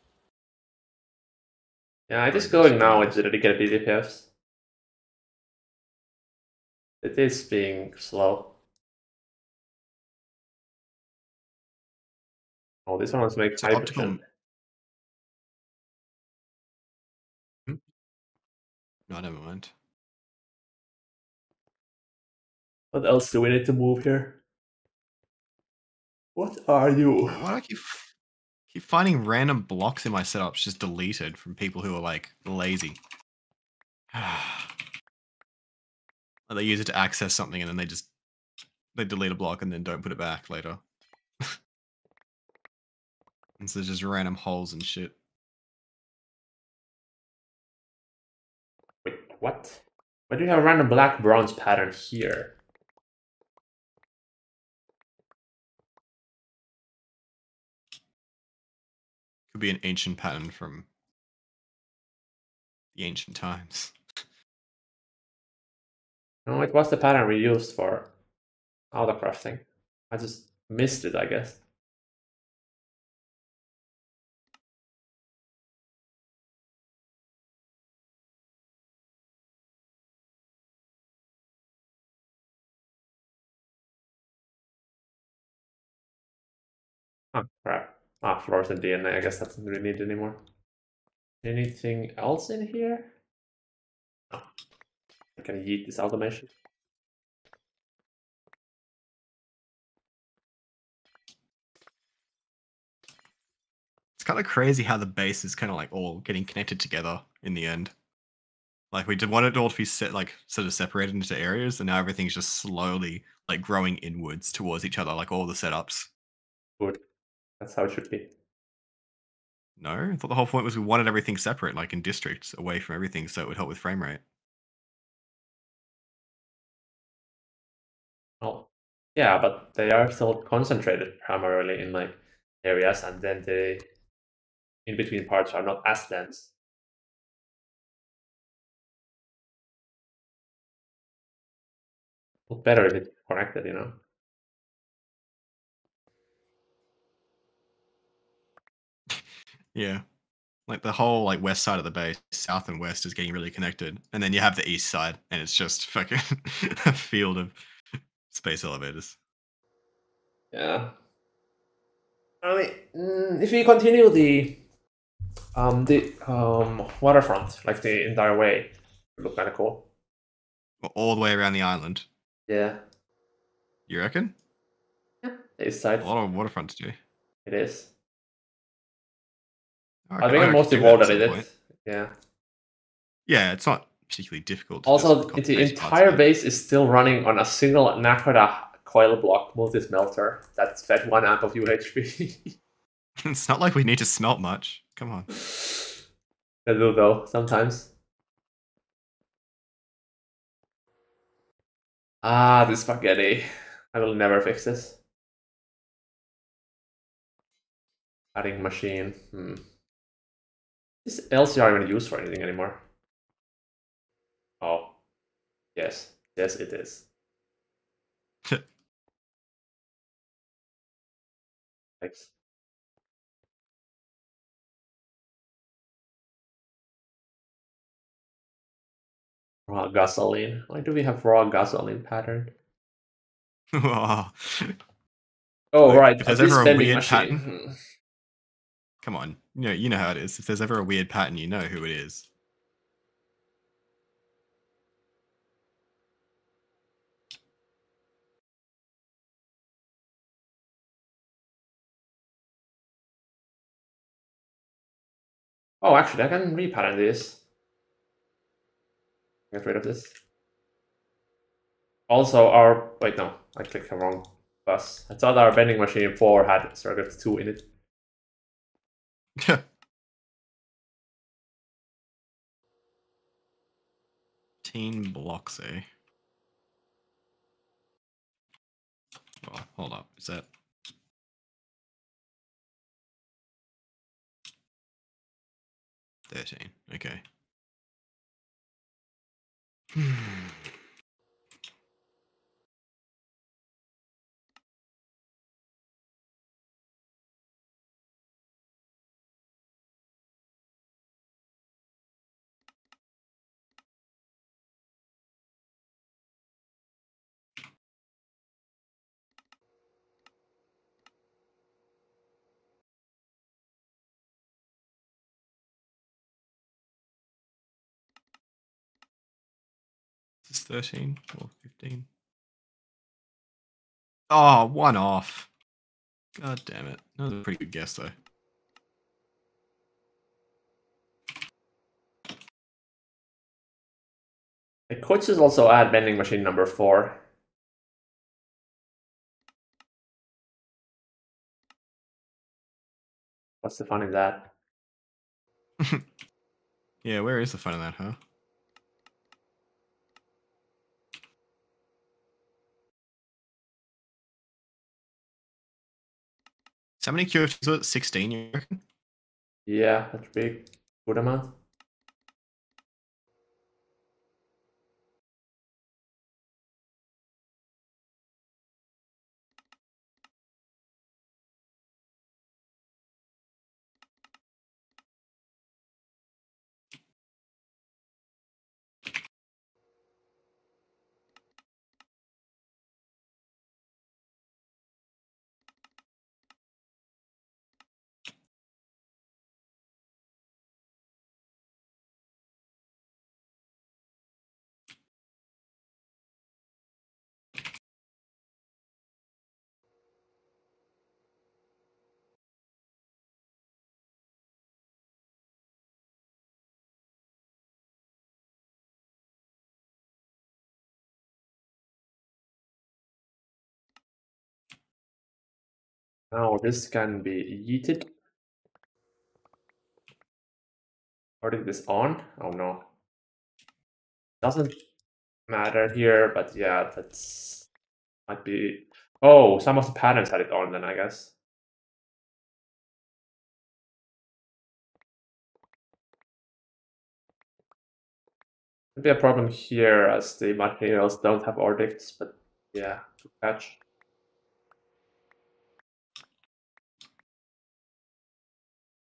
Yeah, it is progress going now with progress. the dedicated DTPFs. It is being slow. Oh, this one was make So hydrogen. No, never mind. What else do we need to move here? What are you? Why do I keep finding random blocks in my setups just deleted from people who are like lazy? They use it to access something and then they delete a block and then don't put it back later. And so there's just random holes and shit. Wait, what? Why do you have a random black bronze pattern here? Could be an ancient pattern from the ancient times. No, it was the pattern we used for autocrafting. I just missed it, I guess. Oh, crap. Ah, fluorescent DNA, I guess that doesn't really need anymore. Anything else in here? No. I can yeet this automation. It's kind of crazy how the base is kind of like all getting connected together in the end. Like we did want it all to be sort of separated into areas, and now everything's just slowly like growing inwards towards each other, like all the setups. Good. That's how it should be. No, I thought the whole point was we wanted everything separate, like in districts, away from everything, so it would help with frame rate. Well, yeah, but they are still concentrated primarily in like areas, and then the in-between parts are not as dense. Look better if it's connected, you know? Yeah. Like the whole like west side of the base, south and west is getting really connected. And then you have the east side and it's just fucking a field of space elevators. Yeah. I mean, if you continue the waterfront, like the entire way, it would look kind of cool. All the way around the island. Yeah. You reckon? Yeah. The east side. A lot of waterfront to do. It is. I Okay, think I'm I could mostly do that bored at at some it. point. Yeah. Yeah, it's not particularly difficult to Also, just copy the paste parts entire of it. base is still running on a single Nakoda coil block multi-smelter that's fed 1 amp of UHP. It's not like we need to smelt much. Come on. They do though, sometimes. Ah, this spaghetti. I will never fix this. Cutting machine. Is LCR even used for anything anymore? Oh, yes. Yes, it is. Thanks. Raw gasoline. Why do we have raw gasoline pattern? Wow. Oh, Look, right. if there's This ever a vending weird machine. pattern, come on. You know how it is. If there's ever a weird pattern, you know who it is. Oh, actually, I can repattern this. Get rid of this. Also, our... Wait, no. I clicked the wrong bus. I thought our vending machine 4 had circuit 2 in it. 15 blocks, eh? Well, hold up. Is that... $13. Okay. 13 or 15. Oh, one off. God damn it. That was a pretty good guess, though. I could just also add vending machine number 4. What's the fun in that? Yeah, where is the fun in that, huh? So how many QFTs was it? 16, you reckon? Yeah, that's big. Good amount. Now this can be yeeted. Or is this on? Oh no. Doesn't matter here, but yeah, that's might be. Oh, some of the patterns had it on then, I guess. Could be a problem here as the materials don't have ordicts, but yeah, to catch.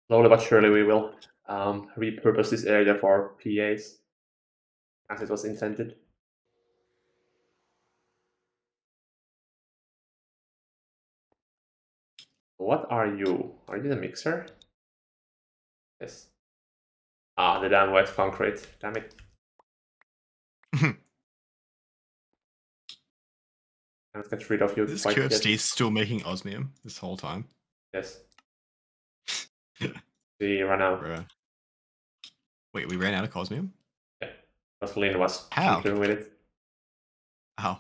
Slowly but surely we will repurpose this area for PAs as it was intended. What are you? Are you the mixer? Yes. Ah, the damn wet concrete. Damn it. Can't get rid of you Is this quite QFT yet. still making osmium this whole time? Yes. We ran out. Bruh. Wait, we ran out of osmium? Yeah. Because Lynn was How? tinkering with it. How?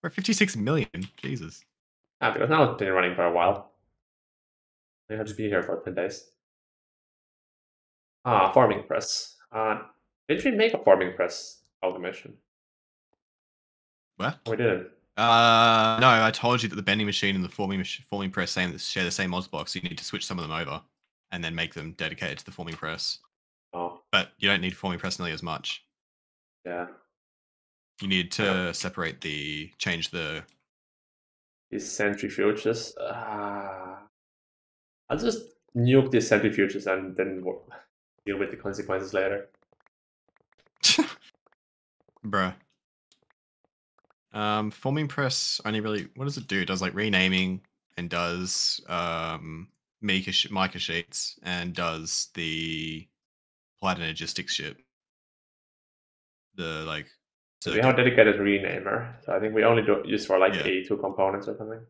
We're at 56 million. Jesus. Ah, because now it's been running for a while. We have to be here for 10 days. Ah, forming press. Did we make a forming press automation? What? We didn't. No, I told you that the bending machine and the forming press share the same mods block, so you need to switch some of them over and then make them dedicated to the forming press. Oh, But you don't need forming press nearly as much. yeah. You need to separate change the. These centrifuges. I'll just nuke these centrifuges and then deal with the consequences later. Bruh. Forming press only really, what does it do? It does like renaming and does mica sheets and does the applied energistics shit. The like So we have a circuit. dedicated renamer. So I think we only use for like Yeah. A2 components or something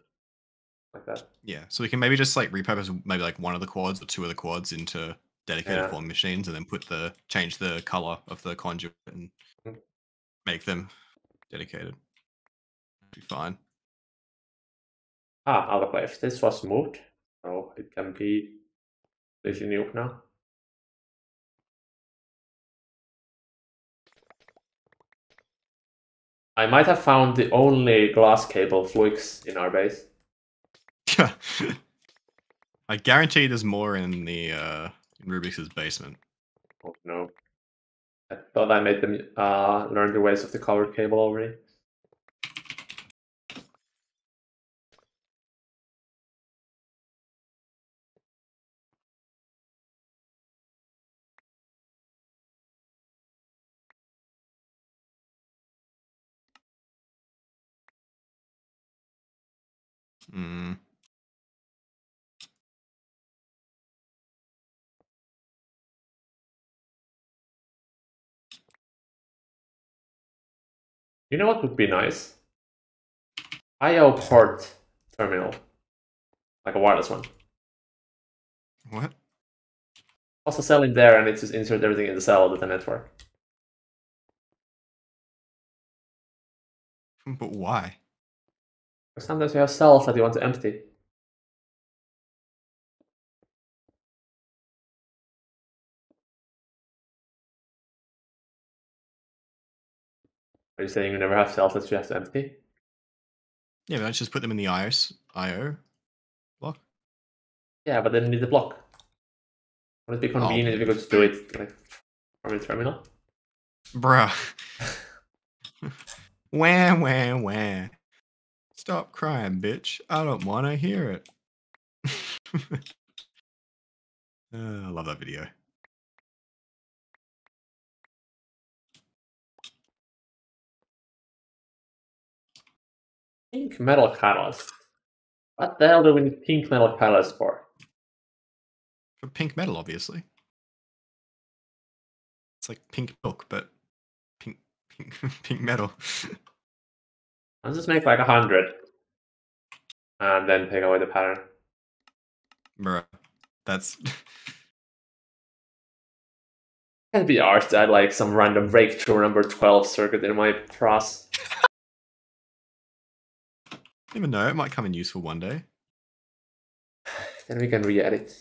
like that. Yeah. So we can maybe just like repurpose maybe like one of the quads or two of the quads into dedicated Yeah. forming machines and then change the color of the conduit and Mm. make them dedicated. That'd be fine. Ah, Autoclaves. This was moved. So it can be completely nuked now. I might have found the only glass cable flux in our base. I guarantee there's more in the in Rubik's basement. Oh no. I thought I made them learn the ways of the covered cable already. Mm. You know what would be nice? IO port terminal. Like a wireless one. What? Also cell in there and it just insert everything in the cell with the network. But why? Sometimes you have cells that you want to empty. Are you saying you never have cells that you have to empty? Yeah, but let's just put them in the IO block. Yeah, but then you need the block. Wouldn't it be convenient if you could just do it like from the terminal? Bruh. Wah, wah, wah. Stop crying, bitch. I don't want to hear it. I love that video. Pink metal catalyst. What the hell do we need pink metal catalyst for? For pink metal, obviously. It's like pink milk, but pink pink metal. Let's just make like 100. And then take away the pattern. Bruh. That's Can't be arsed to add like some random breakthrough number 12 circuit in my pros. I don't even know. It might come in useful one day. Then we can re-edit.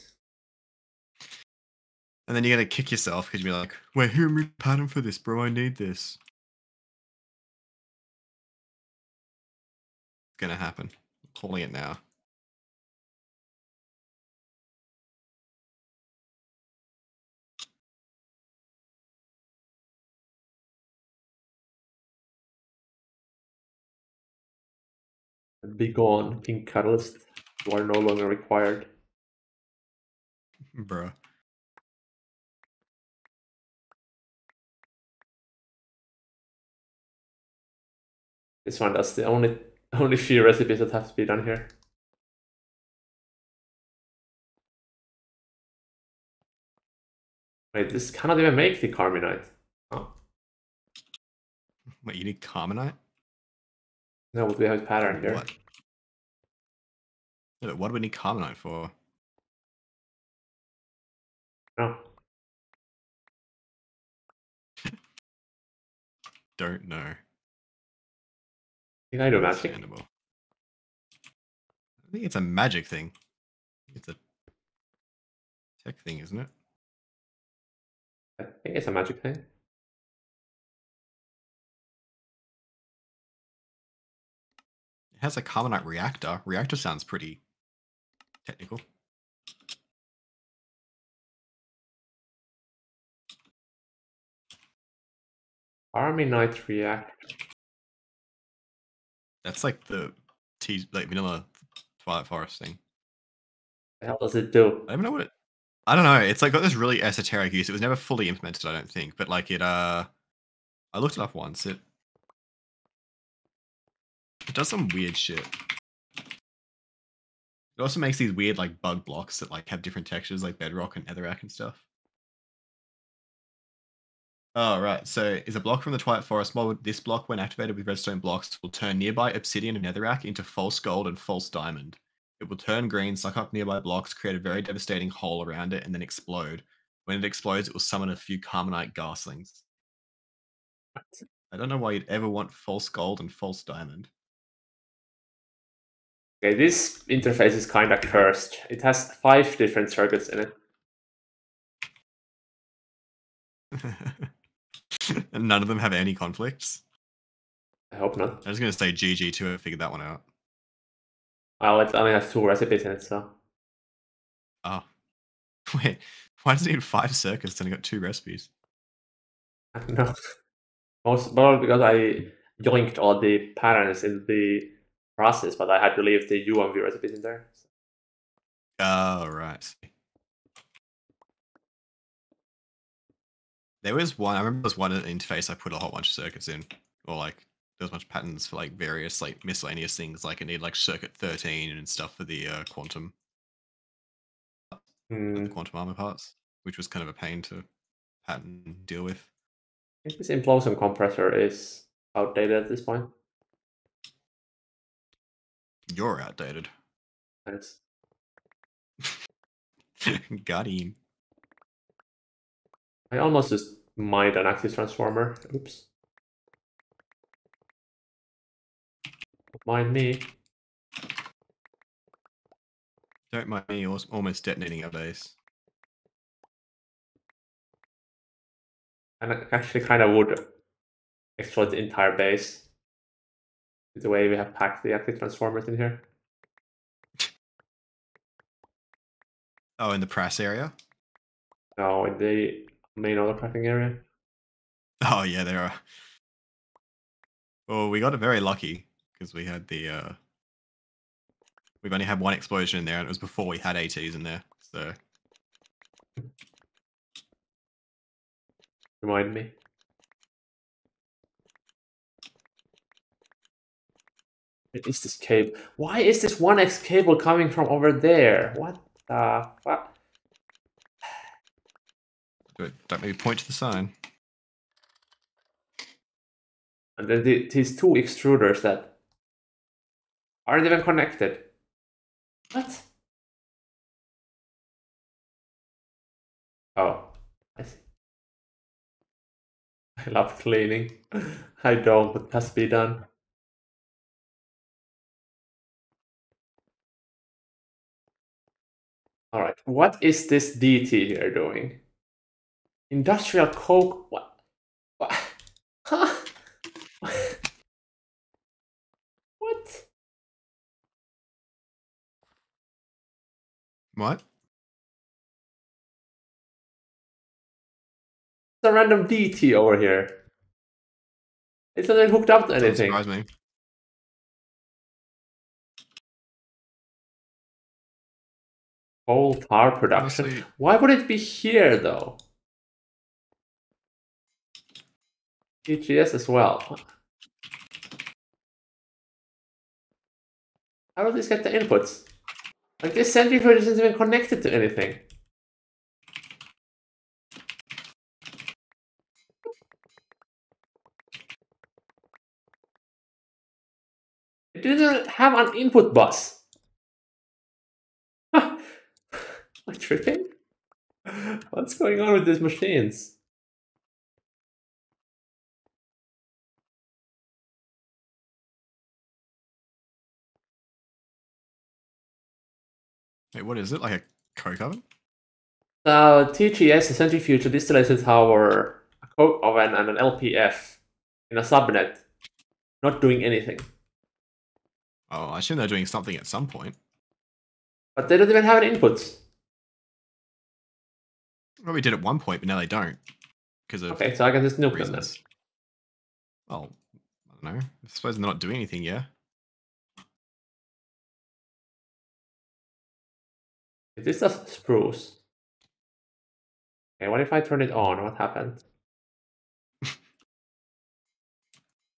And then you're gonna kick yourself because you'll be like, wait, who removed the pattern for this, bro? I need this. It's gonna happen. I'm calling it now. Be gone, pink catalyst. You are no longer required. Bruh. This one, that's the only few recipes that have to be done here. Wait, this cannot even make the carminite. Oh. Wait, you need Carmenite? No, we have a pattern here. What? Yeah, but what do we need Carmenite for? No. Don't know. I think I do magic. Understandable. I think it's a magic thing. It's a tech thing, isn't it? I think it's a magic thing. It has a Carmenite reactor. Reactor sounds pretty technical. Carminite reactor. That's like the vanilla Twilight Forest thing. The hell does it do? I don't even know what it. I don't know. It's like got this really esoteric use. It was never fully implemented, I don't think. But like it, I looked it up once. It does some weird shit. It also makes these weird like bug blocks that like have different textures, like bedrock and netherrack and stuff. Oh, right. So is a block from the Twilight Forest mod. This block, when activated with redstone blocks, will turn nearby obsidian and netherrack into false gold and false diamond. It will turn green, suck up nearby blocks, create a very devastating hole around it, and then explode. When it explodes, it will summon a few Carmenite Garslings. I don't know why you'd ever want false gold and false diamond. Okay, this interface is kinda cursed. It has 5 different circuits in it. And none of them have any conflicts. I hope not. I was going to say GG to have figured that one out. Well, it only has 2 recipes in it, so. Oh. Wait, why does it need 5 circuits and it got 2 recipes? I don't know. Probably because I yoinked all the patterns in the process, but I had to leave the UMV recipes in there. Oh, right. There was one, I remember there was one interface I put a whole bunch of circuits in, or like there was a bunch of patterns for like various like miscellaneous things, like it needed like circuit 13 and stuff for the quantum, the quantum armor parts, which was kind of a pain to pattern deal with. I think this implosion compressor is outdated at this point. You're outdated. Thanks. Got him. I almost just mined an active transformer. Oops. Don't mind me. Don't mind me almost detonating our base. And I actually kind of would exploit the entire base. The way we have packed the active transformers in here. Oh, in the press area? No, in the main autocrafting area. Oh, yeah, there are. Well, we got very lucky because we had the. We've only had one explosion in there, and it was before we had ATs in there. So Remind me. What is this cable? Why is this 1x cable coming from over there? What the fuck? good. Don't maybe point to the sign. And then these two extruders that aren't even connected. What? Oh, I see. I love cleaning. I don't, but it has to be done. Alright, what is this DT here doing? Industrial coke? What? What? Huh? What? What? It's a random DT over here. It's not even hooked up to Doesn't anything. surprise me. Coal tar production. Honestly, Why would it be here though? EGS as well. How do these get the inputs? Like this centrifuge isn't even connected to anything. It didn't have an input bus. Am I tripping? What's going on with these machines? wait, what is it? Like a coke oven? TGS, a centrifuge, a distillation tower, a coke oven, and an LPF in a subnet, not doing anything. Oh, I assume they're doing something at some point. But they don't even have any inputs. Well, we did at one point, but now they don't. Because of Okay, so I can just nuke them then. reasons. Well, I don't know. I suppose they're not doing anything, yeah? Is this a spruce? Okay, what if I turn it on? What happened?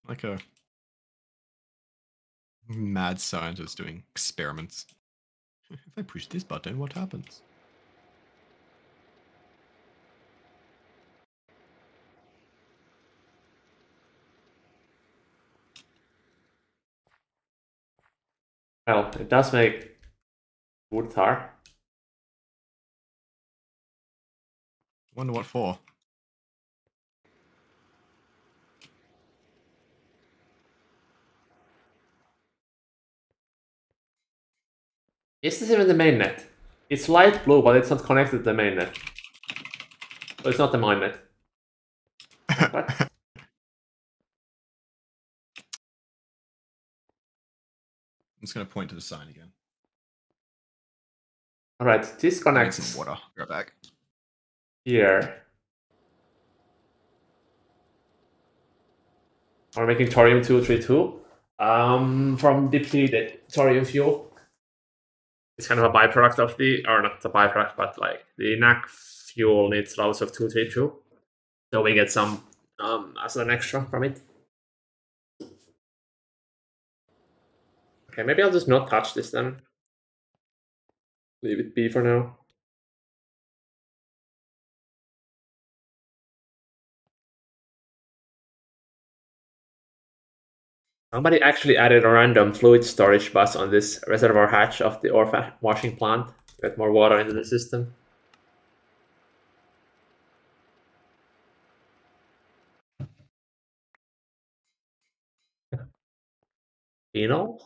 Like a mad scientist doing experiments. If I push this button, what happens? Well, it does make wood tar. Wonder what for. Is this even the mainnet? It's light blue, but it's not connected to the mainnet. So it's not the mainnet. What? I'm just going to point to the sign again. Alright, I need disconnects some water. Be right back. here. We're making thorium-232 from depleted thorium fuel. It's kind of a byproduct of the, or not a byproduct, but like the NAC fuel needs lots of 232. So we get some as an extra from it. Okay, maybe I'll just not touch this then. Leave it be for now. Somebody actually added a random fluid storage bus on this reservoir hatch of the ore washing plant to get more water into the system. Phenol?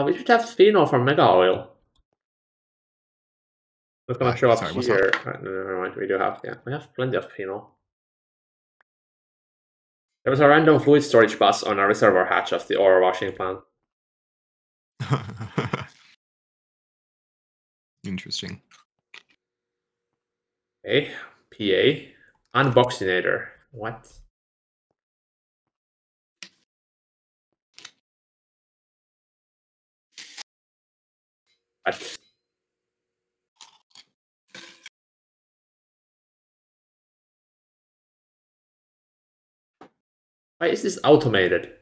We should have phenol from Mega Oil. It's gonna show up Sorry, what's here. up? No, never mind. We do have, yeah, we have plenty of phenol. There was a random fluid storage bus on a reservoir hatch of the ore washing plant. Interesting. Okay, PA. Unboxinator. What? What? Why is this automated?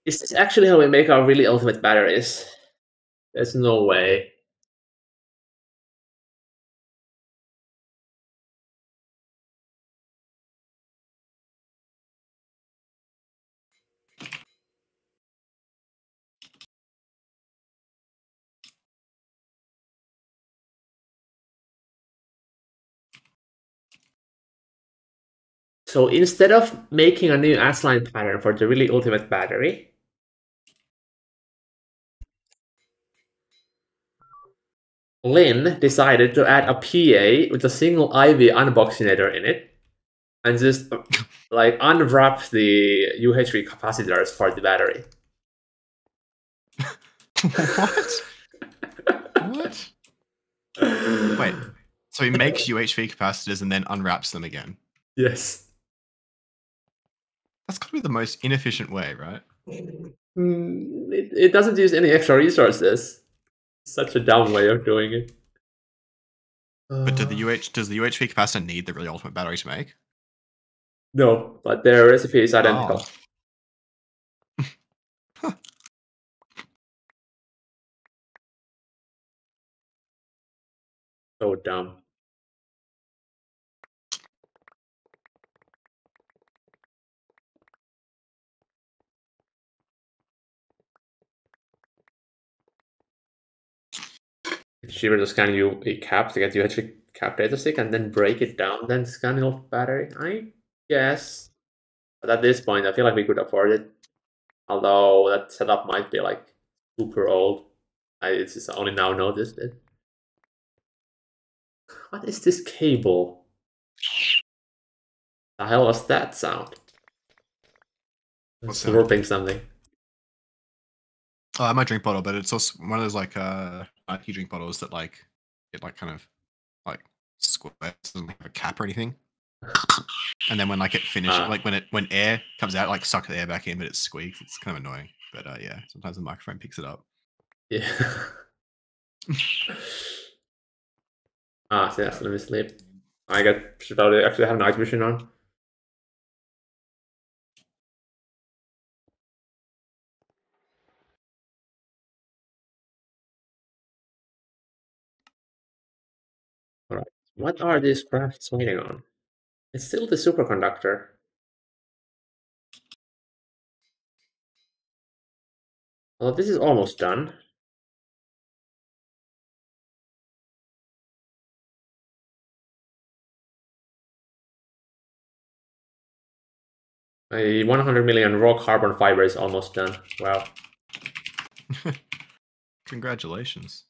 Is this actually how we make our really ultimate batteries? There's no way. So instead of making a new S-line pattern for the really ultimate battery, Lin decided to add a PA with a single IV unboxinator in it and just like unwrap the UHV capacitors for the battery. What? What? Wait. So he makes UHV capacitors and then unwraps them again. Yes. That's got to be the most inefficient way, right? It doesn't use any extra resources. Such a dumb way of doing it. But does the UHV capacitor need the really ultimate battery to make? No, but their recipe is identical. Huh. So dumb. It's cheaper to scan a cap to get UHV cap data stick and then break it down, then scan the battery. I guess. But at this point, I feel like we could afford it. Although that setup might be like super old. I just only now noticed it. What is this cable? The hell was that sound? What's Slurping something. Oh, I have my drink bottle, but it's also one of those like Nike drink bottles that like it like kind of like squares, doesn't have a cap or anything. And then when like it finishes, like when air comes out, like suck the air back in, but it squeaks. It's kind of annoying. But yeah, sometimes the microphone picks it up. Yeah. Yes, let me sleep. Should probably actually have night vision on. Alright. What are these crafts waiting on? It's still the superconductor. Well, this is almost done. A 100 million raw carbon fiber is almost done. Wow. Congratulations.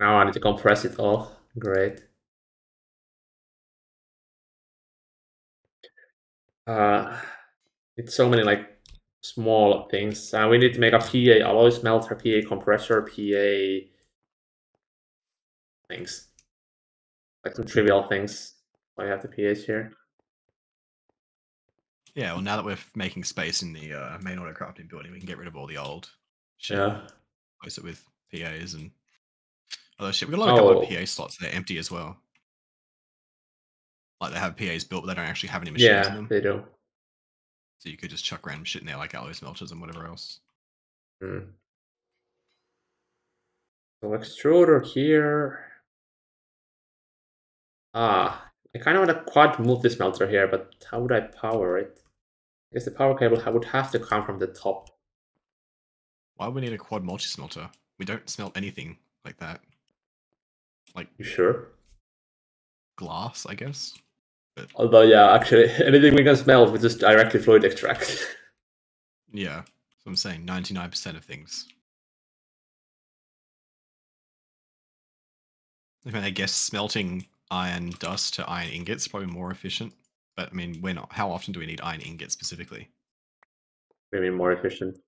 Now I need to compress it all. Great. It's so many like small things. We need to make a PA alloy smelter, PA compressor, PA things. Like some trivial things. I have the PAs here. Yeah, well, now that we're making space in the main auto crafting building, we can get rid of all the old shit. Yeah. Replace it with PAs and other shit. We've got a lot of PA slots. They're empty as well. Like they have PAs built, but they don't actually have any machines in them. Yeah, they do. So you could just chuck random shit in there, like alloy smelters and whatever else. So extruder here. I kind of want a quad multi-smelter here, but how would I power it? I guess the power cable would have to come from the top. Why would we need a quad multi-smelter? We don't smelt anything like that. Like You sure? glass, I guess. Although, yeah, actually, anything we can smelt, we just directly fluid extract. Yeah, so I'm saying 99% of things. I mean, I guess smelting iron dust to iron ingots is probably more efficient. But I mean, we're not. How often do we need iron ingots specifically? Maybe more efficient.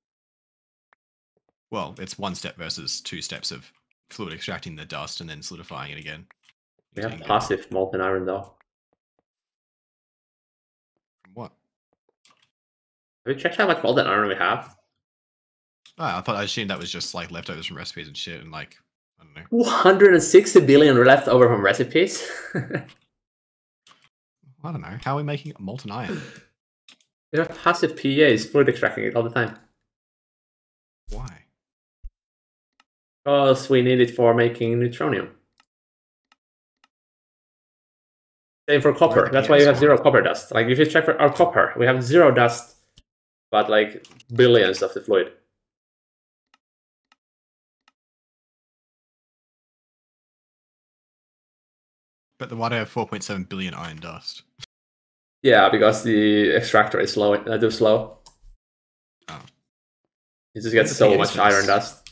Well, it's one step versus 2 steps of fluid extracting the dust and then solidifying it again. We into have ingot. passive molten iron though. From what? Have you checked how much molten iron we have? I assumed that was just like leftovers from recipes and shit, and like I don't know. 260 billion left over from recipes. I don't know. How are we making molten iron? We have passive PAs fluid extracting it all the time. Why? Because we need it for making neutronium. Same for copper. That's why you have 0 copper dust. Like if you check for our copper, we have 0 dust, but like billions of the fluid. But why do I have 4.7 billion iron dust? Yeah, because the extractor is slow. Too slow. Oh. You just get so much iron dust.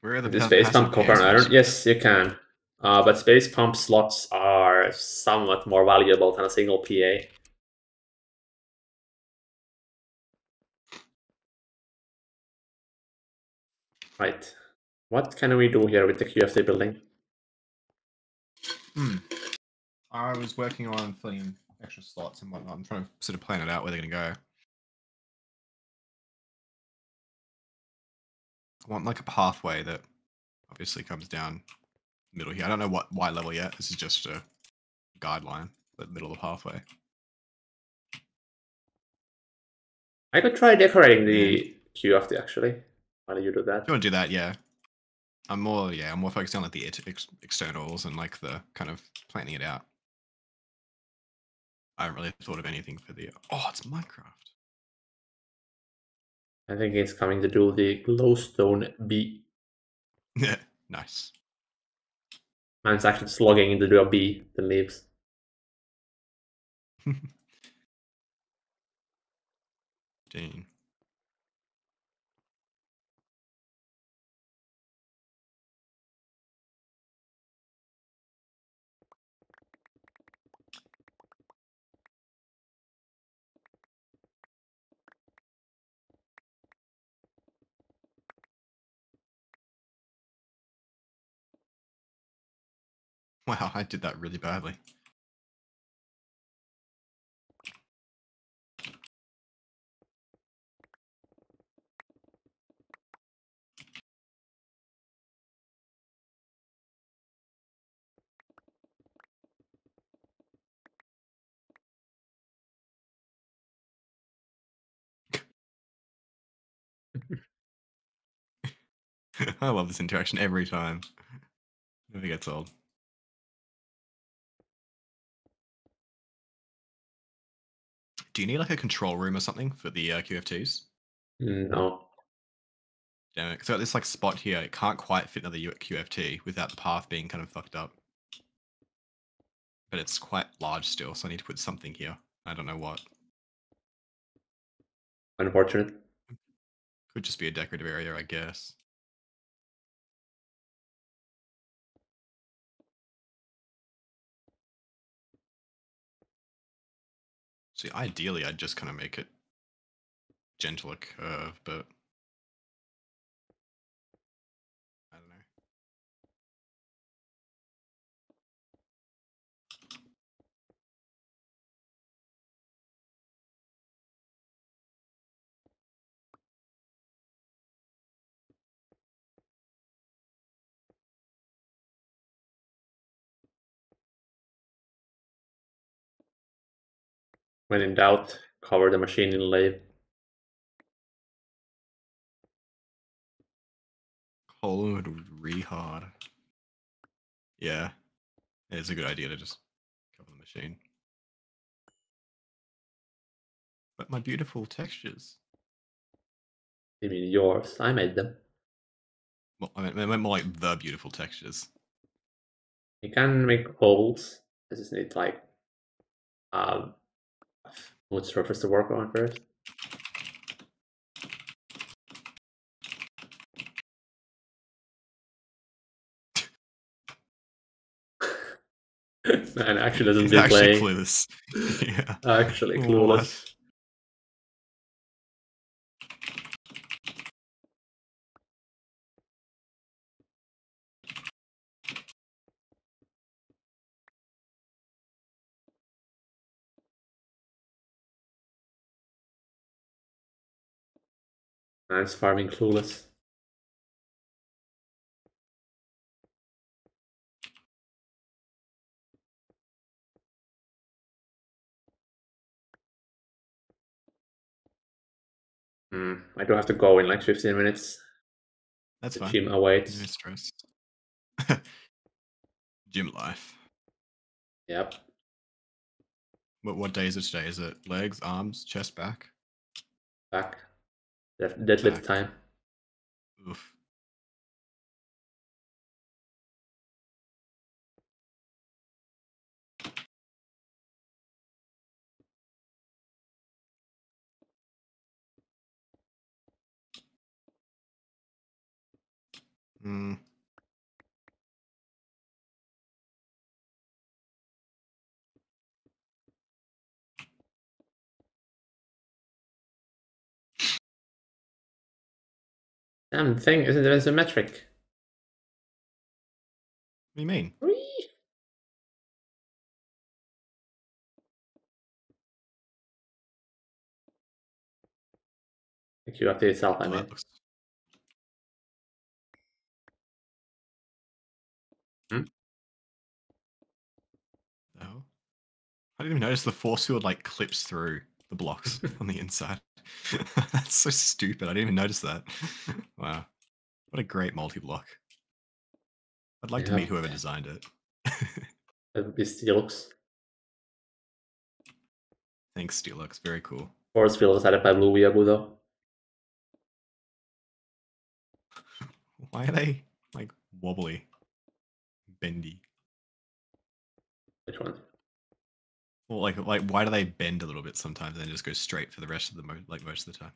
Where are the the space pump copper and iron? Yes, you can. But space pump slots are somewhat more valuable than a single PA. Right. What can we do here with the QFT building? I was working on filling in extra slots and whatnot. I'm trying to sort of plan it out where they're going to go. I want like a pathway that obviously comes down the middle here. I don't know what level yet. This is just a guideline, the middle of the pathway. I could try decorating the QFT actually. Why do you do that? If you want to do that, yeah. I'm more focused on like the externals and like the kind of planning it out. I haven't really thought of anything for the. Oh, it's Minecraft. I think it's coming to do the glowstone B. Yeah, nice. Mine's actually slogging into do a B, the leaves. Dang. Wow, I did that really badly. I love this interaction every time. Never gets old. Do you need like a control room or something for the QFTs? No. Damn it. So at this like spot here, it can't quite fit another QFT without the path being kind of fucked up. But it's quite large still, so I need to put something here. I don't know what. Unfortunate. Could just be a decorative area, I guess. See, ideally, I'd just kind of make it gentler curve, but I don't know. When in doubt, cover the machine in lathe. Poland would re-hard. Yeah, it's a good idea to just cover the machine. But my beautiful textures. You mean yours? I made them. Well, I meant more like the beautiful textures. You can make holes. I just need like smooth surface to work on first. Man, actually doesn't He's be actually playing. clueless. Yeah. Actually What? clueless. Nice farming clueless. I do have to go in like 15 minutes. That's The fine. gym No awaits. stress. Gym life. Yep. What day is it today? Is it legs, arms, chest, back? Back. Deadlift Back. time. Oof. Hmm. Damn, the thing isn't there a metric? What do you mean? Whee! Like you update itself, I Oh, mean. that looks. Hmm? The hell? I didn't even notice the force field like clips through the blocks on the inside. That's so stupid. I didn't even notice that. Wow. What a great multi-block. I'd like to meet Yep. whoever designed it. That would be Steelux. Thanks, Steelux. Very cool. Force field is added by Blue Weeaboo though. Why are they like wobbly, bendy? Which one? Well, like why do they bend a little bit sometimes and then just go straight for the rest of the most of the time?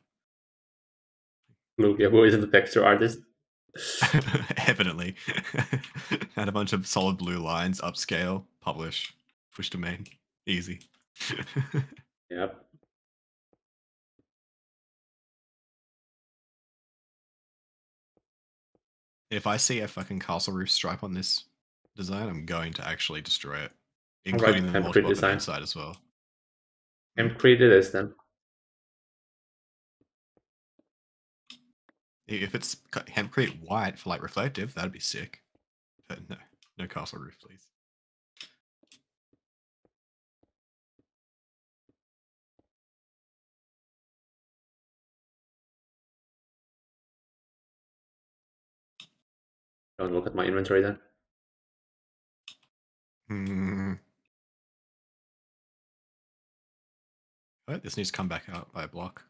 Blue Weeaboo isn't the texture artist. Evidently. Add a bunch of solid blue lines, upscale, publish, push domain. Easy. Yep. If I see a fucking castle roof stripe on this design, I'm going to actually destroy it. Alright, Including the hempcrete multi-block on the design. inside as well. Hempcrete it is then. If it's hempcrete white for like reflective, that'd be sick. But no, no castle roof, please. Don't look at my inventory then. Oh, this needs to come back out by a block.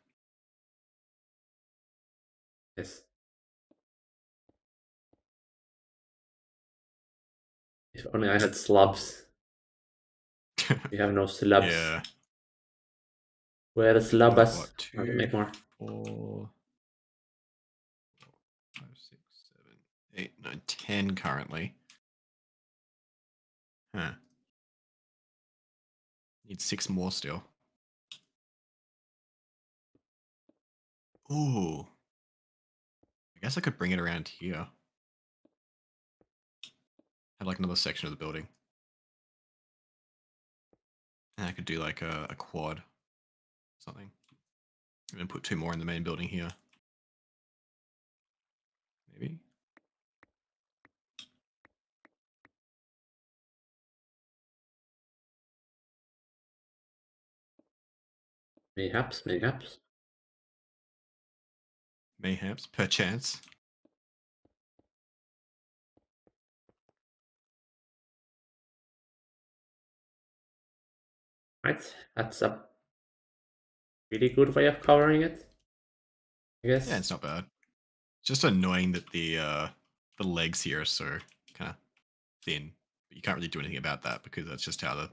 Yes. If only I had slabs. We have no slabs. Yeah. Where is Like, slabs? what? I can 2, make more. 4, 5, 6, 7, 8, 9, 10 currently. Huh. Need 6 more still. Ooh. I guess I could bring it around here. Have like another section of the building. And I could do like a quad or something. And then put 2 more in the main building here. Maybe. Mayhaps, mayhaps. Mayhaps. Perchance. Right, that's a really good way of covering it, I guess. Yeah, it's not bad. It's just annoying that the legs here are so kind of thin, but you can't really do anything about that because that's just how the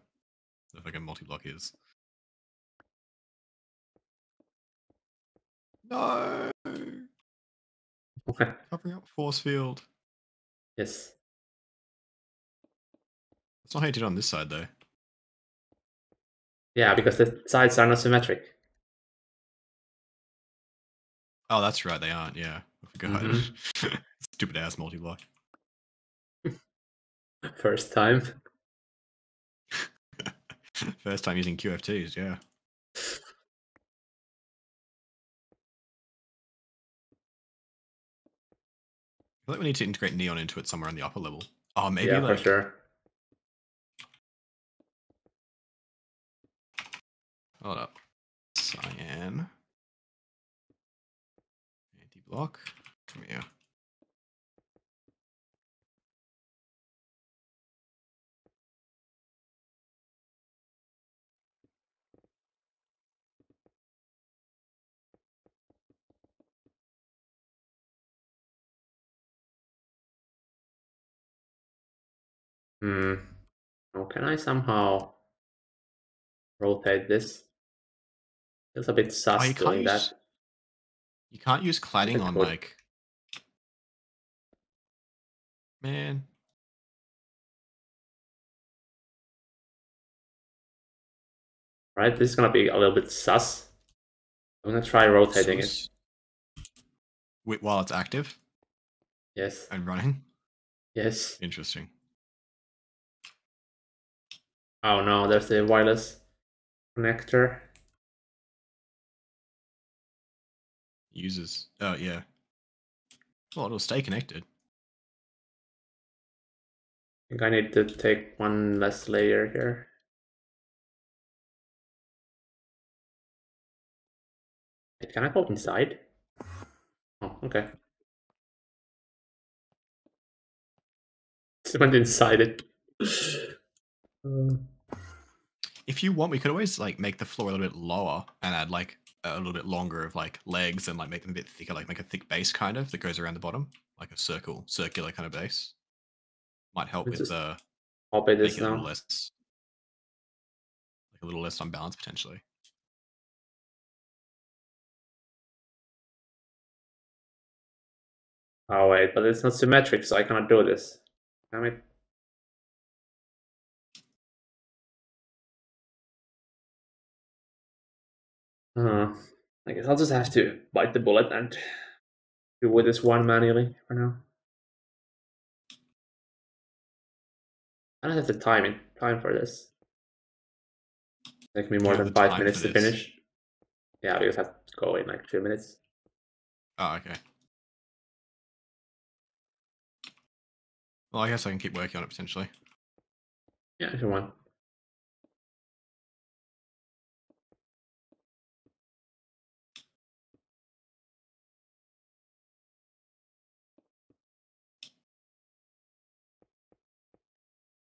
fucking multi-block is. No, Okay. covering up force field. Yes. That's not how you did it on this side though. Yeah, because the sides are not symmetric. Oh, that's right, they aren't. Yeah, I forgot. Mhm. Stupid ass multi-block. First time. First time using QFTs. Yeah. I feel like we need to integrate neon into it somewhere on the upper level. Oh, maybe Yeah, for like sure. hold up. Cyan. Anti-block. Come here. Hmm. Oh, can I somehow rotate this? Feels a bit Oh, sus doing that. you can't use If cladding it on could. like man. Right, this is gonna be a little bit sus. I'm gonna try rotating it. Sus. Wait, while it's active Yes. and running. Yes. Interesting. Oh no, there's the wireless connector. Uses. Oh yeah. Well, it'll stay connected. I think I need to take one less layer here. Wait, can I go inside? Oh, okay. It went inside it. If you want, we could always like make the floor a little bit lower and add like a little bit longer of like legs and like make them a bit thicker, like make a thick base kind of that goes around the bottom, like a circular kind of base. Might help Let's with just copy make this it a little now. less, like a little less unbalanced potentially. Oh wait, but it's not symmetric, so I cannot do this. Damn it. I guess I'll just have to bite the bullet and do with this one manually for now. I don't have the time for this. Take me You more have than the 5 minutes time for to this. finish. Yeah, because I have to go in like 2 minutes. Oh, okay. Well, I guess I can keep working on it potentially. Yeah, if you want.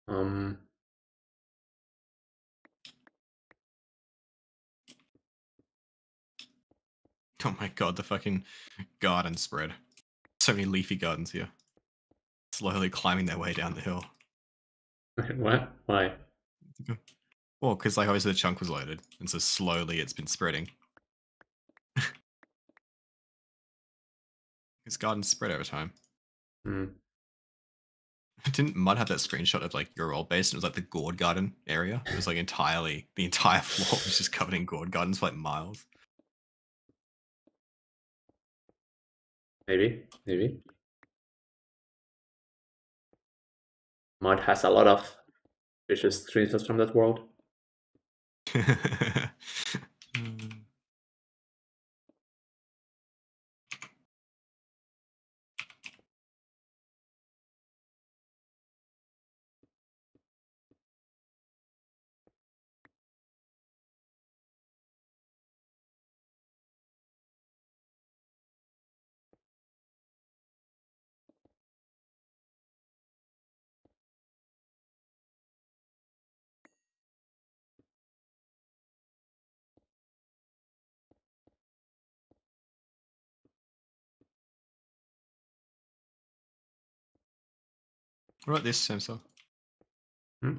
Um, Oh my god, the fucking garden spread. So many leafy gardens here. Slowly climbing their way down the hill. what? Why? Well, because like obviously the chunk was loaded, and so slowly it's been spreading. Because gardens spread over time. Hmm. Didn't Mud have that screenshot of like your old base? And it was like the gourd garden area. It was like entirely the entire floor was just covered in gourd gardens for like miles. Maybe. Mud has a lot of vicious screenshots from that world. What about this sensor? Hmm?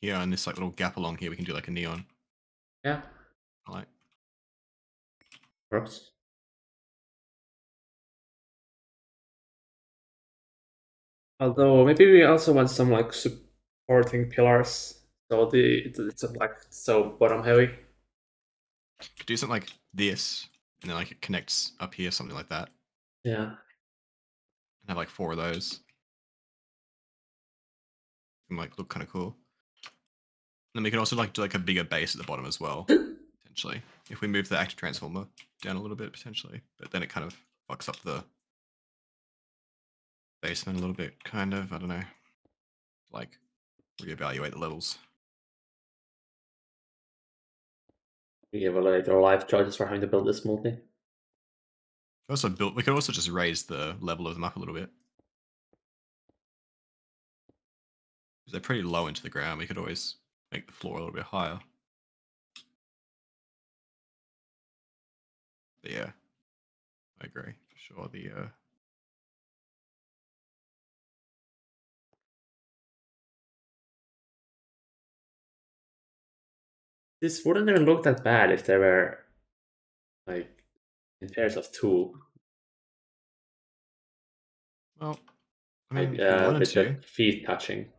Here, and this like little gap along here, we can do like a neon. Yeah, I like. works. Although maybe we also want some like supporting pillars. So it's like so bottom heavy. Could do something like this, and then like it connects up here, something like that. Yeah. And have like 4 of those. And like look kind of cool. And then we can also like do like a bigger base at the bottom as well, potentially. If we move the active transformer down a little bit, potentially. But then it kind of fucks up the basement a little bit, kind of. I don't know. Like reevaluate the levels. We evaluate our life choices for having to build this multi. We could also just raise the level of them up a little bit. Because they're pretty low into the ground. We could always make the floor a little bit higher. But yeah, I agree for sure. This wouldn't even look that bad if they were like in pairs of 2. Well, I mean, Like if we wanted with to, the feet touching.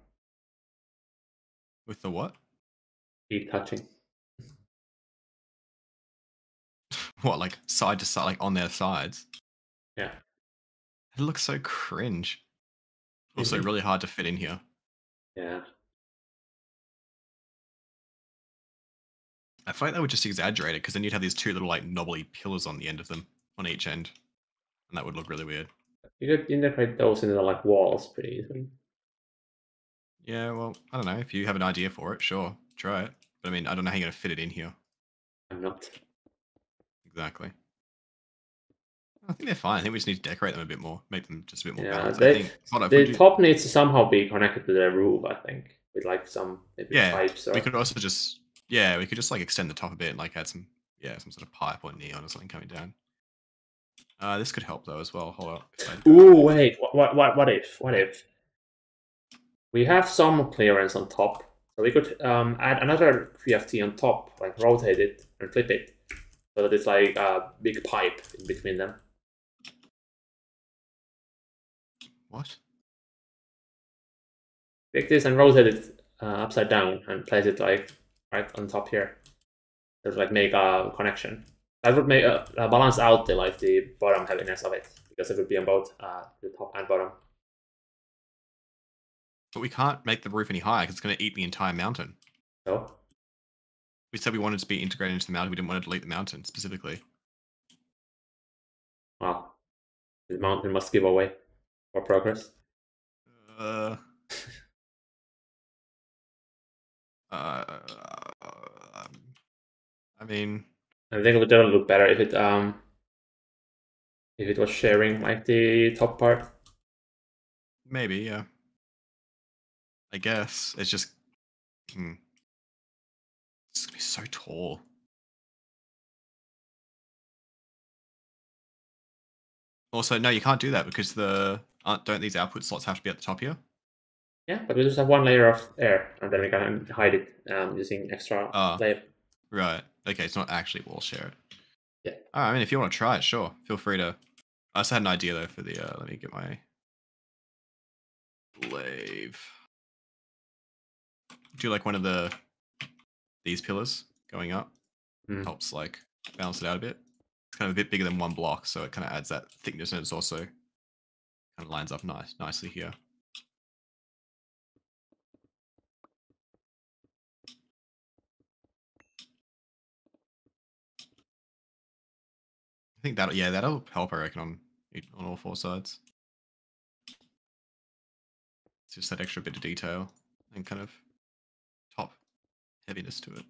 with the what? Feet touching. What, like side to side, like on their sides? Yeah. It looks so cringe. Also, Mhm. really hard to fit in here. Yeah. I feel like that would just exaggerate it because then you'd have these 2 little like knobbly pillars on the end of them, on each end, and that would look really weird. You could integrate those into like walls pretty easily. Yeah, well, I don't know. If you have an idea for it, sure, try it. But I mean, I don't know how you're gonna fit it in here. I'm not. Exactly. I think they're fine. I think we just need to decorate them a bit more, make them just a bit more Yeah, balanced. I think. Hold on, if we the do, top needs to somehow be connected to the roof, I think. With like some maybe yeah, pipes or we could also just we could just like extend the top a bit and like add some some sort of pipe or neon or something coming down. This could help though as well. Hold up. If I do Ooh, it. wait, what if we have some clearance on top, so we could add another 3FT on top, like rotate it and flip it, so that it's like a big pipe in between them. What? Take this and rotate it upside down and place it like right on top here. Just like make a connection. That would make balance out the like the bottom heaviness of it, because it would be on both the top and bottom. But we can't make the roof any higher because it's going to eat the entire mountain. So We said we wanted to be integrated into the mountain. We didn't want to delete the mountain specifically. well, the mountain must give away for progress. I mean, I think it would definitely look better if it was sharing like the top part. maybe, yeah. I guess it's just it's gonna be so tall. Also, no, you can't do that because don't these output slots have to be at the top here? Yeah, but we just have one layer of air, and then we can hide it using extra layer. Right. Okay, it's not actually wall share it. Yeah. I mean, if you want to try it, sure. Feel free to. I also had an idea though for the. Let me get my glaive. Do like one of these pillars going up. Helps like balance it out a bit. It's kind of a bit bigger than one block, so it kind of adds that thickness, and it's also kind of lines up nicely here. I think that'll help. I reckon on all 4 sides. It's just that extra bit of detail and kind of top heaviness to it.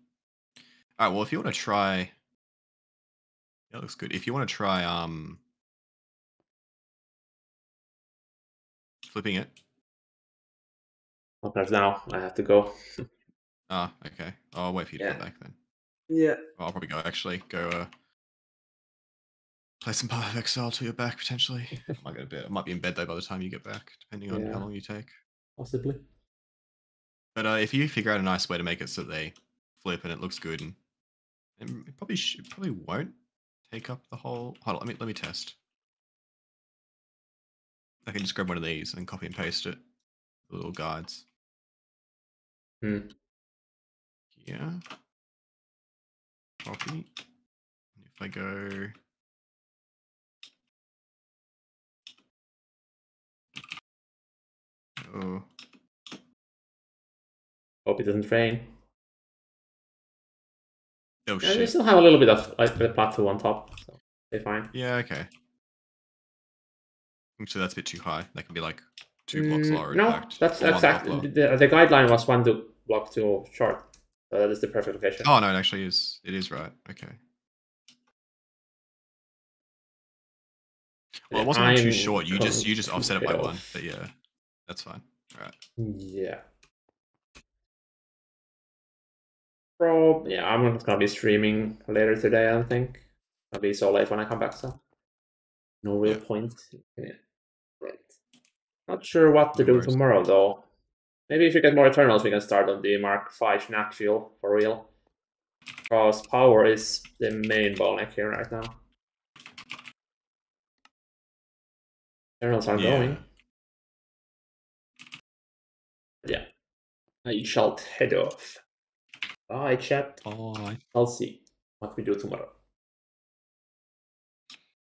All right. Well, if you want to try, that looks good. If you want to try flipping it. Okay, now I have to go. Okay. I'll wait for you to come back then. Yeah. I'll probably go actually. Go play some Path of Exile till you're back potentially. I might be in bed though by the time you get back, depending on Yeah. how long you take. Possibly. But if you figure out a nice way to make it so they flip and it looks good, and it probably won't take up the whole. Hold on, let me test. I can just grab one of these and copy and paste it. The little guides. Hmm. Yeah. Copy. And if I go. Oh. Hope it doesn't rain. Oh Yeah, they shit. still have a little bit of like the plateau on top, so they're fine. Yeah. Okay. Actually, that's a bit too high. That can be like 2 blocks lower, in No, fact. that's Or 1 block exactly lower. the guideline was 1 block too short, so that is the perfect location. Oh no, it actually is. It is right. Okay. Well, it wasn't one too short. You just offset it by 1. But yeah, that's fine. All right. Yeah. Bro, yeah, I'm not gonna be streaming later today. I don't think I'll be so late when I come back, so no real point in it. Right. Not sure what to No do worries. tomorrow though. Maybe if we get more Eternals, we can start on the Mark 5 Schnack fuel for real. Because power is the main bottleneck here right now. Eternals are going. Yeah. I shall head off. Bye, chat. Bye. I'll see what we do tomorrow.